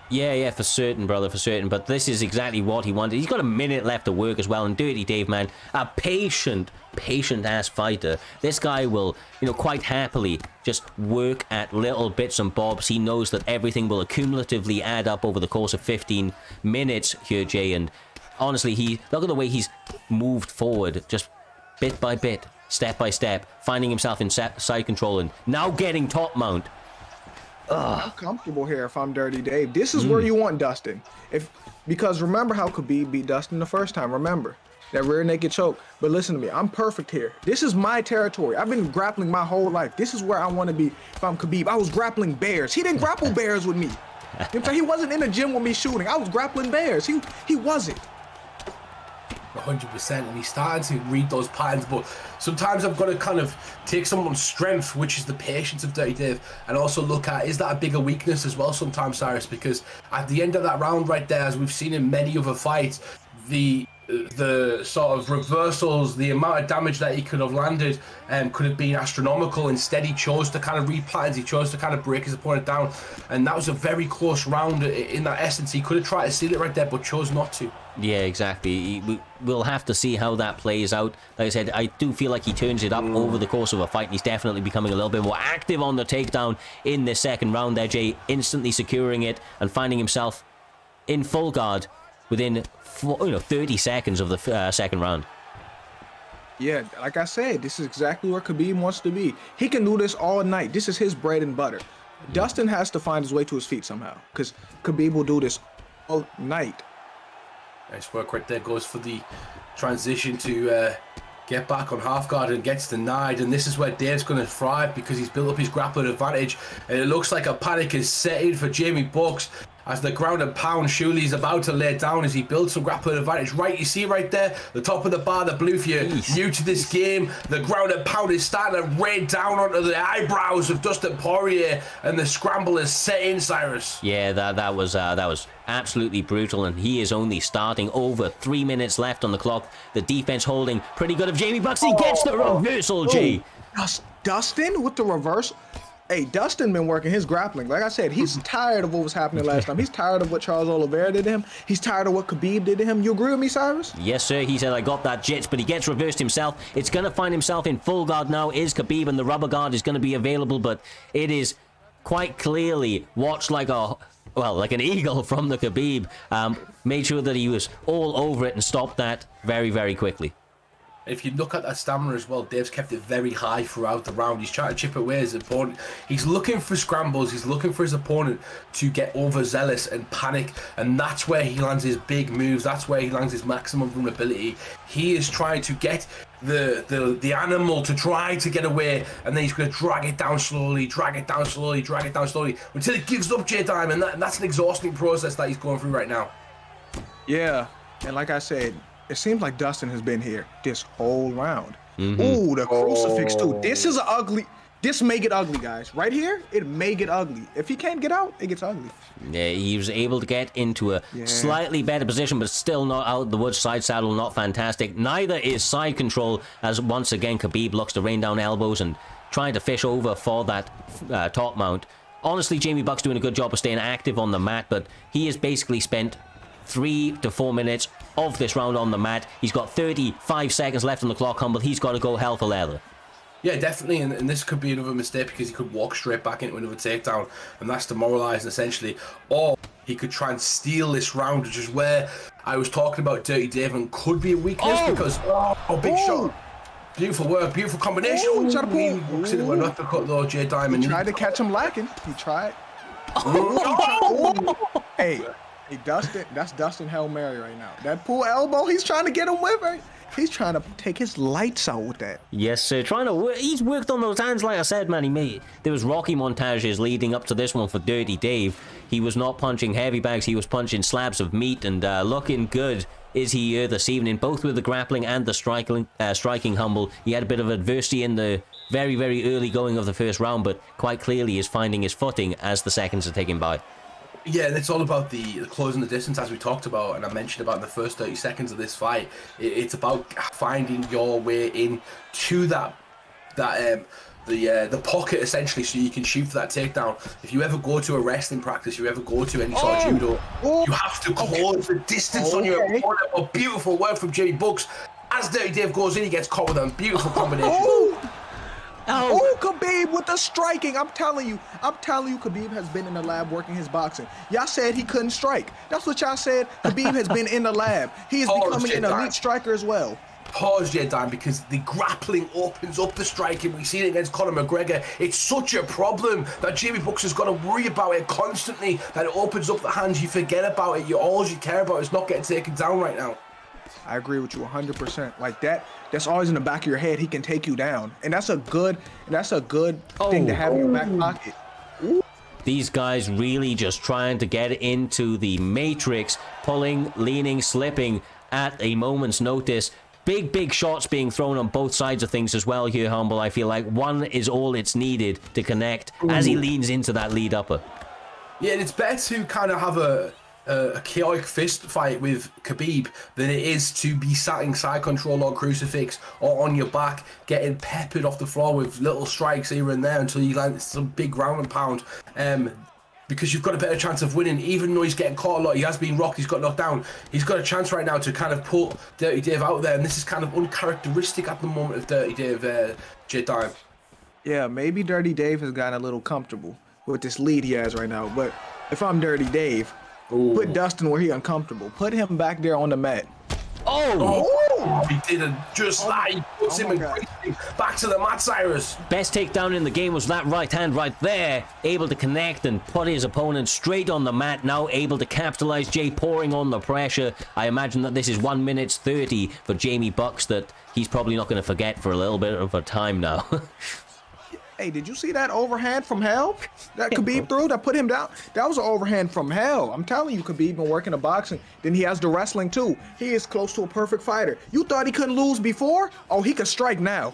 Yeah, for certain, brother, for certain. But this is exactly what he wanted. He's got a minute left to work as well. And Dirty Dave, man, a patient-ass fighter. This guy will, quite happily just work at little bits and bobs. He knows that everything will accumulatively add up over the course of 15 minutes here, Jay. And honestly, look at the way he's moved forward, just bit by bit, step by step, finding himself in side control and now getting top mount. I'm comfortable here if I'm Dirty Dave. This is where you want Dustin. Because remember how Khabib beat Dustin the first time. Remember that rear naked choke. But listen to me, I'm perfect here. This is my territory. I've been grappling my whole life. This is where I want to be if I'm Khabib. I was grappling bears. He didn't grapple bears with me. He wasn't in the gym with me shooting. I was grappling bears. He wasn't. 100%, and he's starting to read those patterns, but sometimes I've got to kind of take someone's strength, which is the patience of Dirty Dave, and also look at, is that a bigger weakness as well sometimes, Cyrus? Because at the end of that round right there, as we've seen in many other fights, the the sort of reversals, the amount of damage that he could have landed could have been astronomical. Instead, he chose to kind of replant, he chose to kind of break his opponent down, and that was a very close round in that essence. He could have tried to seal it right there, but chose not to. Yeah, exactly. We'll have to see how that plays out. Like I said, I do feel like he turns it up over the course of a fight, and he's definitely becoming a little bit more active on the takedown in this second round there, Jay, instantly securing it and finding himself in full guard within 30 seconds of the second round. Yeah, like I said, this is exactly where Khabib wants to be. He can do this all night. This is his bread and butter. Dustin has to find his way to his feet somehow, because Khabib will do this all night. Nice work right there. Goes for the transition to get back on half guard and gets denied. And this is where Dave's going to thrive, because he's built up his grappling advantage. And it looks like a panic is setting for Jamie Bucks as the ground and pound surely is about to lay down as he builds some grappling advantage. Right, you see right there, the top of the bar, the blue, if you're new to this game, the ground and pound is starting to rain down onto the eyebrows of Dustin Poirier, and the scramble is set in, Cyrus. Yeah, that was absolutely brutal, and he is only starting. Over 3 minutes left on the clock. The defense holding pretty good of Jamie Bucks. He gets the reversal, Jay. Dustin with the reversal. Hey, Dustin been working his grappling. Like I said, he's tired of what was happening last time. He's tired of what Charles Oliveira did to him. He's tired of what Khabib did to him. You agree with me, Cyrus? Yes, sir. He said, I got that jits, but he gets reversed himself. It's going to find himself in full guard now. Is Khabib, and the rubber guard is going to be available, but it is quite clearly watched like an eagle from the Khabib. Made sure that he was all over it and stopped that very, very quickly. If you look at that stamina as well, Dave's kept it very high throughout the round. He's trying to chip away his opponent. He's looking for scrambles. He's looking for his opponent to get overzealous and panic. And that's where he lands his big moves. That's where he lands his maximum vulnerability. He is trying to get the animal to try to get away, and then he's going to drag it down slowly, drag it down slowly, drag it down slowly, until it gives up J-Time. And that's an exhausting process that he's going through right now. Yeah, and like I said, it seems like Dustin has been here this whole round. Ooh, the crucifix too. This is ugly. This may get ugly, guys. Right here, it may get ugly. If he can't get out, it gets ugly. Yeah, he was able to get into a slightly better position, but still not out of the woods. Side saddle, not fantastic. Neither is side control, as once again Khabib looks to rain down elbows and trying to fish over for that top mount. Honestly, Jamie Buck's doing a good job of staying active on the mat, but he has basically spent 3 to 4 minutes of this round on the mat. He's got 35 seconds left on the clock, Humble. He's got to go hell for leather. Yeah, definitely, and this could be another mistake, because he could walk straight back into another takedown, and that's demoralising essentially. Or he could try and steal this round, which is where I was talking about Dirty Dave, and could be a weakness, because big shot. Beautiful work, beautiful combination. He tried to pull. Walks into an uppercut though, J Diamond. He tried to catch him lacking. He tried. Hey, Dustin, that's Dustin Hail Mary right now. That pull elbow, he's trying to get him with it. He's trying to take his lights out with that. Yes, sir. He's worked on those hands, like I said, man. There was Rocky montages leading up to this one for Dirty Dave. He was not punching heavy bags. He was punching slabs of meat, and looking good is he here this evening, both with the grappling and the striking, Humble. He had a bit of adversity in the very, very early going of the first round, but quite clearly is finding his footing as the seconds are ticking by. Yeah, and it's all about the closing the distance, as we talked about, and I mentioned about in the first 30 seconds of this fight. It's about finding your way in to the pocket, essentially, so you can shoot for that takedown. If you ever go to a wrestling practice, you ever go to any sort of judo, you have to close the distance on your opponent. But beautiful work from Jamie Bucks. As Dirty Dave goes in, he gets caught with a beautiful combination. Oh, Khabib with the striking. I'm telling you, Khabib has been in the lab working his boxing. Y'all said he couldn't strike. That's what y'all said. Khabib has been in the lab. He is becoming an elite striker as well. Pause, J-Time, because the grappling opens up the striking. We've seen it against Conor McGregor. It's such a problem that Jamie Bucks has got to worry about it constantly, that it opens up the hands. You forget about it. All you care about is not getting taken down right now. I agree with you 100%. Like that's always in the back of your head. He can take you down, and that's a good thing to have in your back pocket. These guys really just trying to get into the matrix, pulling, leaning, slipping at a moment's notice. Big shots being thrown on both sides of things as well here, Humble. I feel like one is all it's needed to connect as he leans into that lead upper. Yeah, and it's better to kind of have a a chaotic fist fight with Khabib than it is to be sat in side control or crucifix or on your back, getting peppered off the floor with little strikes here and there until you land some big ground and pound. Because you've got a better chance of winning, even though he's getting caught a lot. He has been rocked, he's got knocked down. He's got a chance right now to kind of put Dirty Dave out there, and this is kind of uncharacteristic at the moment of Dirty Dave, J-Dime. Yeah, maybe Dirty Dave has gotten a little comfortable with this lead he has right now. But if I'm Dirty Dave, put Dustin where he uncomfortable. Put him back there on the mat. He didn't just that. He puts him back to the mat, Cyrus. Best takedown in the game was that right hand right there, able to connect and put his opponent straight on the mat, now able to capitalize. Jay pouring on the pressure. I imagine that this is 1 minute 30 for Jamie Bucks that he's probably not going to forget for a little bit of a time now. Hey, did you see that overhand from hell that Khabib threw that put him down? That was an overhand from hell. I'm telling you, Khabib been working the boxing. Then he has the wrestling too. He is close to a perfect fighter. You thought he couldn't lose before? Oh, he can strike now.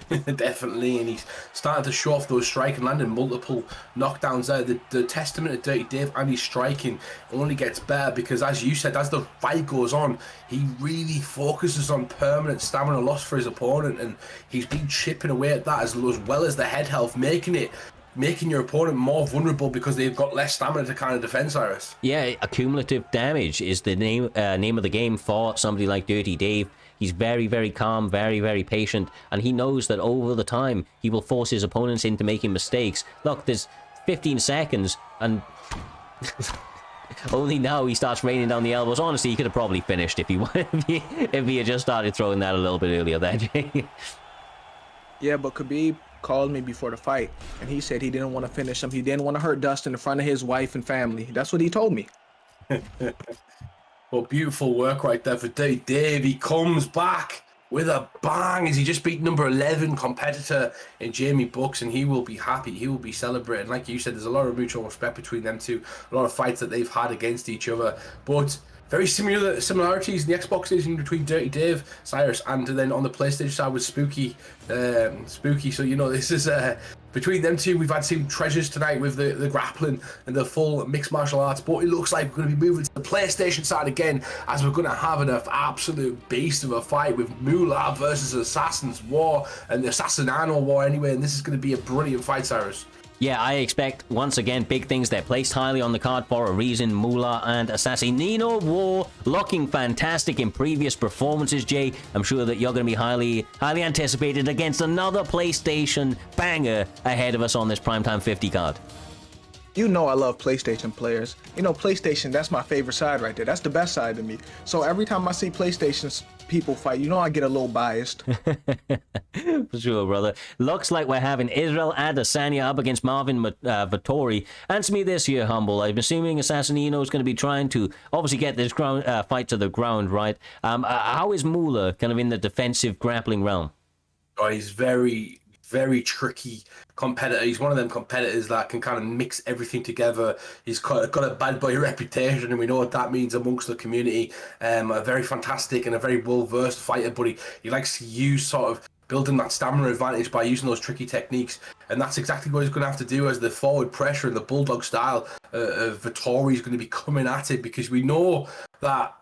Definitely, and he's starting to show off those strike and landing multiple knockdowns there. The testament of Dirty Dave and his striking only gets better because, as you said, as the fight goes on, he really focuses on permanent stamina loss for his opponent, and he's been chipping away at that as well as the head health, making your opponent more vulnerable because they've got less stamina to kind of defend, Cyrus. Yeah, accumulative damage is the name of the game for somebody like Dirty Dave. He's very, very calm, very, very patient, and he knows that over the time, he will force his opponents into making mistakes. Look, there's 15 seconds, and only now he starts raining down the elbows. Honestly, he could have probably finished if he had just started throwing that a little bit earlier there, Jay. Yeah, but Khabib called me before the fight, and he said he didn't want to finish him. He didn't want to hurt Dustin in front of his wife and family. That's what he told me. Well, beautiful work right there for Dirty Dave. He comes back with a bang as he just beat number 11 competitor in Jamie Bucks, and he will be happy. He will be celebrating. Like you said, there's a lot of mutual respect between them two, a lot of fights that they've had against each other, but very similarities in the Xbox season between Dirty Dave, Cyrus, and then on the PlayStation side with Spooky. So, you know, this is between them two, we've had some treasures tonight with the grappling and the full mixed martial arts, but it looks like we're going to be moving to the PlayStation side again, as we're going to have an absolute beast of a fight with Moolah versus Assassin's War, and the Assassinano War anyway, and this is going to be a brilliant fight, Cyrus. Yeah, I expect, once again, big things. They're placed highly on the card for a reason. Moolah and Assassinino War looking fantastic in previous performances, Jay. I'm sure that you're going to be highly anticipated against another PlayStation banger ahead of us on this Primetime 50 card. You know I love PlayStation players. You know, PlayStation, that's my favorite side right there. That's the best side of me. So every time I see PlayStation people fight, you know I get a little biased. For sure, brother. Looks like we're having Israel Adesanya up against Marvin Vettori. Answer me this here, Humble. I'm assuming Assassinino is going to be trying to obviously get this fight to the ground, right? How is Moolah kind of in the defensive grappling realm? Oh, he's very, very tricky competitor. He's one of them competitors that can kind of mix everything together. He's got a bad boy reputation, and we know what that means amongst the community. A very fantastic and a very well-versed fighter, but he likes to use sort of building that stamina advantage by using those tricky techniques, and that's exactly what he's going to have to do as the forward pressure and the bulldog style of Vettori is going to be coming at it, because we know that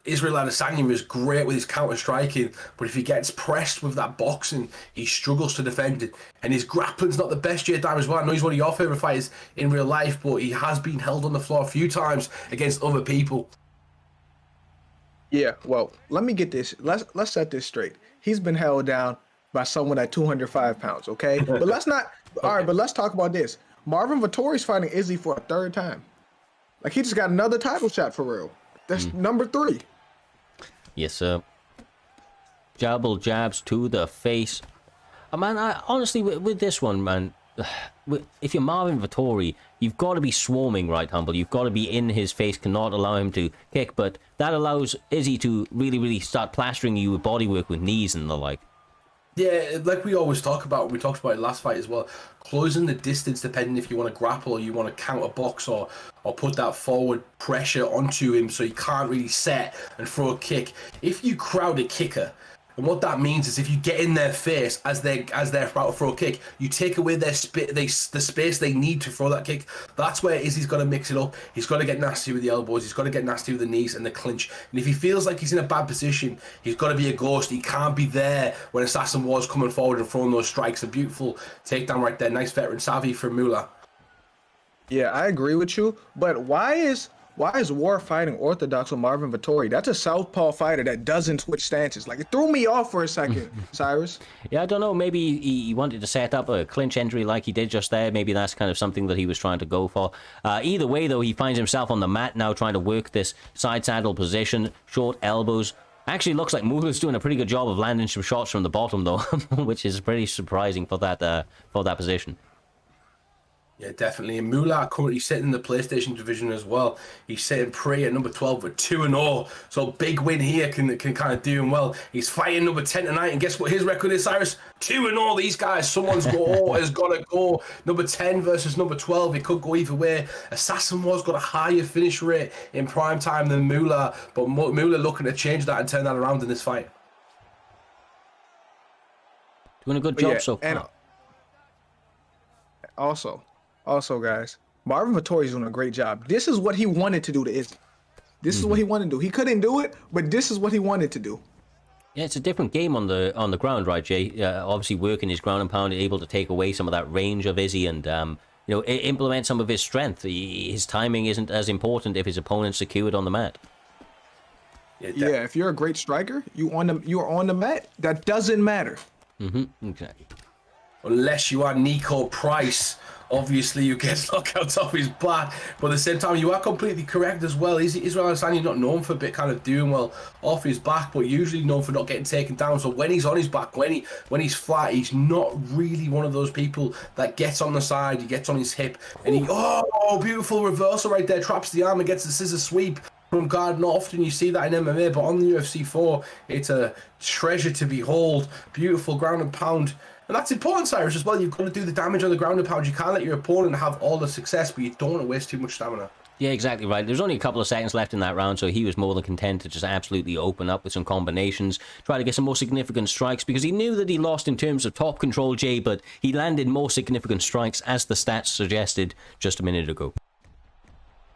Israel Adesanya is great with his counter-striking, but if he gets pressed with that boxing, he struggles to defend it. And his grappling's not the best yet, as well. I know he's one of your favourite fighters in real life, but he has been held on the floor a few times against other people. Yeah, well, let me get this. Let's set this straight. He's been held down by someone at 205 pounds, okay? But let's not... All right, but let's talk about this. Marvin Vettori's fighting Izzy for a third time. Like, he just got another title shot for real. That's number 3. Yes, sir. Double jabs to the face. Man, honestly, with this one, man, if you're Marvin Vettori, you've got to be swarming, right, Humble? You've got to be in his face, cannot allow him to kick, but that allows Izzy to really, really start plastering you with bodywork with knees and the like. Yeah, like we always talk about, we talked about it last fight as well, closing the distance depending if you want to grapple or you want to counter box or put that forward pressure onto him so he can't really set and throw a kick. If you crowd a kicker And what that means is if you get in their face as they're about to throw a kick, you take away the space they need to throw that kick. That's where Izzy's got to mix it up. He's got to get nasty with the elbows. He's got to get nasty with the knees and the clinch. And if he feels like he's in a bad position, he's got to be a ghost. He can't be there when Assassin War's coming forward and throwing those strikes. A beautiful takedown right there. Nice veteran savvy from Moolah. Yeah, I agree with you. But why is War fighting orthodox with Marvin Vettori? That's a southpaw fighter that doesn't switch stances. Like, it threw me off for a second, Cyrus. Yeah, I don't know. Maybe he wanted to set up a clinch entry like he did just there. Maybe that's kind of something that he was trying to go for. Either way, though, he finds himself on the mat now trying to work this side saddle position, short elbows. Actually, looks like Moolah's doing a pretty good job of landing some shots from the bottom, though, which is pretty surprising for that position. Yeah, definitely. And Moolah currently sitting in the PlayStation division as well. He's sitting pretty at number 12 with 2-0. So big win here can kind of do him well. He's fighting number 10 tonight. And guess what his record is, Cyrus? 2-0. These guys, someone's has got to go. Number 10 versus number 12. It could go either way. Assassin War's got a higher finish rate in prime time than Moolah. But Moolah looking to change that and turn that around in this fight. Doing a good job so far. And also, guys, Marvin Vettori's doing a great job. This is what he wanted to do to Izzy. This is what he wanted to do. He couldn't do it, but this is what he wanted to do. Yeah, it's a different game on the ground, right, Jay? Obviously, working his ground and pound, able to take away some of that range of Izzy and implement some of his strength. His timing isn't as important if his opponent's secured on the mat. Yeah, if you're a great striker, you are on the mat. That doesn't matter. Exactly. Unless you are Nico Price. Obviously, you get knockouts off his back, but at the same time, you are completely correct as well. Israel Adesanya not known for kind of doing well off his back, but usually known for not getting taken down. So when he's on his back, when he's flat, he's not really one of those people that gets on the side. He gets on his hip, and beautiful reversal right there, traps the arm and gets the scissor sweep from guard. Not often you see that in MMA, but on the UFC 4, it's a treasure to behold. Beautiful ground and pound. And that's important, Cyrus, as well. You've got to do the damage on the ground and pound. You can't let your opponent have all the success, but you don't want to waste too much stamina. Yeah, exactly right. There's only a couple of seconds left in that round, so he was more than content to just absolutely open up with some combinations, try to get some more significant strikes, because he knew that he lost in terms of top control, Jay, but he landed more significant strikes, as the stats suggested just a minute ago.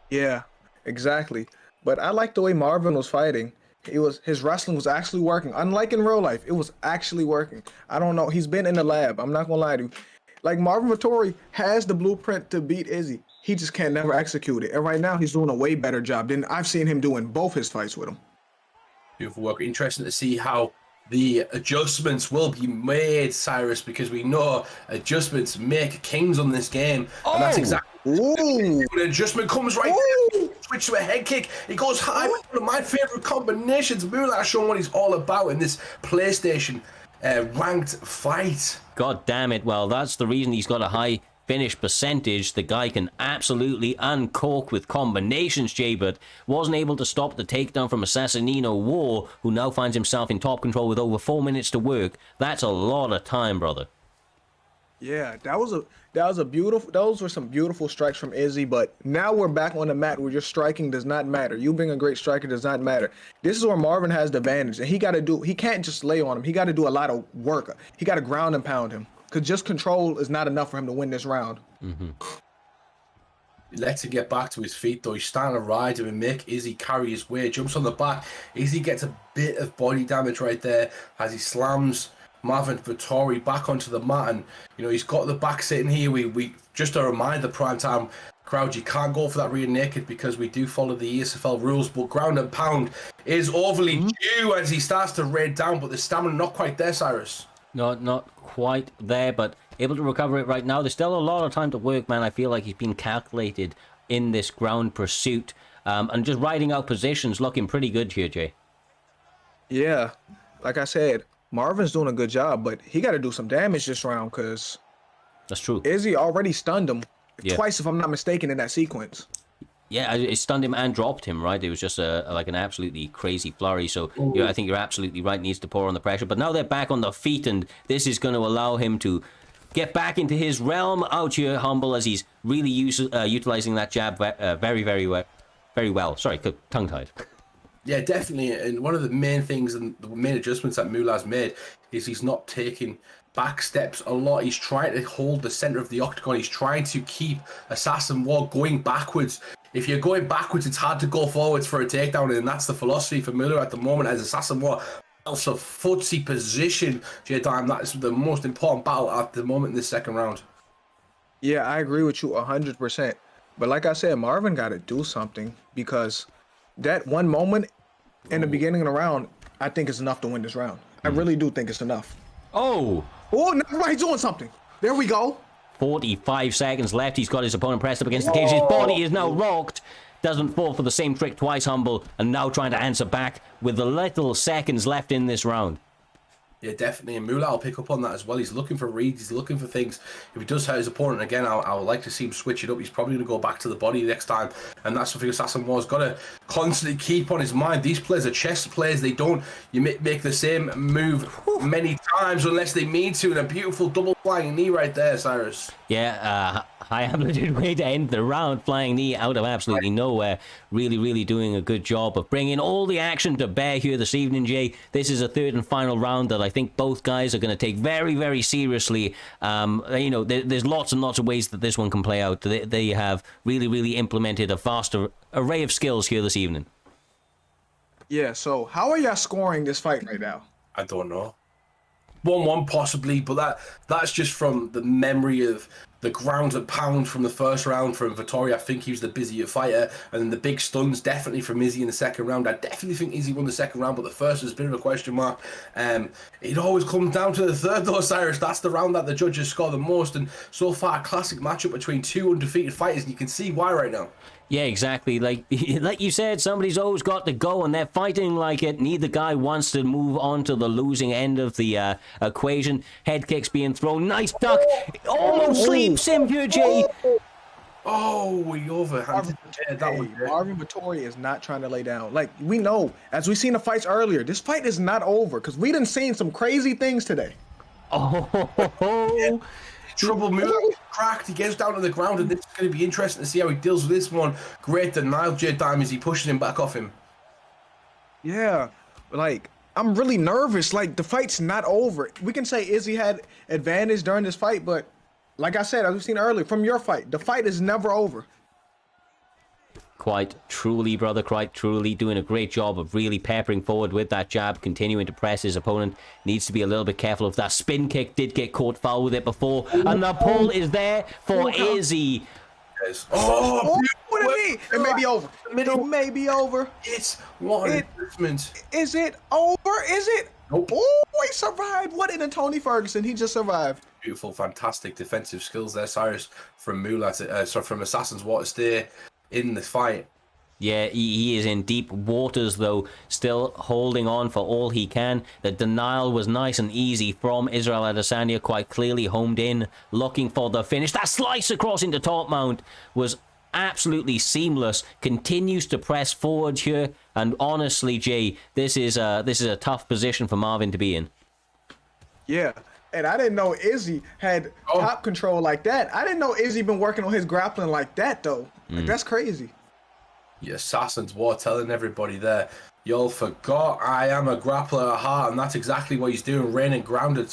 Yeah, exactly. But I like the way Marvin was fighting. His wrestling was actually working. Unlike in real life, it was actually working. I don't know. He's been in the lab. I'm not gonna lie to you. Like, Marvin Vettori has the blueprint to beat Izzy. He just can't never execute it. And right now, he's doing a way better job than I've seen him doing both his fights with him. Beautiful work. Interesting to see how the adjustments will be made, Cyrus, because we know adjustments make kings on this game. And that's exactly when an adjustment comes right there. Switch to a head kick. It goes high. One of my favorite combinations. Moolah showing what he's all about in this PlayStation ranked fight. God damn it. Well, that's the reason he's got a high finish percentage. The guy can absolutely uncork with combinations, Jay, but wasn't able to stop the takedown from Assassinino War, who now finds himself in top control with over 4 minutes to work. That's a lot of time, brother. Yeah, those were some beautiful strikes from Izzy, but now we're back on the mat where your striking does not matter. You being a great striker does not matter. This is where Marvin has the advantage, and he can't just lay on him. He got to do a lot of work. He got to ground and pound him, because just control is not enough for him to win this round. He lets him get back to his feet, though. He's starting to ride him and make Izzy carry his weight. Jumps on the back. Izzy gets a bit of body damage right there as he slams Marvin Vettori back onto the mat, and he's got the back sitting here. We just a reminder, Primetime crowd, you can't go for that rear naked because we do follow the ESFL rules, but ground and pound is overly due as he starts to raid down, but the stamina not quite there, Cyrus. Not quite there, but able to recover it right now. There's still a lot of time to work, man. I feel like he's been calculated in this ground pursuit, and just riding out positions, looking pretty good here, Jay. Yeah, like I said, Marvin's doing a good job, but he got to do some damage this round, because that's true. Izzy already stunned him twice, if I'm not mistaken, in that sequence. Yeah, it stunned him and dropped him, right? It was just like an absolutely crazy flurry. So I think you're absolutely right, needs to pour on the pressure. But now they're back on their feet, and this is going to allow him to get back into his realm out here, Humble, as he's really utilizing that jab very, very well. Sorry, tongue-tied. Yeah, definitely. And one of the main things and the main adjustments that Mulah's made is he's not taking back steps a lot. He's trying to hold the center of the octagon. He's trying to keep Assassin War going backwards. If you're going backwards, it's hard to go forwards for a takedown, and that's the philosophy for Mulah at the moment as Assassin War. Also, footsie position, J-Time. That's the most important battle at the moment in this second round. Yeah, I agree with you 100%. But like I said, Marvin got to do something because that one moment in the beginning of the round, I think is enough to win this round. I really do think it's enough. Oh, No, he's doing something. There we go. 45 seconds left. He's got his opponent pressed up against the cage. His body is now rocked. Doesn't fall for the same trick twice, Humble, and now trying to answer back with the little seconds left in this round. Yeah, definitely. And Mulah will pick up on that as well. He's looking for reads. He's looking for things. If he does hurt his opponent again, I would like to see him switch it up. He's probably going to go back to the body next time. And that's something Assassin War's got to constantly keep on his mind. These players are chess players. They don't make the same move many times unless they mean to. And a beautiful double flying knee right there, Cyrus. Yeah, high amplitude way to end the round. Flying knee out of absolutely nowhere. Really, really doing a good job of bringing all the action to bear here this evening, Jay. This is a third and final round that I think both guys are going to take very, very seriously. There's lots and lots of ways that this one can play out. They have really, really implemented a vast array of skills here this evening. Yeah, so how are y'all scoring this fight right now? I don't know. 1-1 possibly, but that's just from the memory of the ground and pound from the first round from Vittori. I think he was the busier fighter, and then the big stuns definitely from Izzy in the second round. I definitely think Izzy won the second round, but the first was a bit of a question mark. It always comes down to the third though, Cyrus. That's the round that the judges score the most, and so far a classic matchup between two undefeated fighters, and you can see why right now. Yeah, exactly. Like you said, somebody's always got to go, and they're fighting like it. Neither guy wants to move on to the losing end of the equation. Head kicks being thrown. Nice duck. Almost sleeps him here, Jay. Oh, we overhanded. Marvin Vittori is not trying to lay down. Like, we know, as we seen the fights earlier, this fight is not over because we done seen some crazy things today. Oh, Trouble move cracked. He gets down to the ground, and this is going to be interesting to see how he deals with this one. Great denial, J-Time, as he pushes him back off him. Yeah, like, I'm really nervous. Like, the fight's not over. We can say Izzy had advantage during this fight, but like I said, as we've seen earlier from your fight, the fight is never over. Quite truly, brother, quite truly doing a great job of really peppering forward with that jab, continuing to press his opponent. Needs to be a little bit careful of that spin kick. Did get caught foul with it before, and the pull is there for Izzy. Oh, what do you mean? It may be over. It may be over. It's what an improvement. Is it over? Is it? Nope. Oh, he survived. What in a Tony Ferguson? He just survived. Beautiful, fantastic defensive skills there, Cyrus, from from Assassin's War to stay in the fight. Yeah, he is in deep waters, though, still holding on for all he can. The denial was nice and easy from Israel Adesanya, quite clearly homed in, looking for the finish. That slice across into top mount was absolutely seamless. Continues to press forward here, and honestly, Jay, this is a tough position for Marvin to be in. Yeah. And I didn't know Izzy had top control like that. I didn't know Izzy been working on his grappling like that, though. Like, that's crazy. The Assassin's War telling everybody there, y'all forgot I am a grappler at heart, and that's exactly what he's doing, raining ground and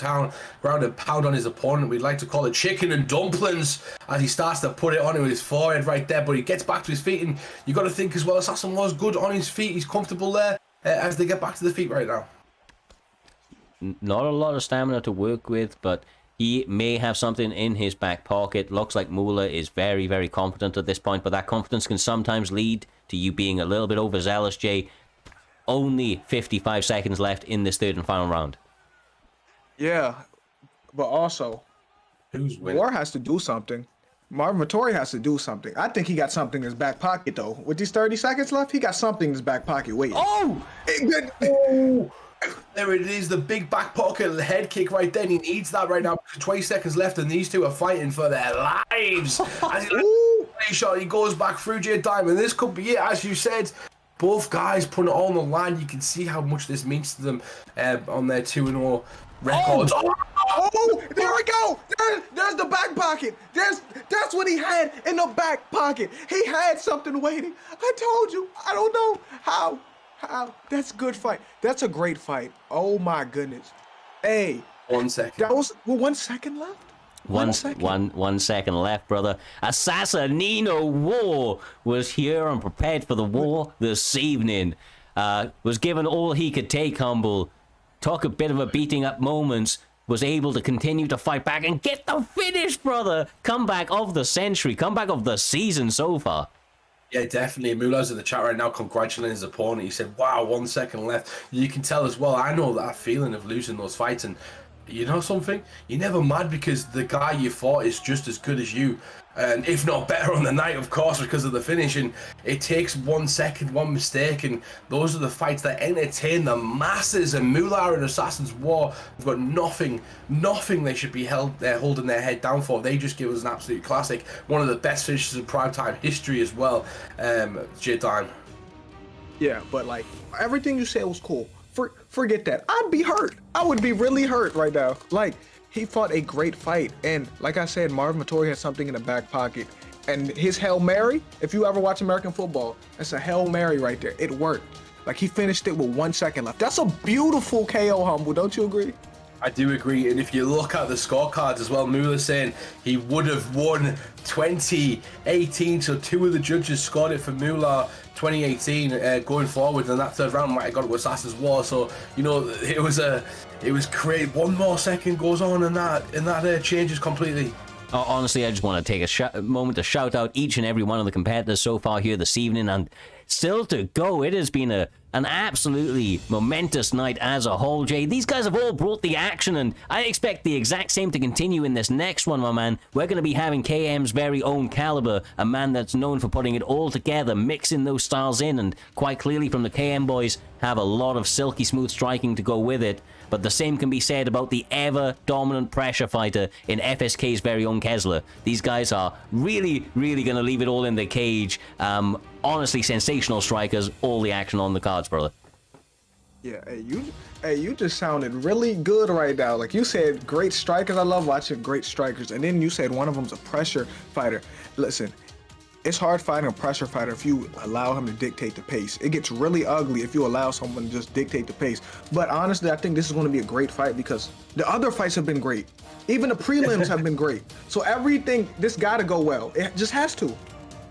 pound on his opponent. We'd like to call it chicken and dumplings as he starts to put it on with his forehead right there, but he gets back to his feet, and you got to think as well, Assassin War's good on his feet. He's comfortable there as they get back to the feet right now. Not a lot of stamina to work with, but he may have something in his back pocket. Looks like Mulah is very, very confident at this point, but that confidence can sometimes lead to you being a little bit overzealous, Jay. Only 55 seconds left in this third and final round. Yeah, but also, Who's winning? War has to do something. Marvin Vittori has to do something. I think he got something in his back pocket, though. With these 30 seconds left, he got something in his back pocket. Wait. Oh! There it is, the big back pocket head kick right there. He needs that right now. 20 seconds left, and these two are fighting for their lives. As he goes back through J-Time, and this could be it, as you said. Both guys putting it all on the line. You can see how much this means to them on their 2-0 records. Oh, there we go. There's the back pocket. That's what he had in the back pocket. He had something waiting. I told you. I don't know how. How? That's good fight. That's a great fight. Oh my goodness. Hey, 1 second. that was 1 second left. 1 second. 1 second left, brother. Assassinino War was here and prepared for the war this evening. Was given all he could take, Humble. Talk a bit of a beating up moments. Was able to continue to fight back and get the finish, brother. Comeback of the century. Comeback of the season so far. Yeah, definitely. Mula's in the chat right now congratulating his opponent. He said, wow, 1 second left. You can tell as well, I know that feeling of losing those fights. And you know something? You're never mad because the guy you fought is just as good as you. And if not better on the night, of course, because of the finish. And it takes 1 second, one mistake. And those are the fights that entertain the masses. And Mula and Assassin's War have got nothing they should be holding their head down for. They just give us an absolute classic. One of the best finishes in primetime history as well, J-Time. Yeah, but like everything you said was cool. Forget that. I'd be hurt. I would be really hurt right now. Like, he fought a great fight. And like I said, Marvin Vettori has something in the back pocket. And his Hail Mary, if you ever watch American football, that's a Hail Mary right there. It worked. Like, he finished it with 1 second left. That's a beautiful KO, Humble. Don't you agree? I do agree, and if you look at the scorecards as well, Mula's saying he would have won 2018, so 2 of the judges scored it for Mula 2018 going forward, and that third round might have got it with Assassin's War. So you know it was great. 1 more second goes on, and that changes completely. Honestly, I just want to take a moment to shout out each and every one of the competitors so far here this evening, and still to go. It has been an absolutely momentous night as a whole, Jay. These guys have all brought the action, and I expect the exact same to continue in this next one, my man. We're going to be having KM's very own Caliber, a man that's known for putting it all together, mixing those styles in, and quite clearly from the KM boys, have a lot of silky smooth striking to go with it. But the same can be said about the ever-dominant pressure fighter in FSK's very own Kessler. These guys are really, really going to leave it all in the cage. Honestly, sensational strikers, all the action on the cards, brother. Yeah, you just sounded really good right now. Like, you said great strikers. I love watching great strikers. And then you said one of them's a pressure fighter. Listen, it's hard fighting a pressure fighter if you allow him to dictate the pace. It gets really ugly if you allow someone to just dictate the pace. But honestly, I think this is going to be a great fight because the other fights have been great. Even the prelims have been great. So everything, this got to go well. It just has to.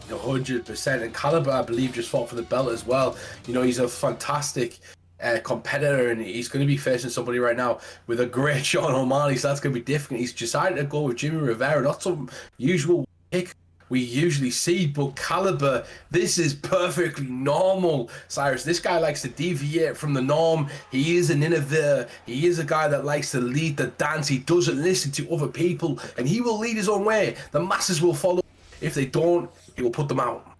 100%. And Caliber, I believe, just fought for the belt as well. You know, he's a fantastic competitor, and he's going to be facing somebody right now with a great Sean O'Malley, so that's going to be different. He's decided to go with Jimmy Rivera, not some usual pick we usually see, but Caliber, this is perfectly normal, Cyrus. This guy likes to deviate from the norm. He is an innovator. He is a guy that likes to lead the dance. He doesn't listen to other people, and he will lead his own way. The masses will follow. If they don't, he will put them out.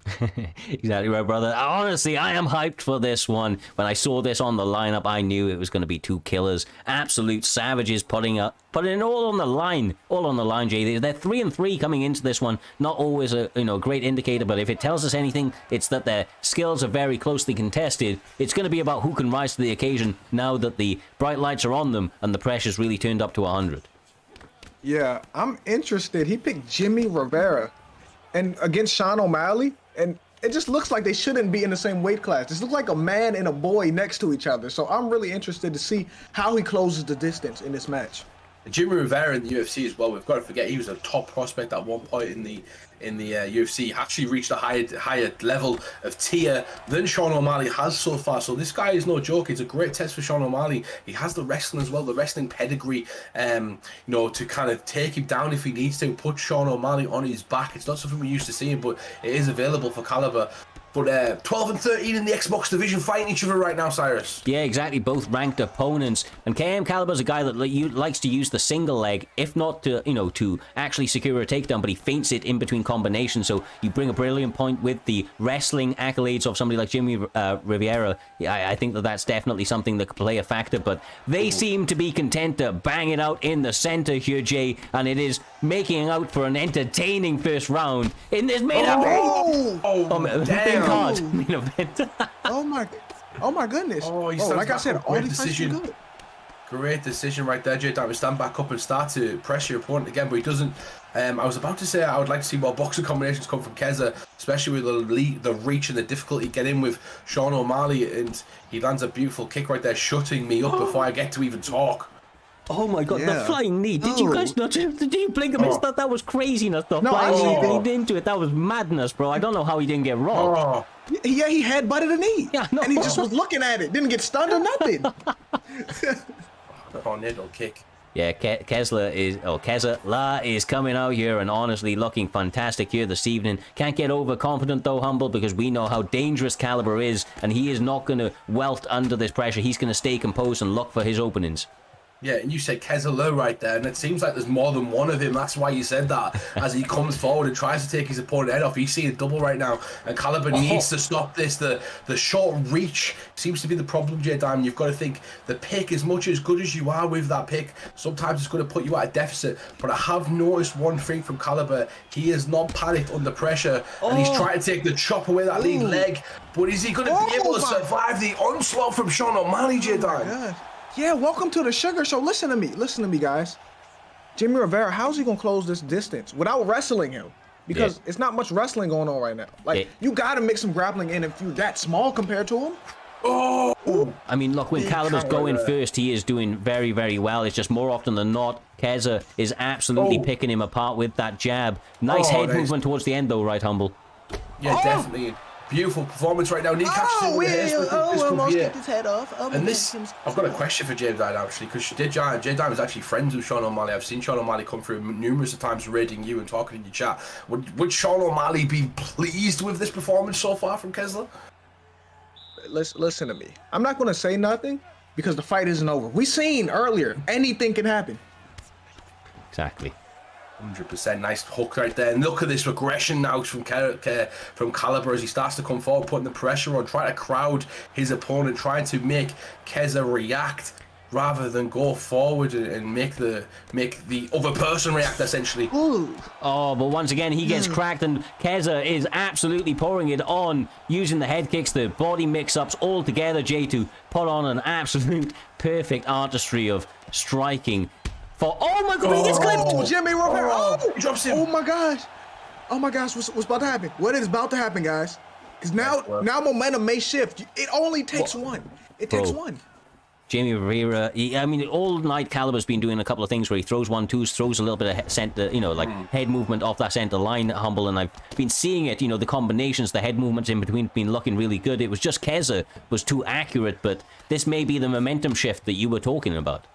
Exactly right, brother. Honestly, I am hyped for this one. When I saw this on the lineup, I knew it was going to be 2 killers, absolute savages, putting it all on the line, Jay. They're 3-3 coming into this one. Not always a great indicator, but if it tells us anything, it's that their skills are very closely contested. It's going to be about who can rise to the occasion now that the bright lights are on them and the pressure's really turned up to 100. Yeah, I'm interested. He picked Jimmy Rivera and against Sean O'Malley. And it just looks like they shouldn't be in the same weight class. This looks like a man and a boy next to each other. So I'm really interested to see how he closes the distance in this match. Jimmy Rivera in the UFC as well. We've got to forget he was a top prospect at one point in the UFC. He actually reached a higher level of tier than Sean O'Malley has so far. So this guy is no joke. It's a great test for Sean O'Malley. He has the wrestling as well, the wrestling pedigree, to kind of take him down if he needs to, put Sean O'Malley on his back. It's not something we're used to seeing, but it is available for Caliber. But 12 and 13 in the Xbox division fighting each other right now, Cyrus. Yeah, exactly. Both ranked opponents. And KM Caliber's a guy that likes to use the single leg, if not to actually secure a takedown, but he feints it in between combinations. So you bring a brilliant point with the wrestling accolades of somebody like Jimmy Rivera. I think that's definitely something that could play a factor. But they seem to be content to bang it out in the center here, Jay. And it is making out for an entertaining first round in this main event. Damn. Main event. Oh my goodness. Oh, like I said, all these fights are good. Great decision right there, J-Dime, to stand back up and start to press your opponent again, but he doesn't. I was about to say I would like to see more boxing combinations come from Keza, especially with the reach and the difficulty get in with Sean O'Malley, and he lands a beautiful kick right there, shutting me up before I get to even talk. Oh my god, Yeah. the flying knee. Did you guys not? Did you blink a minute? That was craziness. The No, flying knee actually- leaned into it. That was madness, bro. I don't know how he didn't get robbed. Oh, Yeah, he headbutted a knee. Yeah, no. And he just was looking at it. Didn't get stunned or nothing. tornado kick. Yeah, Keza La is coming out here and honestly looking fantastic here this evening. Can't get overconfident though, Humble, because we know how dangerous Caliber is, and he is not going to welt under this pressure. He's going to stay composed and look for his openings. Yeah, and you said Keza Low right there, and it seems like there's more than one of him. That's why you said that. As he comes forward and tries to take his opponent head off, he's seeing a double right now, and Caliber needs to stop this. The short reach seems to be the problem, J-Dime. You've got to think the pick, as much as good as you are with that pick, sometimes it's going to put you at a deficit. But I have noticed one thing from Caliber: he is not panicked under pressure, and he's trying to take the chop away that lead leg. But is he going to be able to survive the onslaught from Sean O'Malley, J-Dime? God. Yeah, welcome to the Sugar Show. Listen to me, guys. Jimmy Rivera, how's he gonna close this distance without wrestling him? Because it's not much wrestling going on right now. Like, you gotta mix some grappling in if you're that small compared to him. I mean, look, when Caliber's going first, he is doing very, very well. It's just more often than not, Keza is absolutely picking him apart with that jab. Nice head movement towards the end, though, right, Humble? Yeah, definitely. Beautiful performance right now. Need catches him with his almost kicked his head off. And this, I've got a question for J-Dime actually, because J-Dime is actually friends with Sean O'Malley. I've seen Sean O'Malley come through numerous times raiding you and talking in your chat. Would Sean O'Malley be pleased with this performance so far from Kessler? Listen to me. I'm not gonna say nothing because the fight isn't over. We seen earlier, anything can happen. Exactly. 100%. Nice hook right there. And look at this aggression now from Caliber as he starts to come forward, putting the pressure on, trying to crowd his opponent, trying to make Keza react rather than go forward and make the other person react, essentially. Ooh. Oh, but once again, he gets cracked, and Keza is absolutely pouring it on, using the head kicks, the body mix-ups all together, Jay, to put on an absolute perfect artistry of striking. Oh my god, he gets clipped! Jimmy Rivera! He drops him. Oh my gosh! Oh my gosh, what's about to happen? What is about to happen, guys? Because now momentum may shift. It only takes one. It takes one. Jamie Rivera, I mean, all night Caliber's been doing a couple of things where he throws 1-2s, throws a little bit of center, head movement off that center line, Humble, and I've been seeing it, the combinations, the head movements in between been looking really good. It was just Keza was too accurate, but this may be the momentum shift that you were talking about.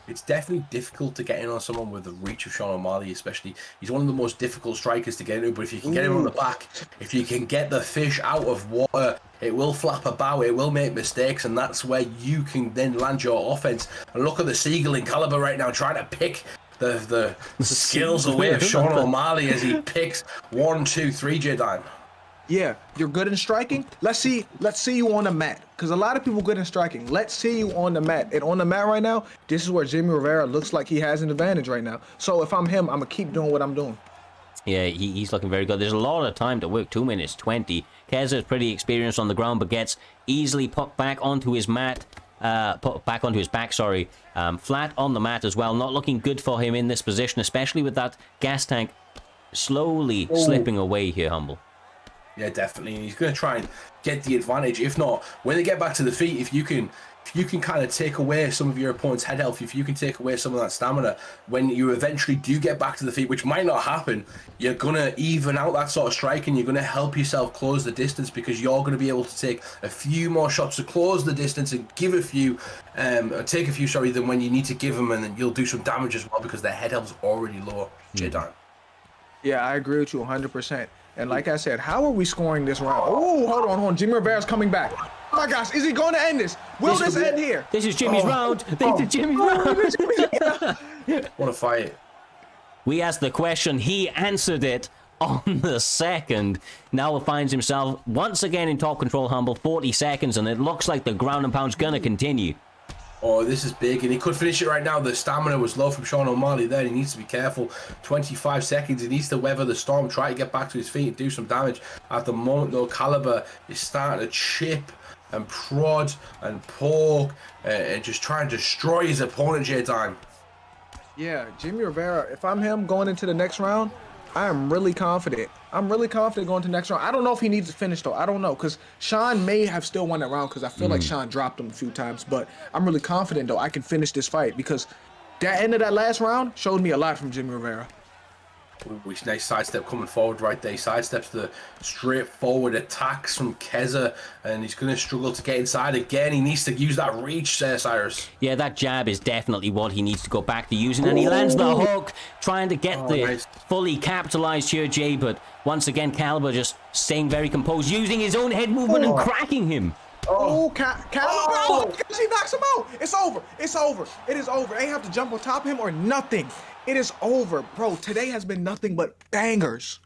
It's definitely difficult to get in on someone with the reach of Sean O'Malley, especially. He's one of the most difficult strikers to get into, but if you can get him on the back, if you can get the fish out of water, it will flap about, it will make mistakes, and that's where you can then land your offense. And look at the Seagull in Caliber right now, trying to pick the skills away of Sean O'Malley as he picks 1, 2, 3 J-Dime. Yeah, you're good in striking. Let's see you on the mat. Because a lot of people good in striking. Let's see you on the mat. And on the mat right now, this is where Jimmy Rivera looks like he has an advantage right now. So if I'm him, I'm going to keep doing what I'm doing. Yeah, he's looking very good. There's a lot of time to work, 2 minutes 20. Keza is pretty experienced on the ground, but gets easily put back onto his mat. Put back onto his back, sorry. Flat on the mat as well. Not looking good for him in this position, especially with that gas tank slowly slipping away here, Humble. Yeah, definitely. And he's going to try and get the advantage. If not, when they get back to the feet, if you can kind of take away some of your opponent's head health, if you can take away some of that stamina, when you eventually do get back to the feet, which might not happen, you're going to even out that sort of strike, and you're going to help yourself close the distance, because you're going to be able to take a few more shots to close the distance and give a few, take a few, sorry, than when you need to give them, and then you'll do some damage as well because their head health is already low. J-Dime. Yeah, I agree with you 100%. And like I said, how are we scoring this round? Oh, hold on. Jimmy Rivera's coming back. Oh my gosh, is he going to end this? Will this end here? This is Jimmy's round. This is Jimmy's round. What a fight. We asked the question, he answered it on the second. Now he finds himself once again in top control, Humble, 40 seconds, and it looks like the ground and pound's going to continue. Oh, this is big, and he could finish it right now. The stamina was low from Sean O'Malley there. He needs to be careful. 25 seconds. He needs to weather the storm, try to get back to his feet and do some damage. At the moment, though, Caliber is starting to chip and prod and poke and just try and destroy his opponent, J-Time. Yeah, Jimmy Rivera, if I'm him going into the next round, I am really confident. I'm really confident going to the next round. I don't know if he needs to finish, though. I don't know, because Sean may have still won that round because I feel like Sean dropped him a few times. But I'm really confident, though, I can finish this fight because that end of that last round showed me a lot from Jimmy Rivera. Ooh, nice sidestep coming forward right there. He sidesteps the straightforward attacks from Keza, and he's going to struggle to get inside again. He needs to use that reach, Cyrus. Yeah, that jab is definitely what he needs to go back to using, and he lands the hook, trying to get nice. fully capitalized here, Jay, but once again, Caliber just staying very composed, using his own head movement and cracking him. Caliber, because he knocks him out. It's over. It's over. It is over. They have to jump on top of him or nothing. It is over, bro. Today has been nothing but bangers.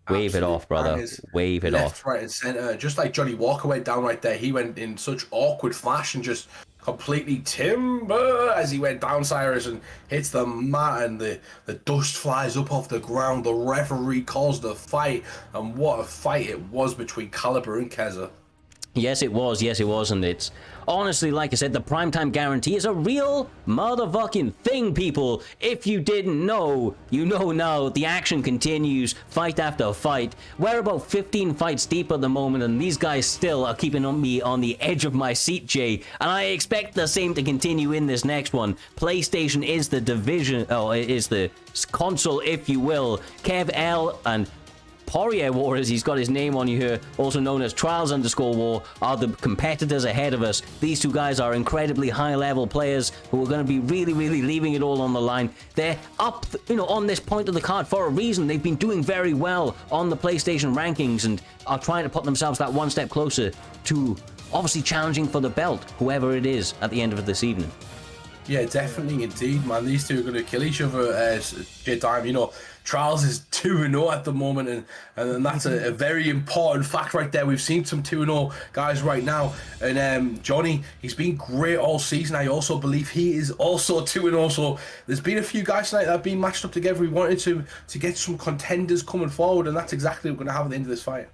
Wave it off, brother. Wave it left, off. Right and center. Just like Johnny Walker went down right there. He went in such awkward fashion, just completely timber as he went down, Cyrus, and hits the mat, and the dust flies up off the ground. The referee calls the fight, and what a fight it was between Caliber and Keza. Yes, it was. Yes, it was. And it's honestly, like I said, the primetime guarantee is a real motherfucking thing, people. If you didn't know, you know now. The action continues, fight after fight. We're about 15 fights deep at the moment, and these guys still are keeping me on the edge of my seat, Jay. And I expect the same to continue in this next one. PlayStation is the division, is the console, if you will. Kev L and Poirier War, as he's got his name on you here, also known as Trials_War, are the competitors ahead of us. These two guys are incredibly high-level players who are going to be really, really leaving it all on the line. They're up, on this point of the card for a reason. They've been doing very well on the PlayStation rankings and are trying to put themselves that one step closer to obviously challenging for the belt, whoever it is, at the end of this evening. Yeah, definitely, indeed, man. These two are going to kill each other as time. Trials is 2-0 at the moment, and that's a very important fact right there. We've seen some 2-0 guys right now, and Johnny, he's been great all season. I also believe he is also 2-0, so there's been a few guys tonight that have been matched up together. We wanted to get some contenders coming forward, and that's exactly what we're going to have at the end of this fight.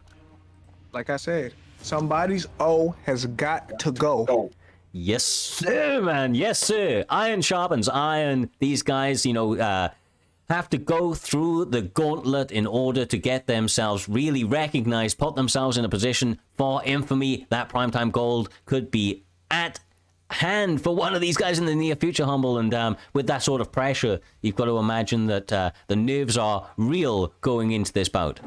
Like I said, somebody's O has got to go. Yes, sir, man. Yes, sir. Iron sharpens iron. These guys, have to go through the gauntlet in order to get themselves really recognized, put themselves in a position for infamy. That primetime gold could be at hand for one of these guys in the near future, Humble. And with that sort of pressure, you've got to imagine that the nerves are real going into this bout.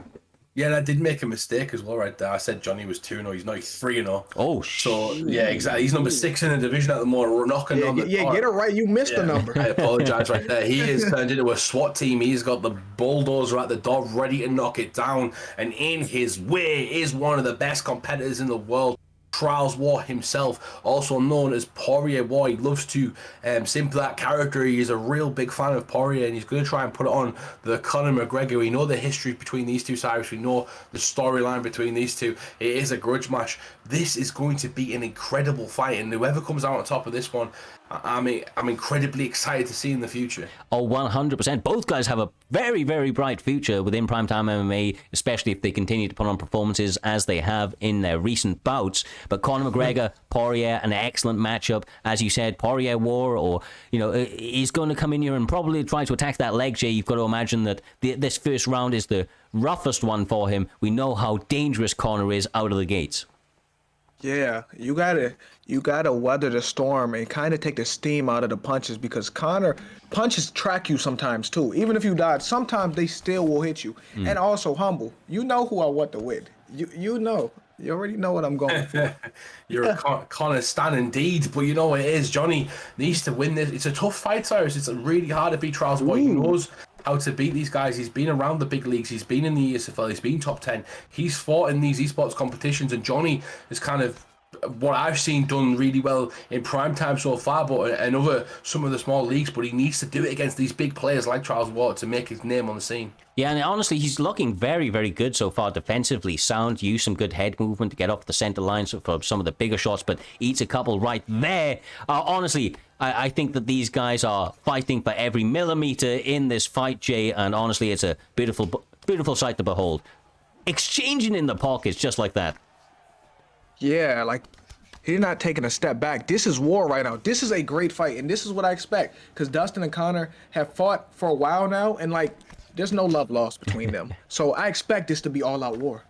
Yeah, and I did make a mistake as well right there. I said Johnny was 2-0. He's now 3-0. Oh, so yeah, exactly. He's number 6 in the division at the moment. We're knocking on the door. Yeah, get it right. You missed the number. I apologize right there. He is turned into a SWAT team. He's got the bulldozer at the door ready to knock it down. And in his way is one of the best competitors in the world. Trials War himself, also known as Poirier War. He loves to simp that character. He is a real big fan of Poirier, and he's going to try and put it on the Conor McGregor. We know the history between these two, Cyrus. We know the storyline between these two. It is a grudge match. This is going to be an incredible fight, and whoever comes out on top of this one, I'm incredibly excited to see in the future. Oh, 100%. Both guys have a very, very bright future within Primetime MMA, especially if they continue to put on performances as they have in their recent bouts. But Conor McGregor, Poirier, an excellent matchup. As you said, Poirier War, or, he's going to come in here and probably try to attack that leg, Jay. You've got to imagine that this first round is the roughest one for him. We know how dangerous Conor is out of the gates. Yeah, you gotta weather the storm and kind of take the steam out of the punches, because Conor punches track you sometimes too. Even if you dodge, sometimes they still will hit you. And also, Humble, you know who I want to win. You know. You already know what I'm going for. You're a Conor stan indeed, but you know what it is. Johnny needs to win this. It's a tough fight, Cyrus. It's really hard to beat Trials, but he knows how to beat these guys. He's been around the big leagues. He's been in the ESFL. He's been top 10. He's fought in these esports competitions, and Johnny is kind of what I've seen done really well in Primetime so far, but and some of the small leagues. But he needs to do it against these big players like Trials Water to make his name on the scene. Yeah, and honestly, he's looking very, very good so far defensively. Sound, use some good head movement to get off the center line for some of the bigger shots, but eats a couple right there. Honestly, I think that these guys are fighting for every millimeter in this fight, Jay, and honestly, it's a beautiful, beautiful sight to behold. Exchanging in the pockets just like that. Yeah, like he's not taking a step back. This is war right now. This is a great fight, and this is what I expect. Because Dustin and Connor have fought for a while now, and like there's no love lost between them. So I expect this to be all out war.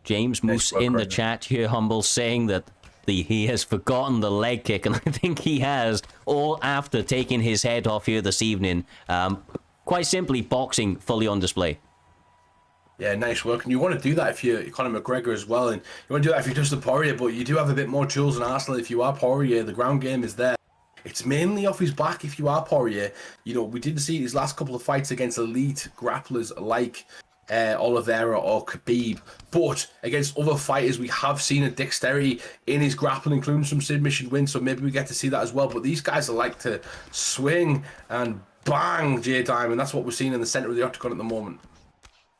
James Moose in the chat here, Humble, saying that he has forgotten the leg kick, and I think he has, all after taking his head off here this evening. Quite simply, boxing fully on display. Yeah, nice work. And you want to do that if you're Conor McGregor as well, and you want to do that if you're Dustin Poirier, but you do have a bit more tools in Arsenal if you are Poirier. The ground game is there. It's mainly off his back if you are Poirier. You know, we didn't see his last couple of fights against elite grapplers like Oliveira or Khabib, but against other fighters we have seen a dexterity in his grappling, including some submission wins, so maybe we get to see that as well. But these guys are like to swing and bang, J-Time, that's what we're seeing in the center of the octagon at the moment.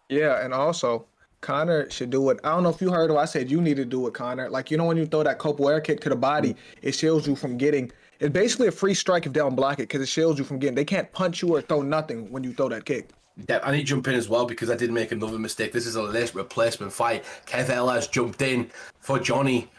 Yeah, and also Connor should do it. I don't know if you heard what I said. You need to do it, Connor. Like, you know, when you throw that capoeira kick to the body, it shields you from getting. It's basically a free strike if they don't block it, because it shields you from getting. They can't punch you or throw nothing when you throw that kick. Yeah, I need to jump in as well because I did make another mistake. This is a late replacement fight. Kev L has jumped in for Johnny,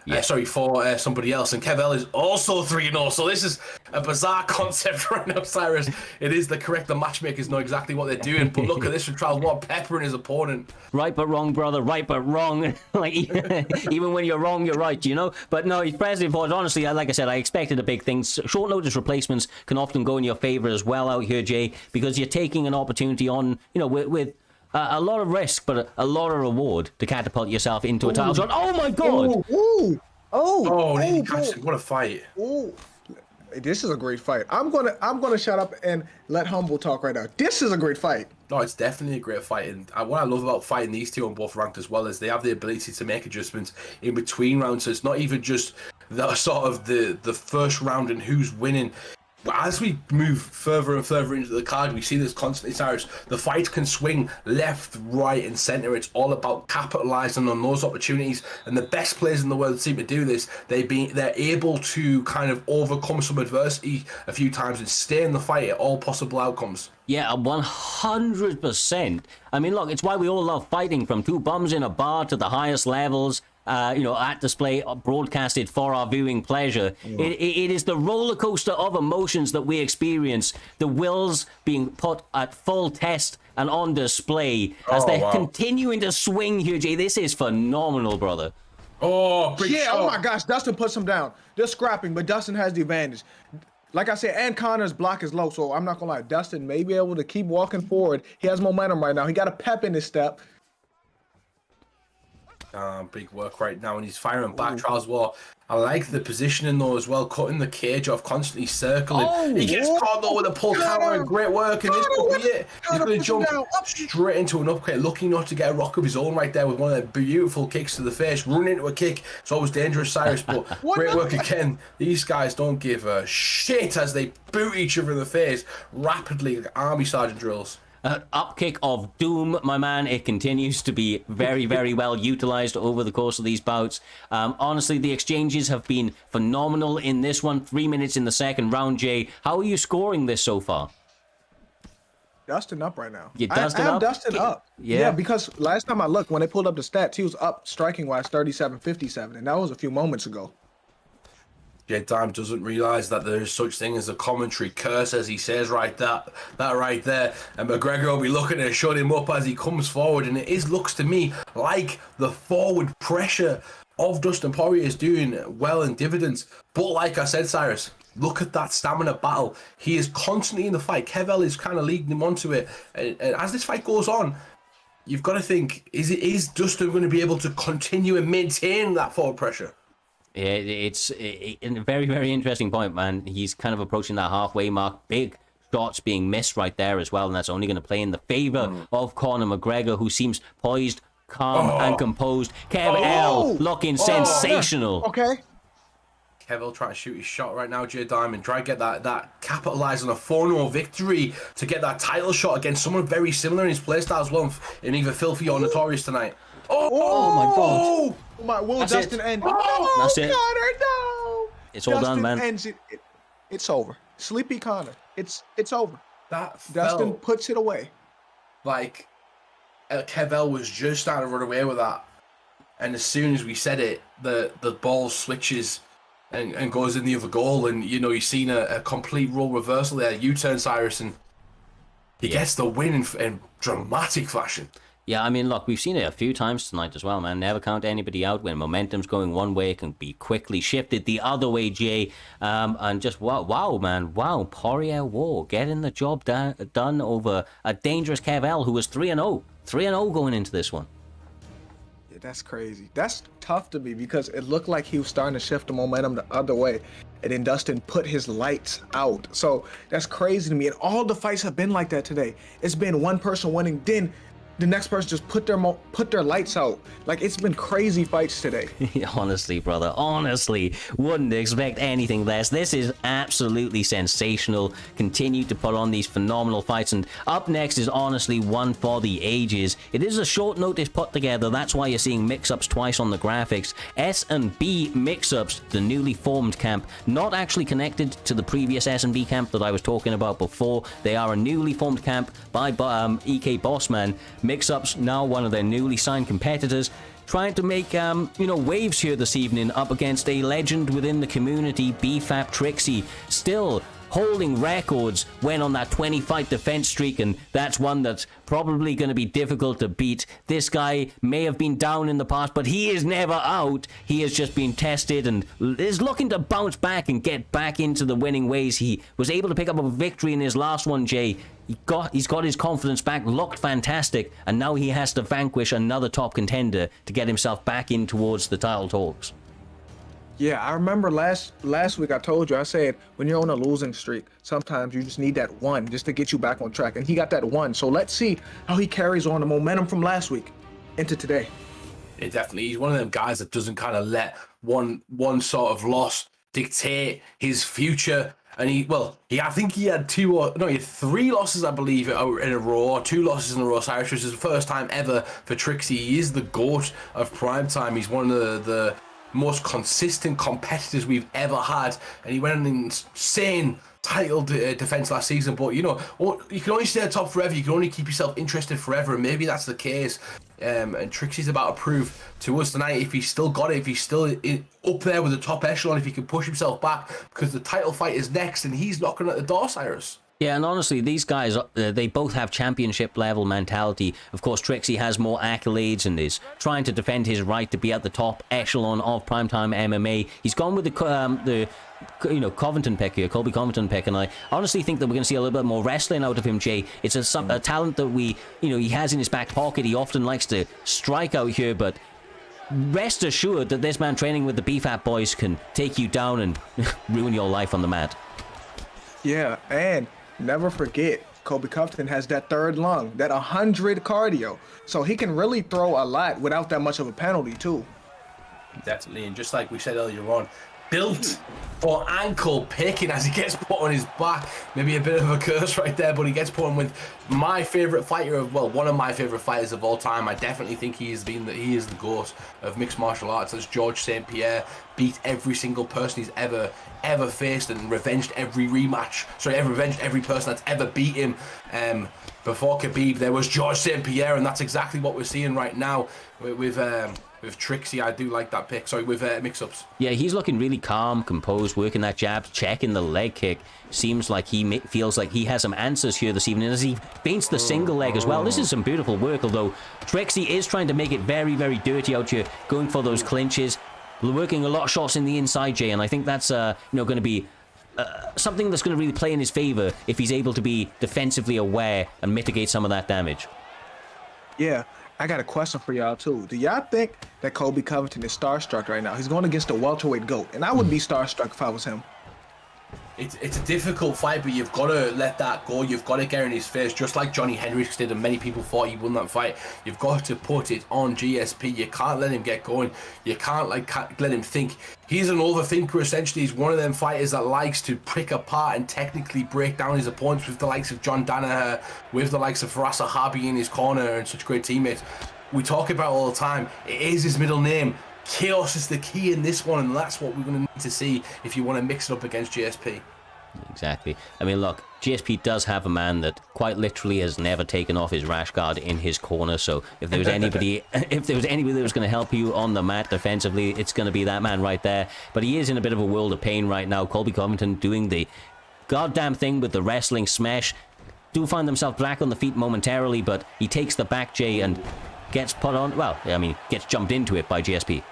for somebody else, and Kev L is also 3-0. So this is a bizarre concept right now, Cyrus. It is the matchmakers know exactly what they're doing, but look at this from Charles Watt peppering his opponent. Right but wrong, brother. Right but wrong. Like even when you're wrong, you're right. You know. But no, he's pressing forward. Honestly, like I said, I expected a big thing. Short notice replacements can often go in your favor as well out here, Jay, because you're taking an opportunity on, you know, with a lot of risk, but a lot of reward to catapult yourself into a title shot. Oh my God! What a fight! Ooh. This is a great fight. I'm gonna shut up and let Humble talk right now. This is a great fight. No, it's definitely a great fight, and what I love about fighting these two on both ranked as well is they have the ability to make adjustments in between rounds. So it's not even just the sort of the first round and who's winning. But as we move further and further into the card, we see this constantly, Cyrus. The fight can swing left, right, and center. It's all about capitalizing on those opportunities. And the best players in the world seem to do this. They're able to kind of overcome some adversity a few times and stay in the fight at all possible outcomes. Yeah, 100%. I mean, look, it's why we all love fighting, from two bums in a bar to the highest levels. You know, at display, broadcasted for our viewing pleasure. It is the roller coaster of emotions that we experience, the wills being put at full test and on display as they're continuing to swing here, Jay. This is phenomenal, brother. Oh, big shot. Oh my gosh, Dustin puts him down. They're scrapping, but Dustin has the advantage. Like I said, and Connor's block is low, so I'm not gonna lie. Dustin may be able to keep walking forward. He has momentum right now. He got a pep in his step. Big work right now, and he's firing back. Charles War. I like the positioning though as well, cutting the cage off, constantly circling. He gets caught though with a pull counter. Great work, and this could be it. He's going to jump straight into an upkick, lucky not to get a rock of his own right there with one of the beautiful kicks to the face. Running into a kick, it's always dangerous, Cyrus, but great work again. These guys don't give a shit as they boot each other in the face rapidly like army sergeant drills. Upkick of doom, my man. It continues to be very, very well utilized over the course of these bouts. Honestly, the exchanges have been phenomenal in this one. 3 minutes in the second round, Jay. How are you scoring this so far? Dustin up right now. Yeah, Dustin up? Dustin up. Yeah, because last time I looked, when they pulled up the stats, he was up striking-wise 37-57, and that was a few moments ago. J-Time doesn't realize that there is such thing as a commentary curse, as he says that right there. And McGregor will be looking to shut him up as he comes forward. And it looks to me like the forward pressure of Dustin Poirier is doing well in dividends. But like I said, Cyrus, look at that stamina battle. He is constantly in the fight. Kev L is kind of leading him onto it. And as this fight goes on, you've got to think, is Dustin going to be able to continue and maintain that forward pressure? Yeah, it's a very, very interesting point, man. He's kind of approaching that halfway mark. Big shots being missed right there as well, and that's only going to play in the favor of Conor McGregor, who seems poised, calm, and composed. Kev L looking sensational. Okay. Kev L trying to shoot his shot right now, Jay Diamond. Try to get that capitalize on a 4-0 victory to get that title shot against someone very similar in his playstyle as well, in either Filthy or Notorious tonight. Oh my God. Oh my, will That's Dustin it. end? That's it. Connor, no. It's all done, man. Ends it. It's over. Sleepy Connor. It's over. That Dustin puts it away. Like Kev L was just starting to run away with that. and as soon as we said it, the ball switches and goes in the other goal, and you've seen a complete role reversal there. U-turn Cyrus, and he gets the win in dramatic fashion. Yeah, I mean, look, we've seen it a few times tonight as well, man. Never count anybody out. When momentum's going one way, it can be quickly shifted the other way, Jay. And just, wow, man. Wow, Poirier War getting the job done over a dangerous Kev L, who was 3-0. 3-0 going into this one. Yeah, that's crazy. That's tough to me because it looked like he was starting to shift the momentum the other way. And then Dustin put his lights out. So that's crazy to me. And all the fights have been like that today. It's been one person winning, then the next person just put their lights out. Like, it's been crazy fights today. Honestly, brother, honestly, wouldn't expect anything less. This is absolutely sensational. Continue to put on these phenomenal fights, and up next is honestly one for the ages. It is a short notice put together. That's why you're seeing mix-ups twice on the graphics. S&B mix-ups, the newly formed camp, not actually connected to the previous S&B camp that I was talking about before. They are a newly formed camp by EK Bossman. Mix-ups, now one of their newly signed competitors, trying to make waves here this evening up against a legend within the community, BFAP Trixie, still holding records, went on that 20-fight defense streak, and that's one that's probably going to be difficult to beat. This guy may have been down in the past, but he is never out. He has just been tested and is looking to bounce back and get back into the winning ways. He was able to pick up a victory in his last one, Jay. He's got his confidence back, looked fantastic, and now he has to vanquish another top contender to get himself back in towards the title talks. Yeah, I remember last week I told you, I said, when you're on a losing streak, sometimes you just need that one just to get you back on track. And he got that one. So let's see how he carries on the momentum from last week into today. Yeah, definitely. He's one of them guys that doesn't kind of let one sort of loss dictate his future. And I think he had he had 3 losses, I believe, in a row, or 2 losses in a row, Cyrus, which is the first time ever for Trixie. He is the GOAT of Primetime. He's one of the most consistent competitors we've ever had, and he went on an insane title defense last season. But you can only stay at top forever. You can only keep yourself interested forever, and maybe that's the case. And Trixie's about to prove to us tonight if he's still got it, if he's still up there with the top echelon, if he can push himself back, because the title fight is next, and he's knocking at the door, Cyrus. Yeah, and honestly, these guys, they both have championship-level mentality. Of course, Trixie has more accolades and is trying to defend his right to be at the top echelon of Primetime MMA. He's gone with the Covington pick here, Colby Covington pick, and I honestly think that we're going to see a little bit more wrestling out of him, Jay. It's a talent that he has in his back pocket. He often likes to strike out here, but rest assured that this man training with the BFAP boys can take you down and ruin your life on the mat. Yeah, and never forget, Colby Covington has that third lung, that 100 cardio. So he can really throw a lot without that much of a penalty, too. Definitely, and just like we said earlier on, built for ankle picking as he gets put on his back. Maybe a bit of a curse right there, but he gets put on with my favorite fighter one of my favorite fighters of all time. I definitely think he is the GOAT of mixed martial arts. As George St. Pierre beat every single person he's ever faced and revenged every person that's ever beat him. Before Khabib, there was George St. Pierre, and that's exactly what we're seeing right now with Trixie. I do like that pick. Sorry, with mix-ups. Yeah, he's looking really calm, composed, working that jab, checking the leg kick. Seems like he feels like he has some answers here this evening as he feints the single leg as well. This is some beautiful work, although Trixie is trying to make it very, very dirty out here, going for those clinches, working a lot of shots in the inside, Jay, and I think that's going to be something that's going to really play in his favor if he's able to be defensively aware and mitigate some of that damage. Yeah, I got a question for y'all too. Do y'all think that Colby Covington is starstruck right now? He's going against the welterweight GOAT, and I would be starstruck if I was him. It's a difficult fight, but you've got to let that go. You've got to get in his face, just like Johnny Hendricks did, and many people thought he won that fight. You've got to put it on GSP. You can't let him get going. You can't let him think. He's an overthinker, essentially. He's one of them fighters that likes to pick apart and technically break down his opponents, with the likes of John Danaher, with the likes of Faraz Sahabi in his corner, and such great teammates. We talk about all the time. It is his middle name. Chaos is the key in this one, and that's what we're going to need to see if you want to mix it up against GSP. Exactly. I mean, look, GSP does have a man that quite literally has never taken off his rash guard in his corner. So if there was anybody, if there was anybody that was going to help you on the mat defensively, it's going to be that man right there. But he is in a bit of a world of pain right now. Colby Covington doing the goddamn thing with the wrestling smash. Do find themselves back on the feet momentarily, but he takes the back J and gets put on. Well, I mean, gets jumped into it by GSP.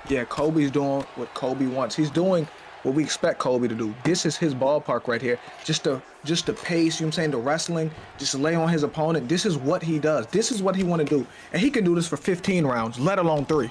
Yeah, Kobe's doing what Kobe wants. He's doing what we expect Kobe to do. This is his ballpark right here. Just the pace, you know what I'm saying, the wrestling, just lay on his opponent. This is what he does. This is what he want to do. And he can do this for 15 rounds, let alone 3.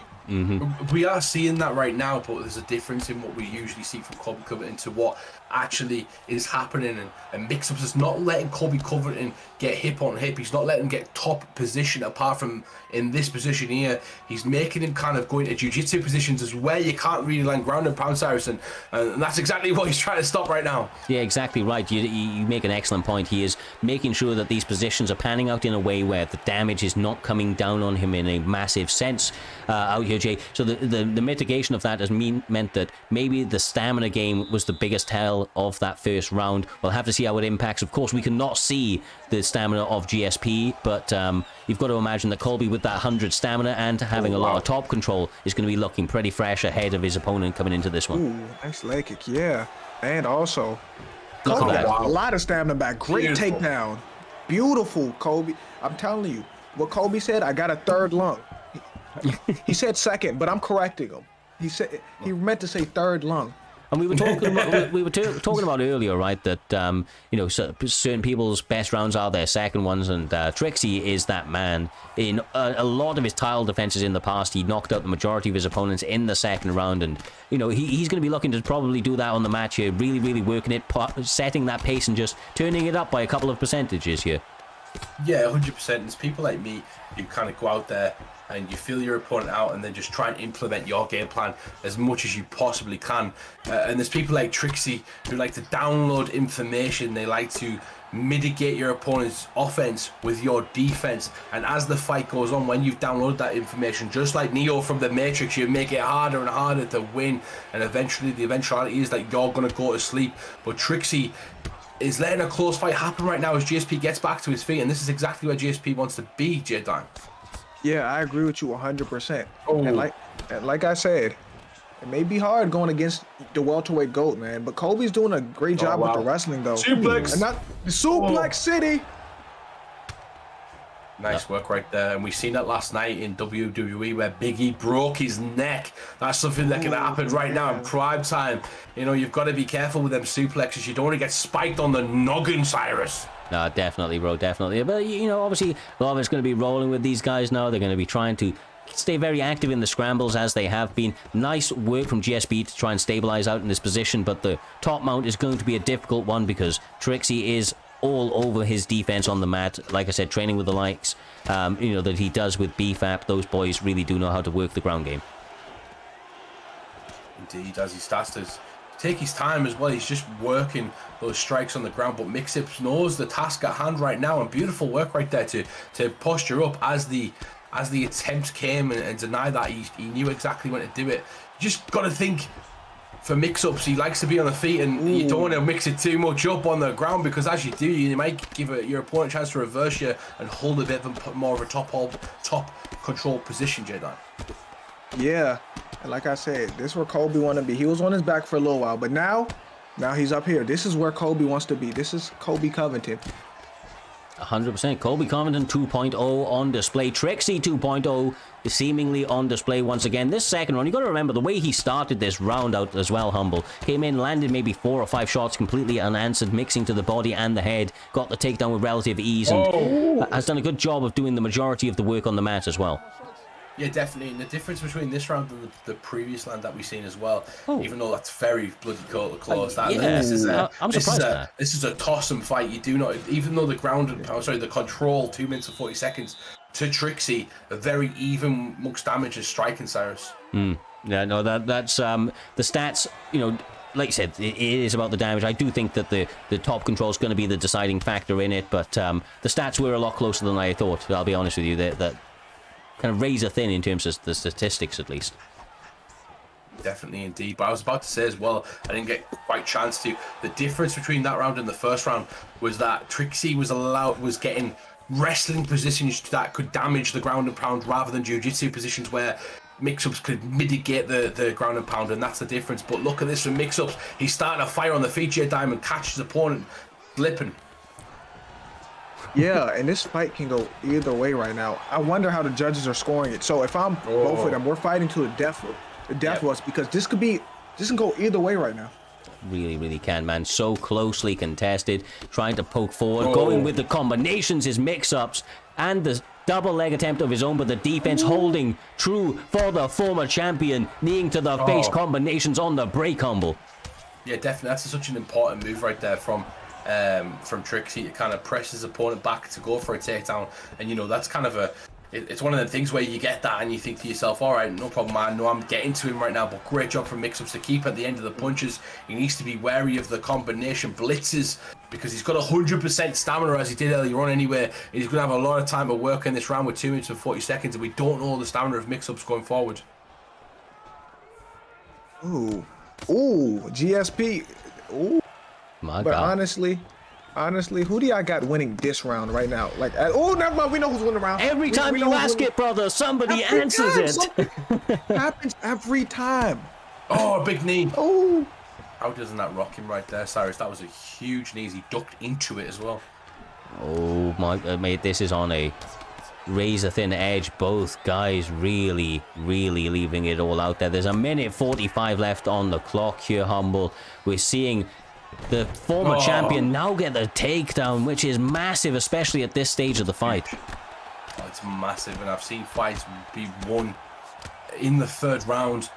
We are seeing that right now, but there's a difference in what we usually see from Colby Covington to what actually is happening. And mix-ups is not letting Colby Covington get hip on hip. He's not letting him get top position. Apart from in this position here, he's making him kind of go into jiu-jitsu positions as where you can't really land ground and pound, Cyrus, and that's exactly what he's trying to stop right now. Yeah, exactly right. You make an excellent point. He is making sure that these positions are panning out in a way where the damage is not coming down on him in a massive sense out here, Jay. So the mitigation of that has meant that maybe the stamina game was the biggest tell of that first round. We'll have to see how it impacts. Of course, we cannot see the stamina of GSP, but you've got to imagine that Colby, with that 100 stamina and having a lot of top control, is going to be looking pretty fresh ahead of his opponent coming into this one. Ooh, nice leg kick, yeah. And also, Look Kobe at that. got a lot of stamina back. Great Beautiful. takedown. Beautiful, Kobe. I'm telling you, what Kobe said, I got a third lung. He said second, but I'm correcting him. He said he meant to say third lung. And we were talking about talking about earlier, right? That certain people's best rounds are their second ones, and Trixie is that man. In a lot of his tile defenses in the past, he knocked out the majority of his opponents in the second round, and he's going to be looking to probably do that on the match here, really, really working it, setting that pace, and just turning it up by a couple of percentages here. Yeah, 100%. There's people like me who kind of go out there and you feel your opponent out and then just try and implement your game plan as much as you possibly can. And there's people like Trixie who like to download information. They like to mitigate your opponent's offense with your defense. And as the fight goes on, when you've downloaded that information, just like Neo from the Matrix, you make it harder and harder to win. And eventually the eventuality is that you're going to go to sleep. But Trixie is letting a close fight happen right now as GSP gets back to his feet. And this is exactly where GSP wants to be, J-Dime. Yeah, I agree with you 100%. And like I said, it may be hard going against the welterweight GOAT, man. But Kobe's doing a great job with the wrestling, though. Suplex. And not the Suplex City. Nice work right there. And we've seen that last night in WWE where Big E broke his neck. That's something that can happen right now in prime time. You've got to be careful with them suplexes. You don't want to get spiked on the noggin, Cyrus. No, definitely, bro, definitely. But, obviously, a lot of it's going to be rolling with these guys now. They're going to be trying to stay very active in the scrambles as they have been. Nice work from GSP to try and stabilize out in this position, but the top mount is going to be a difficult one because Trixie is all over his defense on the mat. Like I said, training with the likes, that he does with BFAP. Those boys really do know how to work the ground game. Indeed, as he starts to take his time as well. He's just working those strikes on the ground, but Mix-Ups knows the task at hand right now, and beautiful work right there to posture up as the attempt came and deny that. He knew exactly when to do it. You just got to think, for Mix-Ups, he likes to be on the feet, and you don't want to mix it too much up on the ground, because as you do, you might give your opponent a chance to reverse you and hold a bit more of a top control position, Jedi. Yeah, and like I said, this is where Kobe want to be. He was on his back for a little while, but now he's up here. This is where Kobe wants to be. This is Kobe Covington. 100%. Colby Covington 2.0 on display. Trixie 2.0 is seemingly on display once again. This second round, you got to remember the way he started this round out as well, Humble. Came in, landed maybe 4 or 5 shots completely unanswered, mixing to the body and the head. Got the takedown with relative ease and has done a good job of doing the majority of the work on the mat as well. Yeah, definitely. And the difference between this round and the previous round that we've seen as well, even though that's very bloody close. This is a toss-em fight. You do not, even though the control 2 minutes and 40 seconds to Trixie, a very even amongst damage is striking, Cyrus. Yeah, no, that's the stats. Like you said, it is about the damage. I do think that the top control is going to be the deciding factor in it, but the stats were a lot closer than I thought. I'll be honest with you. That kind of razor thin in terms of the statistics, at least. Definitely indeed. But I was about to say as well, I didn't get quite a chance to. The difference between that round and the first round was that Trixie was getting wrestling positions that could damage the ground and pound rather than jiu-jitsu positions where mix-ups could mitigate the ground and pound, and that's the difference. But look at this from mix-ups. He's starting to fire on the feet. Diamond catches his opponent slipping. Yeah, and this fight can go either way right now. I wonder how the judges are scoring it. So if I'm both of them, we're fighting to the death was, because this can go either way right now. Really, really can, man. So closely contested, trying to poke forward, going with the combinations, his mix-ups, and the double leg attempt of his own, but the defense holding true for the former champion, kneeing to the face combinations on the break humble. Yeah, definitely. That's such an important move right there from Trixie to kind of press his opponent back to go for a takedown. And, you know, that's kind of it's one of the things where you get that and you think to yourself, all right, no problem, man. No, I'm getting to him right now, but great job from Mix-Ups to keep at the end of the punches. He needs to be wary of the combination blitzes because he's got 100% stamina as he did earlier on anyway. He's going to have a lot of time to work in this round with 2 minutes and 40 seconds, and we don't know the stamina of Mix-Ups going forward. Ooh, GSP. Ooh. My but God. honestly, who do y'all got winning this round right now? Like, never mind. We know who's winning the round. Every time you ask it, brother, somebody answers it. Happens every time. Oh, big knee. Oh. How doesn't that rock him right there, Cyrus? That was a huge knee. He ducked into it as well. Oh my, mate, this is on a razor thin edge. Both guys really, really leaving it all out there. There's 1:45 left on the clock here, Humble. We're seeing the former champion now get the takedown, which is massive, especially at this stage of the fight. Oh, it's massive, and I've seen fights be won in the third round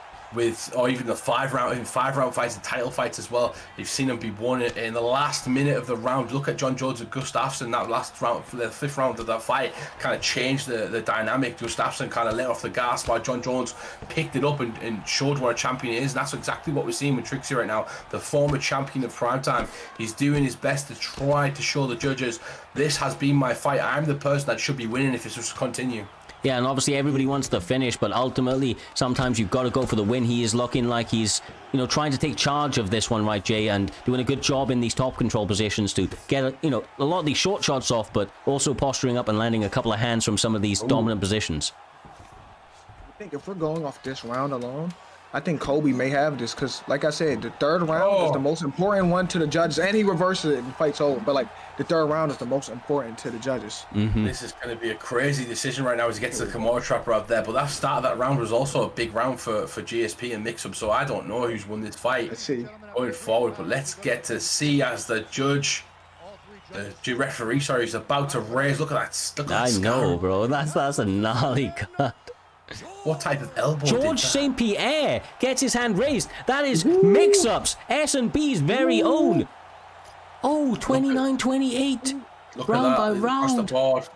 or even the five round fights and title fights as well. You've seen them be won in the last minute of the round. Look at John Jones and Gustafsson. That last round, for the fifth round of that fight, kind of changed the dynamic. Gustafsson kind of let off the gas while John Jones picked it up and showed what a champion is. And that's exactly what we're seeing with Trixie right now, the former champion of Primetime. He's doing his best to try to show the judges, this has been my fight. I'm the person that should be winning if this was to continue. Yeah, and obviously everybody wants the finish, but ultimately sometimes you've got to go for the win. He is looking like he's, trying to take charge of this one, right, Jay, and doing a good job in these top control positions to get, a lot of these short shots off, but also posturing up and landing a couple of hands from some of these dominant positions. I think if we're going off this round alone, I think Kobe may have this because, like I said, the third round is the most important one to the judges, and he reverses it and fights over. But, the third round is the most important to the judges. Mm-hmm. This is going to be a crazy decision right now as he gets to the Kimura Trapper out there. But that start of that round was also a big round for GSP and Mix-Up, so I don't know who's won this fight going forward. But let's get to see as the referee, is about to raise. Look at that. I know, bro. That's a gnarly cut. What type of elbow? George St. Pierre gets his hand raised. That is Mix-Up's S&B's very own. Oh, 29-28. Round by round.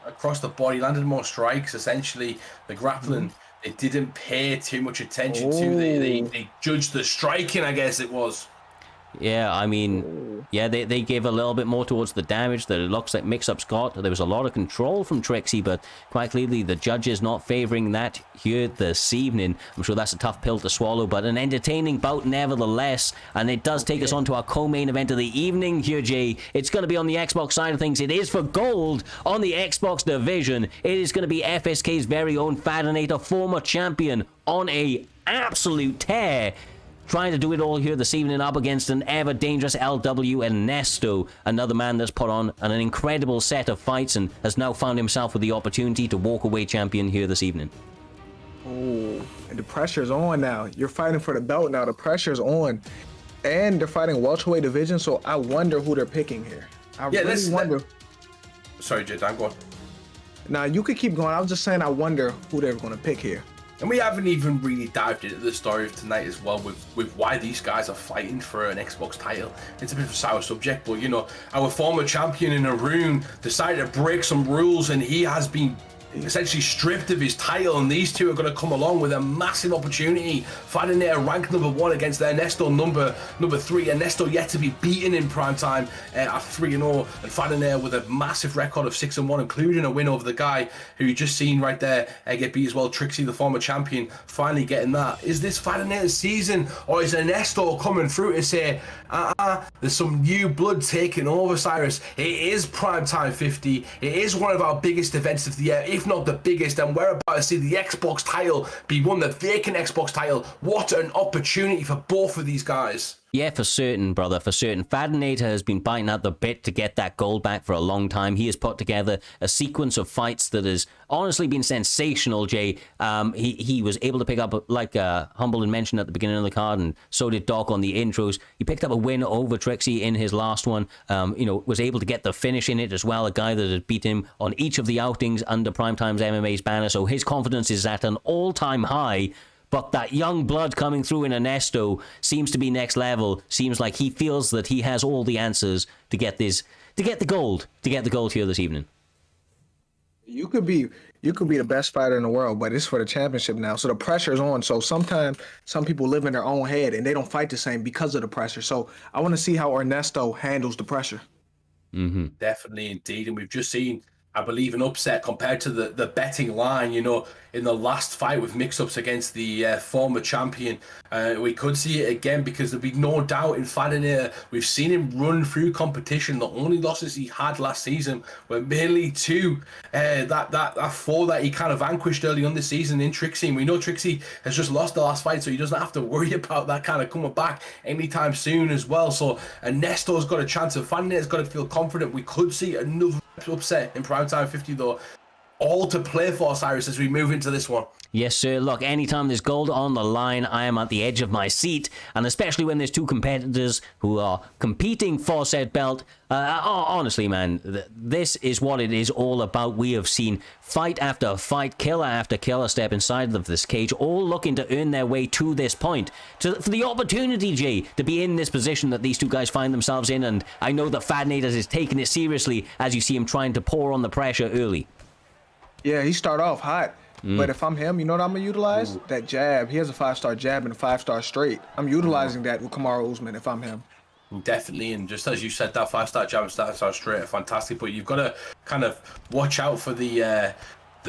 Across the board. He landed more strikes. Essentially, the grappling, they didn't pay too much attention to. They judged the striking, I guess it was. Yeah, I mean, they gave a little bit more towards the damage that it looks like Mix-Up's got. There was a lot of control from Trixie, but quite clearly the judges not favoring that here this evening. I'm sure that's a tough pill to swallow, but an entertaining bout nevertheless. And it does take us on to our co-main event of the evening here, Jay. It's going to be on the Xbox side of things. It is for gold on the Xbox division. It is going to be FSK's very own Fadinator, former champion, on a absolute tear. Trying to do it all here this evening up against an ever-dangerous LW Ernesto, another man that's put on an incredible set of fights and has now found himself with the opportunity to walk away champion here this evening. Oh, and the pressure's on now. You're fighting for the belt now. The pressure's on. And they're fighting welterweight division, so I wonder who they're picking here. I really wonder. Sorry, Jay, I'm going. Now, you could keep going. I was just saying I wonder who they're going to pick here. And we haven't even really dived into the story of tonight as well with why these guys are fighting for an Xbox title. It's a bit of a sour subject, but our former champion in a room decided to break some rules, and he has been essentially stripped of his title, and these two are going to come along with a massive opportunity, fighting there ranked number 1 against Ernesto number 3. Ernesto yet to be beaten in Primetime at 3-0, and fighting there with a massive record of 6-1, including a win over the guy who you just seen right there get beat as well, Trixie, the former champion, finally getting that. Is this fighting there season, or is Ernesto coming through to say, there's some new blood taking over, Cyrus? It is Primetime 50. It is one of our biggest events of the year, if not the biggest, and we're about to see the Xbox title be won, the vacant Xbox title. What an opportunity for both of these guys. Yeah, for certain, brother, for certain. Fadinator has been biting at the bit to get that gold back for a long time. He has put together a sequence of fights that has honestly been sensational, Jay. He was able to pick up, like Humble mentioned at the beginning of the card, and so did Doc on the intros. He picked up a win over Trixie in his last one. Was able to get the finish in it as well, a guy that had beat him on each of the outings under Primetime's MMA's banner. So his confidence is at an all-time high. But that young blood coming through in Ernesto seems to be next level. Seems like he feels that he has all the answers to get the gold here this evening. You could be the best fighter in the world, but it's for the championship now. So the pressure's on. So sometimes some people live in their own head and they don't fight the same because of the pressure. So I want to see how Ernesto handles the pressure. Mm-hmm. Definitely, indeed. And we've just seen, I believe, an upset compared to the betting line, in the last fight with mix-ups against the former champion. We could see it again, because there'll be no doubt in fighting here. We've seen him run through competition. The only losses he had last season were merely 2. That 4 that he kind of vanquished early on this season in Trixie. And we know Trixie has just lost the last fight, so he doesn't have to worry about that kind of coming back anytime soon as well. So Ernesto's got a chance of fighting it. He's got to feel confident. We could see another upset in Primetime 50, though. All to play for, Cyrus, as we move into this one. Yes, sir. Look, anytime there's gold on the line, I am at the edge of my seat, and especially when there's 2 competitors who are competing for said belt. Honestly, man, this is what it is all about. We have seen fight after fight, killer after killer step inside of this cage, all looking to earn their way to this point, for the opportunity, Jay, to be in this position that these 2 guys find themselves in. And I know that Fadnators is taking it seriously as you see him trying to pour on the pressure early. Yeah, he started off hot. But if I'm him, you know what I'm going to utilize? That jab. He has a 5-star jab and a 5-star straight. I'm utilizing that with Kamaru Usman if I'm him. Definitely, and just as you said, that 5-star jab and 5-star straight are fantastic, but you've got to kind of watch out for the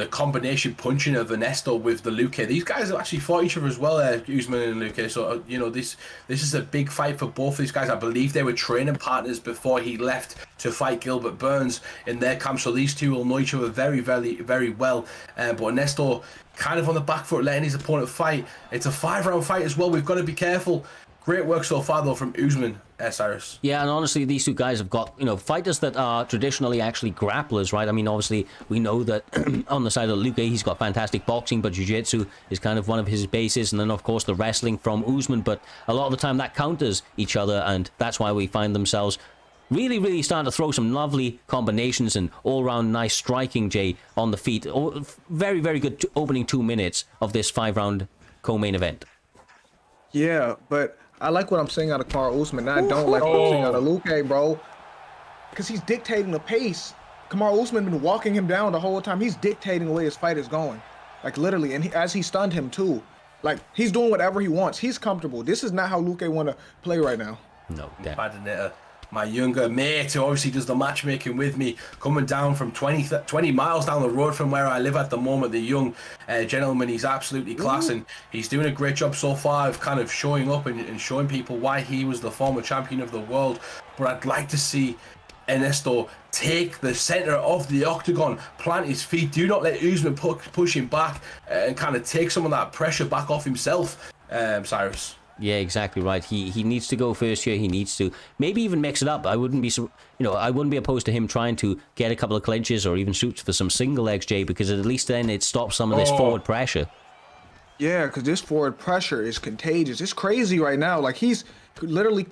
combination punching of Ernesto with the Luque. These guys have actually fought each other as well, Usman and Luque. So this is a big fight for both of these guys. I believe they were training partners before he left to fight Gilbert Burns in their camp. So these two will know each other very, very, very well. But Ernesto kind of on the back foot, letting his opponent fight. It's a 5-round fight as well. We've got to be careful. Great work so far, though, from Usman, Cyrus. Yeah, and honestly, these 2 guys have got, fighters that are traditionally actually grapplers, right? I mean, obviously, we know that on the side of Luque, he's got fantastic boxing, but jiu-jitsu is kind of one of his bases. And then, of course, the wrestling from Usman. But a lot of the time, that counters each other, and that's why we find themselves really, really starting to throw some lovely combinations and all-round nice striking, Jay, on the feet. Very, very good opening 2 minutes of this 5-round co-main event. Yeah, but I like what I'm seeing out of Kamaru Usman. I don't like what I'm seeing out of Luque, bro. Because he's dictating the pace. Kamaru Usman been walking him down the whole time. He's dictating the way his fight is going. Like, literally. And as he stunned him, too. Like, he's doing whatever he wants. He's comfortable. This is not how Luque want to play right now. No, my younger mate, who obviously does the matchmaking with me, coming down from 20 miles down the road from where I live at the moment. The young gentleman, he's absolutely class, and he's doing a great job so far of kind of showing up and showing people why he was the former champion of the world. But I'd like to see Ernesto take the center of the octagon, plant his feet, do not let Usman push him back, and kind of take some of that pressure back off himself, Cyrus. Yeah, exactly right. He needs to go first here. He needs to maybe even mix it up. I wouldn't be opposed to him trying to get a couple of clinches or even shoots for some single legs, Jay, because at least then it stops some of this forward pressure. Yeah, because this forward pressure is contagious. It's crazy right now. Like, he's literally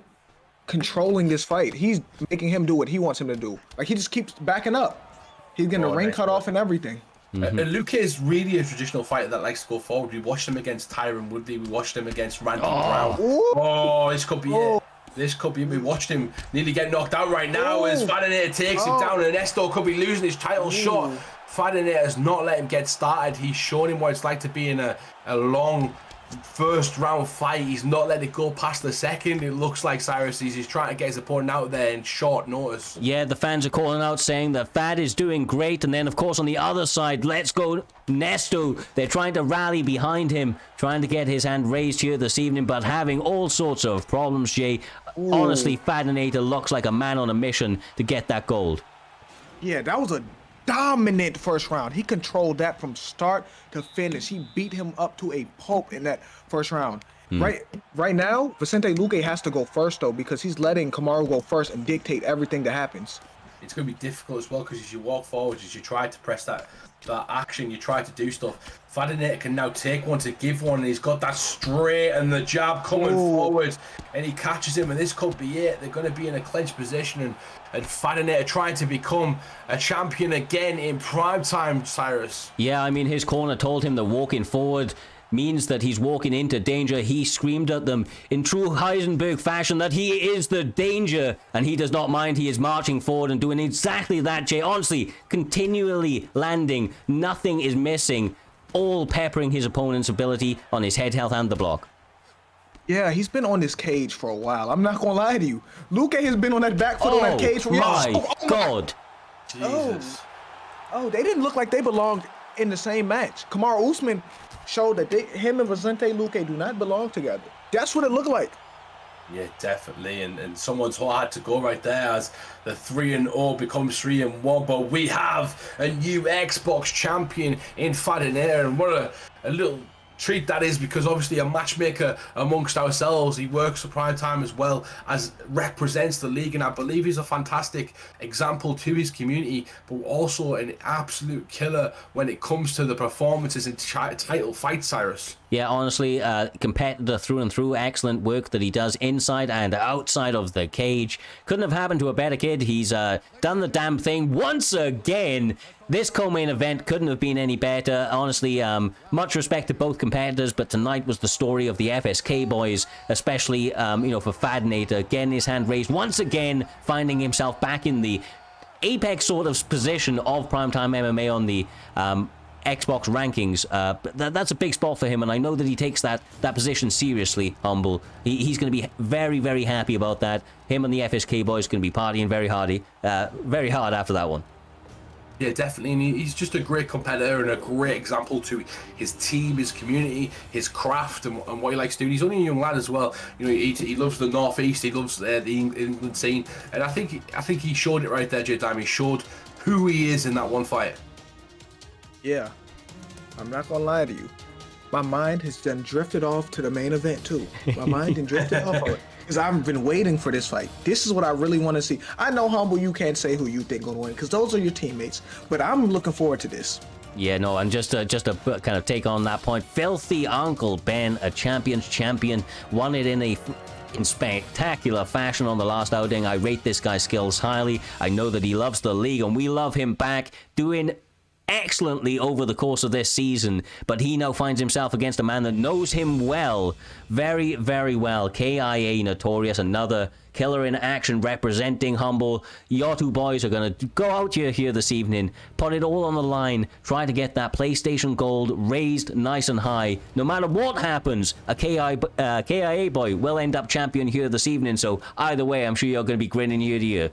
controlling this fight. He's making him do what he wants him to do. Like, he just keeps backing up. He's getting the ring cut off and everything. Luque is really a traditional fighter that likes to go forward. We watched him against Tyron Woodley. We watched him against Randy Brown. This could be it. This could be, we watched him nearly get knocked out right now as Fadinator takes him down, and Esto could be losing his title shot. Fadinator has not let him get started. He's shown him what it's like to be in a long first round fight. He's not let it go past the second. It looks like Cyrus he's trying to get his opponent out there in short notice. Yeah, the fans are calling out saying that Fad is doing great, and then of course on the other side, let's go Nesto. They're trying to rally behind him, trying to get his hand raised here this evening, but having all sorts of problems, Jay. Honestly, Fadinator looks like a man on a mission to get that gold. Yeah, that was a dominant first round. He controlled that from start to finish. He beat him up to a pulp in that first round. Right now, Vicente Luque has to go first though, because he's letting Kamaru go first and dictate everything that happens. It's going to be difficult as well, because as you walk forward, as you try to press that action, you try to do stuff. Fadinator can now take one to give one, and he's got that straight and the jab coming forward, and he catches him, and this could be it. They're going to be in a clinch position, and Fadinator trying to become a champion again in prime time, Cyrus. Yeah, I mean, his corner told him that walking forward means that he's walking into danger. He screamed at them in true Heisenberg fashion that he is the danger, and he does not mind. He is marching forward and doing exactly that, Jay. Honestly, continually landing. Nothing is missing. All peppering his opponent's ability on his head health and the block. Yeah, he's been on this cage for a while. I'm not gonna lie to you. Luque has been on that back foot on that cage for my God. Jesus. Oh, they didn't look like they belonged in the same match. Kamaru Usman showed that him and Vicente Luque do not belong together. That's what it looked like. Yeah, definitely, and someone's had to go right there as the 3-0 becomes 3-1. But we have a new Xbox champion in Fadinator, and what a little treat that is, because obviously a matchmaker amongst ourselves. He works for Primetime as well as represents the league, and I believe he's a fantastic example to his community, but also an absolute killer when it comes to the performances in title fight, Cyrus. Yeah, honestly, competitor through and through. Excellent work that he does inside and outside of the cage. Couldn't have happened to a better kid. He's done the damn thing once again. This co-main event couldn't have been any better. Honestly, much respect to both competitors, but tonight was the story of the FSK boys, especially, for Fadinator, getting his hand raised once again, finding himself back in the apex sort of position of Primetime MMA on the Xbox rankings. That's a big spot for him, and I know that he takes that position seriously, Humble. He's going to be very, very happy about that. Him and the FSK boys going to be partying very hard after that one. Yeah, definitely, and he's just a great competitor and a great example to his team, his community, his craft, and what he likes doing. He's only a young lad as well. He loves the Northeast, he loves the England scene, and I think he showed it right there, J Dime. He showed who he is in that one fight. Yeah, I'm not gonna lie to you. My mind has then drifted off to the main event too. My mind then drifted off of it. Because I've been waiting for this fight. This is what I really want to see. I know, Humble, you can't say who you think gonna win, because those are your teammates. But I'm looking forward to this. Yeah, no, and just to kind of take on that point, Filthy Uncle Ben, a champion's champion, won it in spectacular fashion on the last outing. I rate this guy's skills highly. I know that he loves the league, and we love him back, doing excellently over the course of this season, but he now finds himself against a man that knows him well, very, very well. KIA Notorious, another killer in action representing Humble. Your two boys are going to go out here this evening, put it all on the line, try to get that PlayStation Gold raised nice and high. No matter what happens, a KIA boy will end up champion here this evening, so either way, I'm sure you're going to be grinning ear to ear.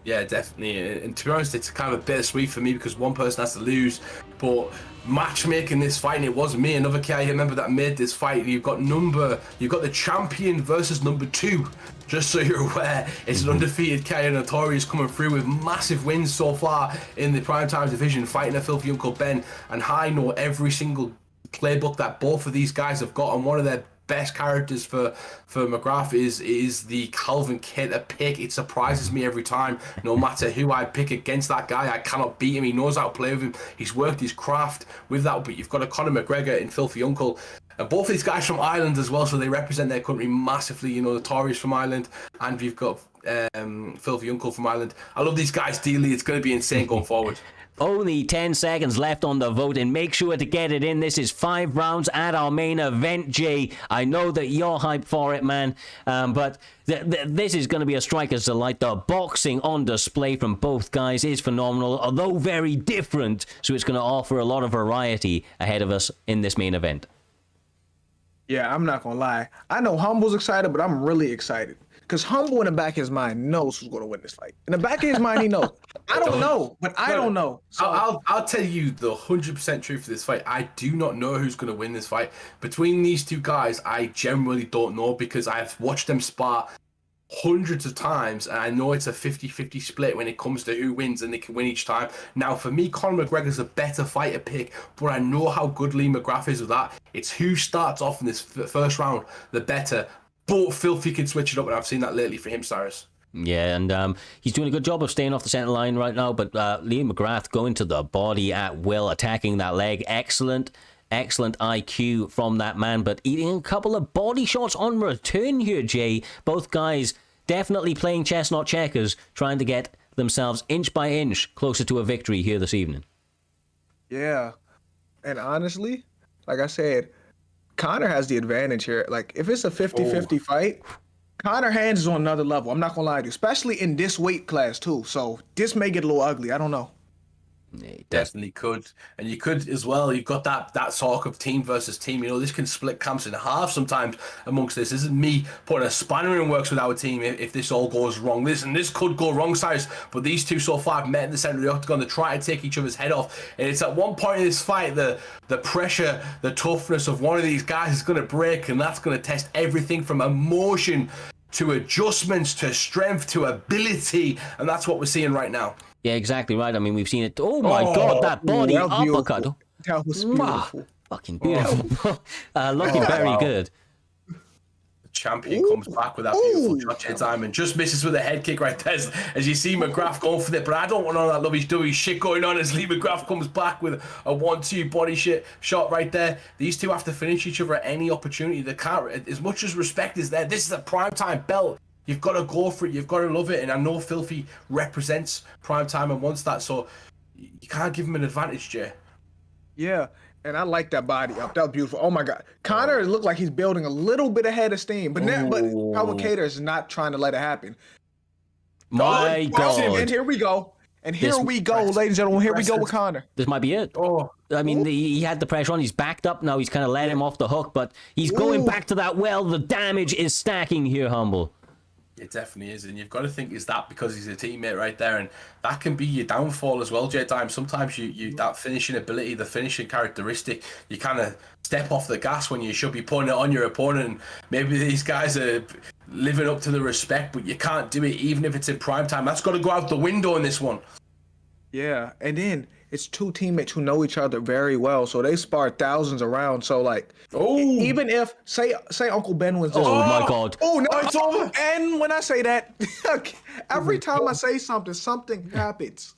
Yeah, definitely. And to be honest, it's kind of bittersweet for me because one person has to lose. But matchmaking this fight, and it was me, another KIA member that made this fight. You've got the champion versus number 2. Just so you're aware, it's an undefeated KIA Notorious coming through with massive wins so far in the Primetime division, fighting a Filthy Uncle Ben. And I know every single playbook that both of these guys have got, and one of their best characters for McGrath is the Calvin Cater pick. It surprises me every time. No matter who I pick against that guy, I cannot beat him. He knows how to play with him. He's worked his craft with that. But you've got a Conor McGregor in Filthy Uncle, and both of these guys from Ireland as well, so they represent their country massively. Notorious from Ireland, and we've got Filthy Uncle from Ireland. I love these guys dearly. It's going to be insane going forward. Only 10 seconds left on the vote, and make sure to get it in. This is 5 rounds at our main event, Jay. I know that you're hyped for it, man, but this is going to be a striker's delight. The boxing on display from both guys is phenomenal, although very different, so it's going to offer a lot of variety ahead of us in this main event. Yeah, I'm not gonna lie. I know Humble's excited, but I'm really excited. Because Humble in the back of his mind knows who's going to win this fight. In the back of his mind, he knows. I don't know, but I don't know. So I'll tell you the 100% truth of this fight. I do not know who's going to win this fight. Between these two guys, I generally don't know because I've watched them spar hundreds of times, and I know it's a 50-50 split when it comes to who wins, and they can win each time. Now, for me, Conor McGregor's a better fighter pick, but I know how good Lee McGrath is with that. It's who starts off in this first round, the better. But Filthy can switch it up, and I've seen that lately for him, Cyrus. Yeah, and he's doing a good job of staying off the center line right now, but Lee McGrath going to the body at will, attacking that leg. Excellent IQ from that man, but eating a couple of body shots on return here, Jay. Both guys definitely playing chess, not checkers, trying to get themselves inch by inch closer to a victory here this evening. Yeah, and honestly, like I said, Conor has the advantage here. Like, if it's a 50-50 fight, Conor hands is on another level. I'm not going to lie to you, especially in this weight class, too. So this may get a little ugly. I don't know. Definitely could. And you could as well. You've got that talk of team versus team. You know, this can split camps in half sometimes amongst this. This isn't me putting a spanner in works with our team if this all goes wrong. This could go wrong, Cyrus. But these two so far have met in the center of the octagon to try to take each other's head off. And it's at one point in this fight, the pressure, the toughness of one of these guys is going to break, and that's going to test everything from emotion to adjustments to strength to ability. And that's what we're seeing right now. Yeah, exactly right. I mean, we've seen it. Oh my God, that body uppercut. That was beautiful. Fucking beautiful. Looking very good. The champion comes back with that beautiful shot, Jay Diamond. Just misses with a head kick right there as you see McGrath going for it. But I don't want all that lovey-dovey shit going on as Lee McGrath comes back with a 1-2 body shot right there. These two have to finish each other at any opportunity. They can't, as much as respect is there, this is a primetime belt. You've got to go for it. You've got to love it. And I know Filthy represents Primetime and wants that. So you can't give him an advantage, Jay. Yeah. And I like that body up. That was beautiful. Oh, my God. Conor looked like he's building a little bit ahead of steam. But Calvin Kattar is not trying to let it happen. My God. And here we go. And here we go, ladies and gentlemen. Here we go with Conor. This might be it. I mean, he had the pressure on. He's backed up now. He's kind of let him off the hook. But he's going back to that well. The damage is stacking here, Humble. It definitely is, and you've got to think, is that because he's a teammate right there? And that can be your downfall as well, Jay Time. Sometimes you that finishing ability, the finishing characteristic, you kind of step off the gas when you should be putting it on your opponent. And maybe these guys are living up to the respect, but you can't do it even if it's in prime time. That's got to go out the window in this one. Yeah, and then it's two teammates who know each other very well, so they spar thousands around. So like, even if say Uncle Ben was just, my God, no, it's over. And when I say that, every time I say something happens.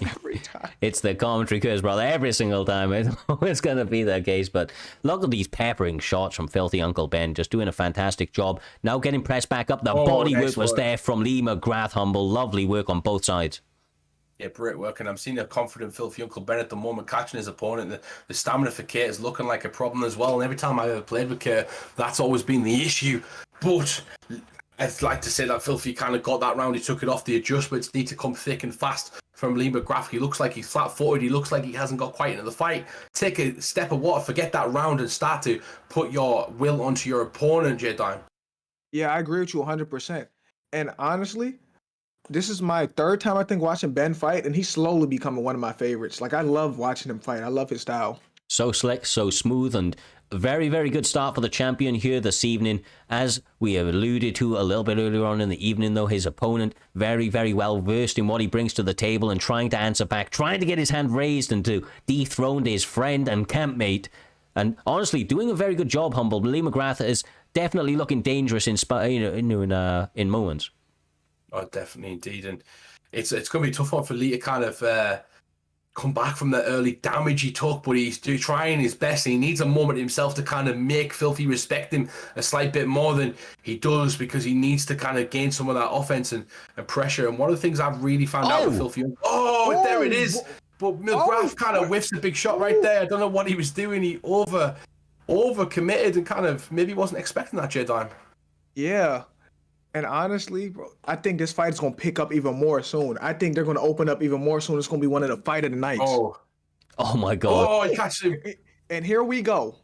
Every time. It's the commentary curse, brother. Every single time. It's going to be the case. But look at these peppering shots from Filthy Uncle Ben. Just doing a fantastic job. Now getting pressed back up. The body work was there from Lee McGrath. Humble. Lovely work on both sides. Yeah, great work. And I'm seeing a confident Filthy Uncle Ben at the moment catching his opponent. The stamina for Kate is looking like a problem as well. And every time I've ever played with Kate, that's always been the issue. But I'd like to say that Filthy kind of got that round. He took it off. The adjustments need to come thick and fast from Lee McGrath. He looks like he's flat-footed. He looks like he hasn't got quite into the fight. Take a step of water, forget that round, and start to put your will onto your opponent, J-Dime. Yeah, I agree with you 100%. And honestly, this is my third time, I think, watching Ben fight, and he's slowly becoming one of my favorites. Like, I love watching him fight. I love his style. So slick, so smooth, and very, very good start for the champion here this evening. As we have alluded to a little bit earlier on in the evening, though, his opponent very, very well versed in what he brings to the table and trying to answer back, trying to get his hand raised and to dethrone his friend and campmate. And honestly, doing a very good job, Humble. Lee McGrath is definitely looking dangerous in moments. Oh, definitely, indeed. And it's going to be a tough one for Lee to kind of come back from the early damage he took, but he's trying his best, and he needs a moment himself to kind of make Filthy respect him a slight bit more than he does, because he needs to kind of gain some of that offense and pressure. And one of the things I've really found out with Filthy... there it is! but McGrath kind of whiffs a big shot right there. I don't know what he was doing. He over committed and kind of maybe wasn't expecting that, J-Dime. Yeah. And honestly, bro, I think this fight is going to pick up even more soon. I think they're going to open up even more soon. It's going to be one of the fight of the nights. Oh my God. Oh, he catches him. And here we go.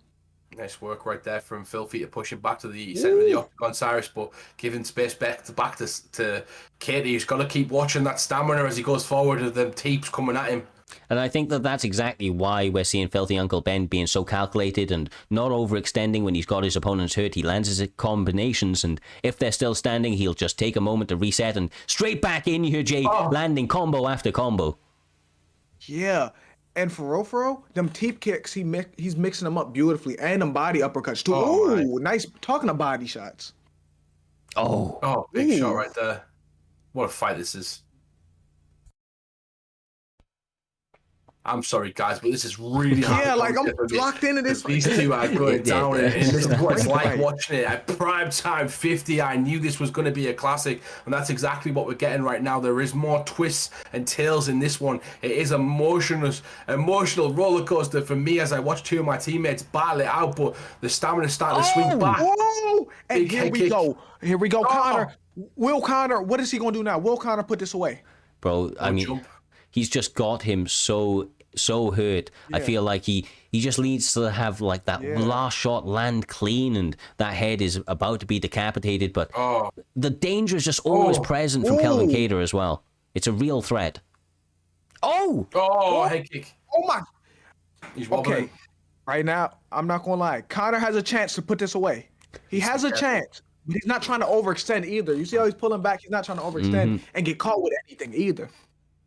Nice work right there from Filthy to push him back to the center of the octagon, Cyrus, but giving space back to Katie. He's got to keep watching that stamina as he goes forward with them teeps coming at him. And I think that that's exactly why we're seeing Filthy Uncle Ben being so calculated and not overextending when he's got his opponents hurt. He lands his combinations, and if they're still standing, he'll just take a moment to reset and straight back in here, Jay, landing combo after combo. Yeah. And for real, them teep kicks, he's mixing them up beautifully. And them body uppercuts, too. Ooh, nice. Talking of body shots. Oh, big shot right there. What a fight this is. I'm sorry, guys, but this is really hard. Yeah, like I'm locked into this. These two are going down, and this is what it's like watching it at Primetime 50. I knew this was going to be a classic, and that's exactly what we're getting right now. There is more twists and tails in this one. It is emotional roller coaster for me as I watch two of my teammates battle it out, but the stamina starting to swing back. And here we go. Here we go, Connor. Will Connor, what is he going to do now? Will Connor put this away? Bro, I mean, he's just got him so hurt. I feel like he just needs to have like that last shot land clean, and that head is about to be decapitated, but the danger is just always present from Kelvin Cater as well. It's a real threat. Head kick. Oh my. He's wobbling. Okay. Right now, I'm not going to lie. Connor has a chance to put this away. He has a chance, but he's not trying to overextend either. You see how he's pulling back? He's not trying to overextend and get caught with anything either.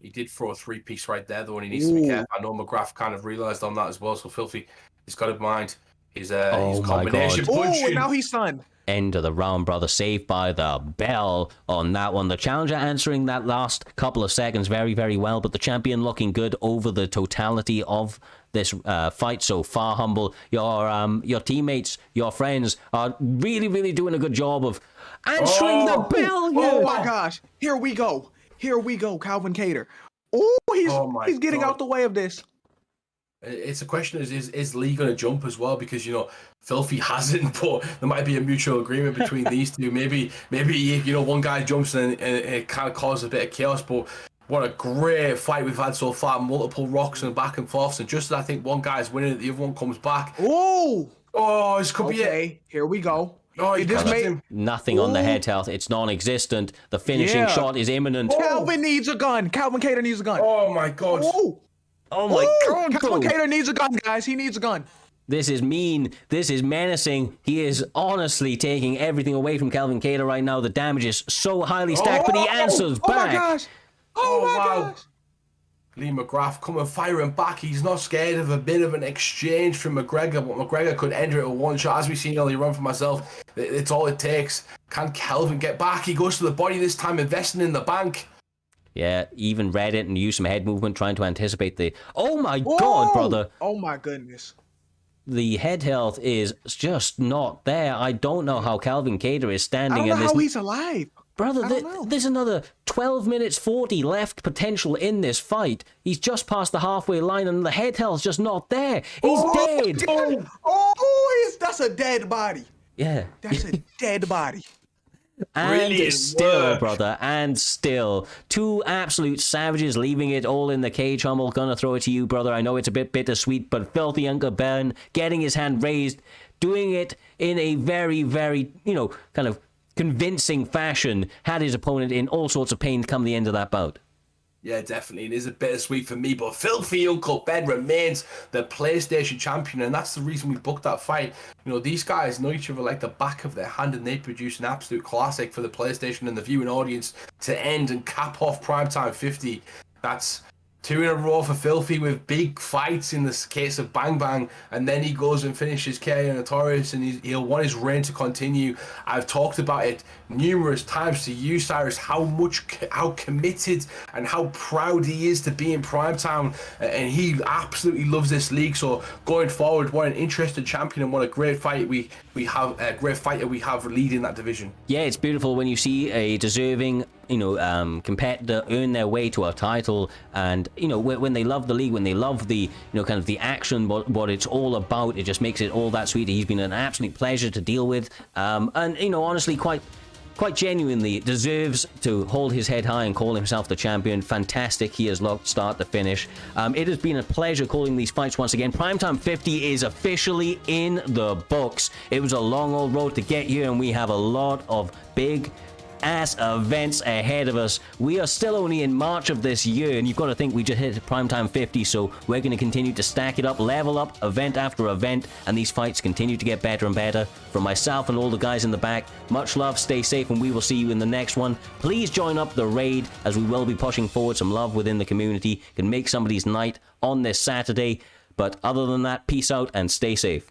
He did throw a three-piece right there, though, and he needs to be careful. I know McGrath kind of realised on that as well, so Filthy, he's got in mind his combination punch. Oh, now he's stunned. End of the round, brother. Saved by the bell on that one. The challenger answering that last couple of seconds very, very well, but the champion looking good over the totality of this fight so far. Humble, your teammates, your friends are really, really doing a good job of answering the bell here. Oh my gosh. Here we go. Calvin Cater. He's getting out the way of this. It's a question is Lee going to jump as well? Because, Filthy hasn't, but there might be a mutual agreement between these two. Maybe one guy jumps and it kind of causes a bit of chaos, but what a great fight we've had so far. Multiple rocks and back and forths, and just as I think one guy's winning, the other one comes back. This could be it. Here we go. He just made him. Nothing on the head health. It's non-existent. The finishing shot is imminent. Calvin needs a gun. Calvin Cater needs a gun. Oh my God. Oh my God. Calvin Cater needs a gun, guys. He needs a gun. This is mean. This is menacing. He is honestly taking everything away from Calvin Cater right now. The damage is so highly stacked, but he answers back. Oh my gosh. Oh my gosh. Lee McGrath coming firing back. He's not scared of a bit of an exchange from McGregor, but McGregor could enter it with one shot. As we've seen earlier on for myself, it's all it takes. Can Kelvin get back? He goes to the body this time, investing in the bank. Yeah, even read it and used some head movement trying to anticipate the... Oh my God, brother. Oh my goodness. The head health is just not there. I don't know how Calvin Cater is standing. I don't know how he's alive. Brother, there's another 12 minutes 40 left potential in this fight. He's just past the halfway line and the head health's just not there. He's dead. That's a dead body. Yeah. That's a dead body. And still, brother, and still, two absolute savages leaving it all in the cage. Hummel, gonna throw it to you, brother. I know it's a bit bittersweet, but Filthy Uncle Ben getting his hand raised, doing it in a very, very, kind of convincing fashion, had his opponent in all sorts of pain come the end of that bout. Yeah, definitely. It is a bittersweet for me, but Filthy Uncle Ben remains the PlayStation champion, and that's the reason we booked that fight. These guys know each other like the back of their hand, and they produce an absolute classic for the PlayStation and the viewing audience to end and cap off Primetime 50. That's 2 in a row for Filthy with big fights in this case of Bang Bang, and then he goes and finishes KO Notorious, and he'll want his reign to continue. I've talked about it numerous times to you, Cyrus, how committed and how proud he is to be in Primetime, and he absolutely loves this league. So going forward, what an interesting champion and what a great fight we have, a great fighter we have leading that division. Yeah, it's beautiful when you see a deserving competitor earn their way to a title and And, you know, when they love the league, when they love the, you know, kind of the action, what it's all about, it just makes it all that sweet. He's been an absolute pleasure to deal with. And, you know, honestly, quite genuinely deserves to hold his head high and call himself the champion. Fantastic. He has looked start to finish. It has been a pleasure calling these fights once again. Primetime 50 is officially in the books. It was a long old road to get here, and we have a lot of big ass events ahead of us. We are still only in March of this year, and you've got to think we just hit Primetime 50, so we're going to continue to stack it up, level up, event after event, and these fights continue to get better and better. From myself and all the guys in the back, much love, stay safe, and we will see you in the next one. Please join up the raid, as we will be pushing forward some love within the community. Can make somebody's night on this Saturday. But other than that, peace out and stay safe.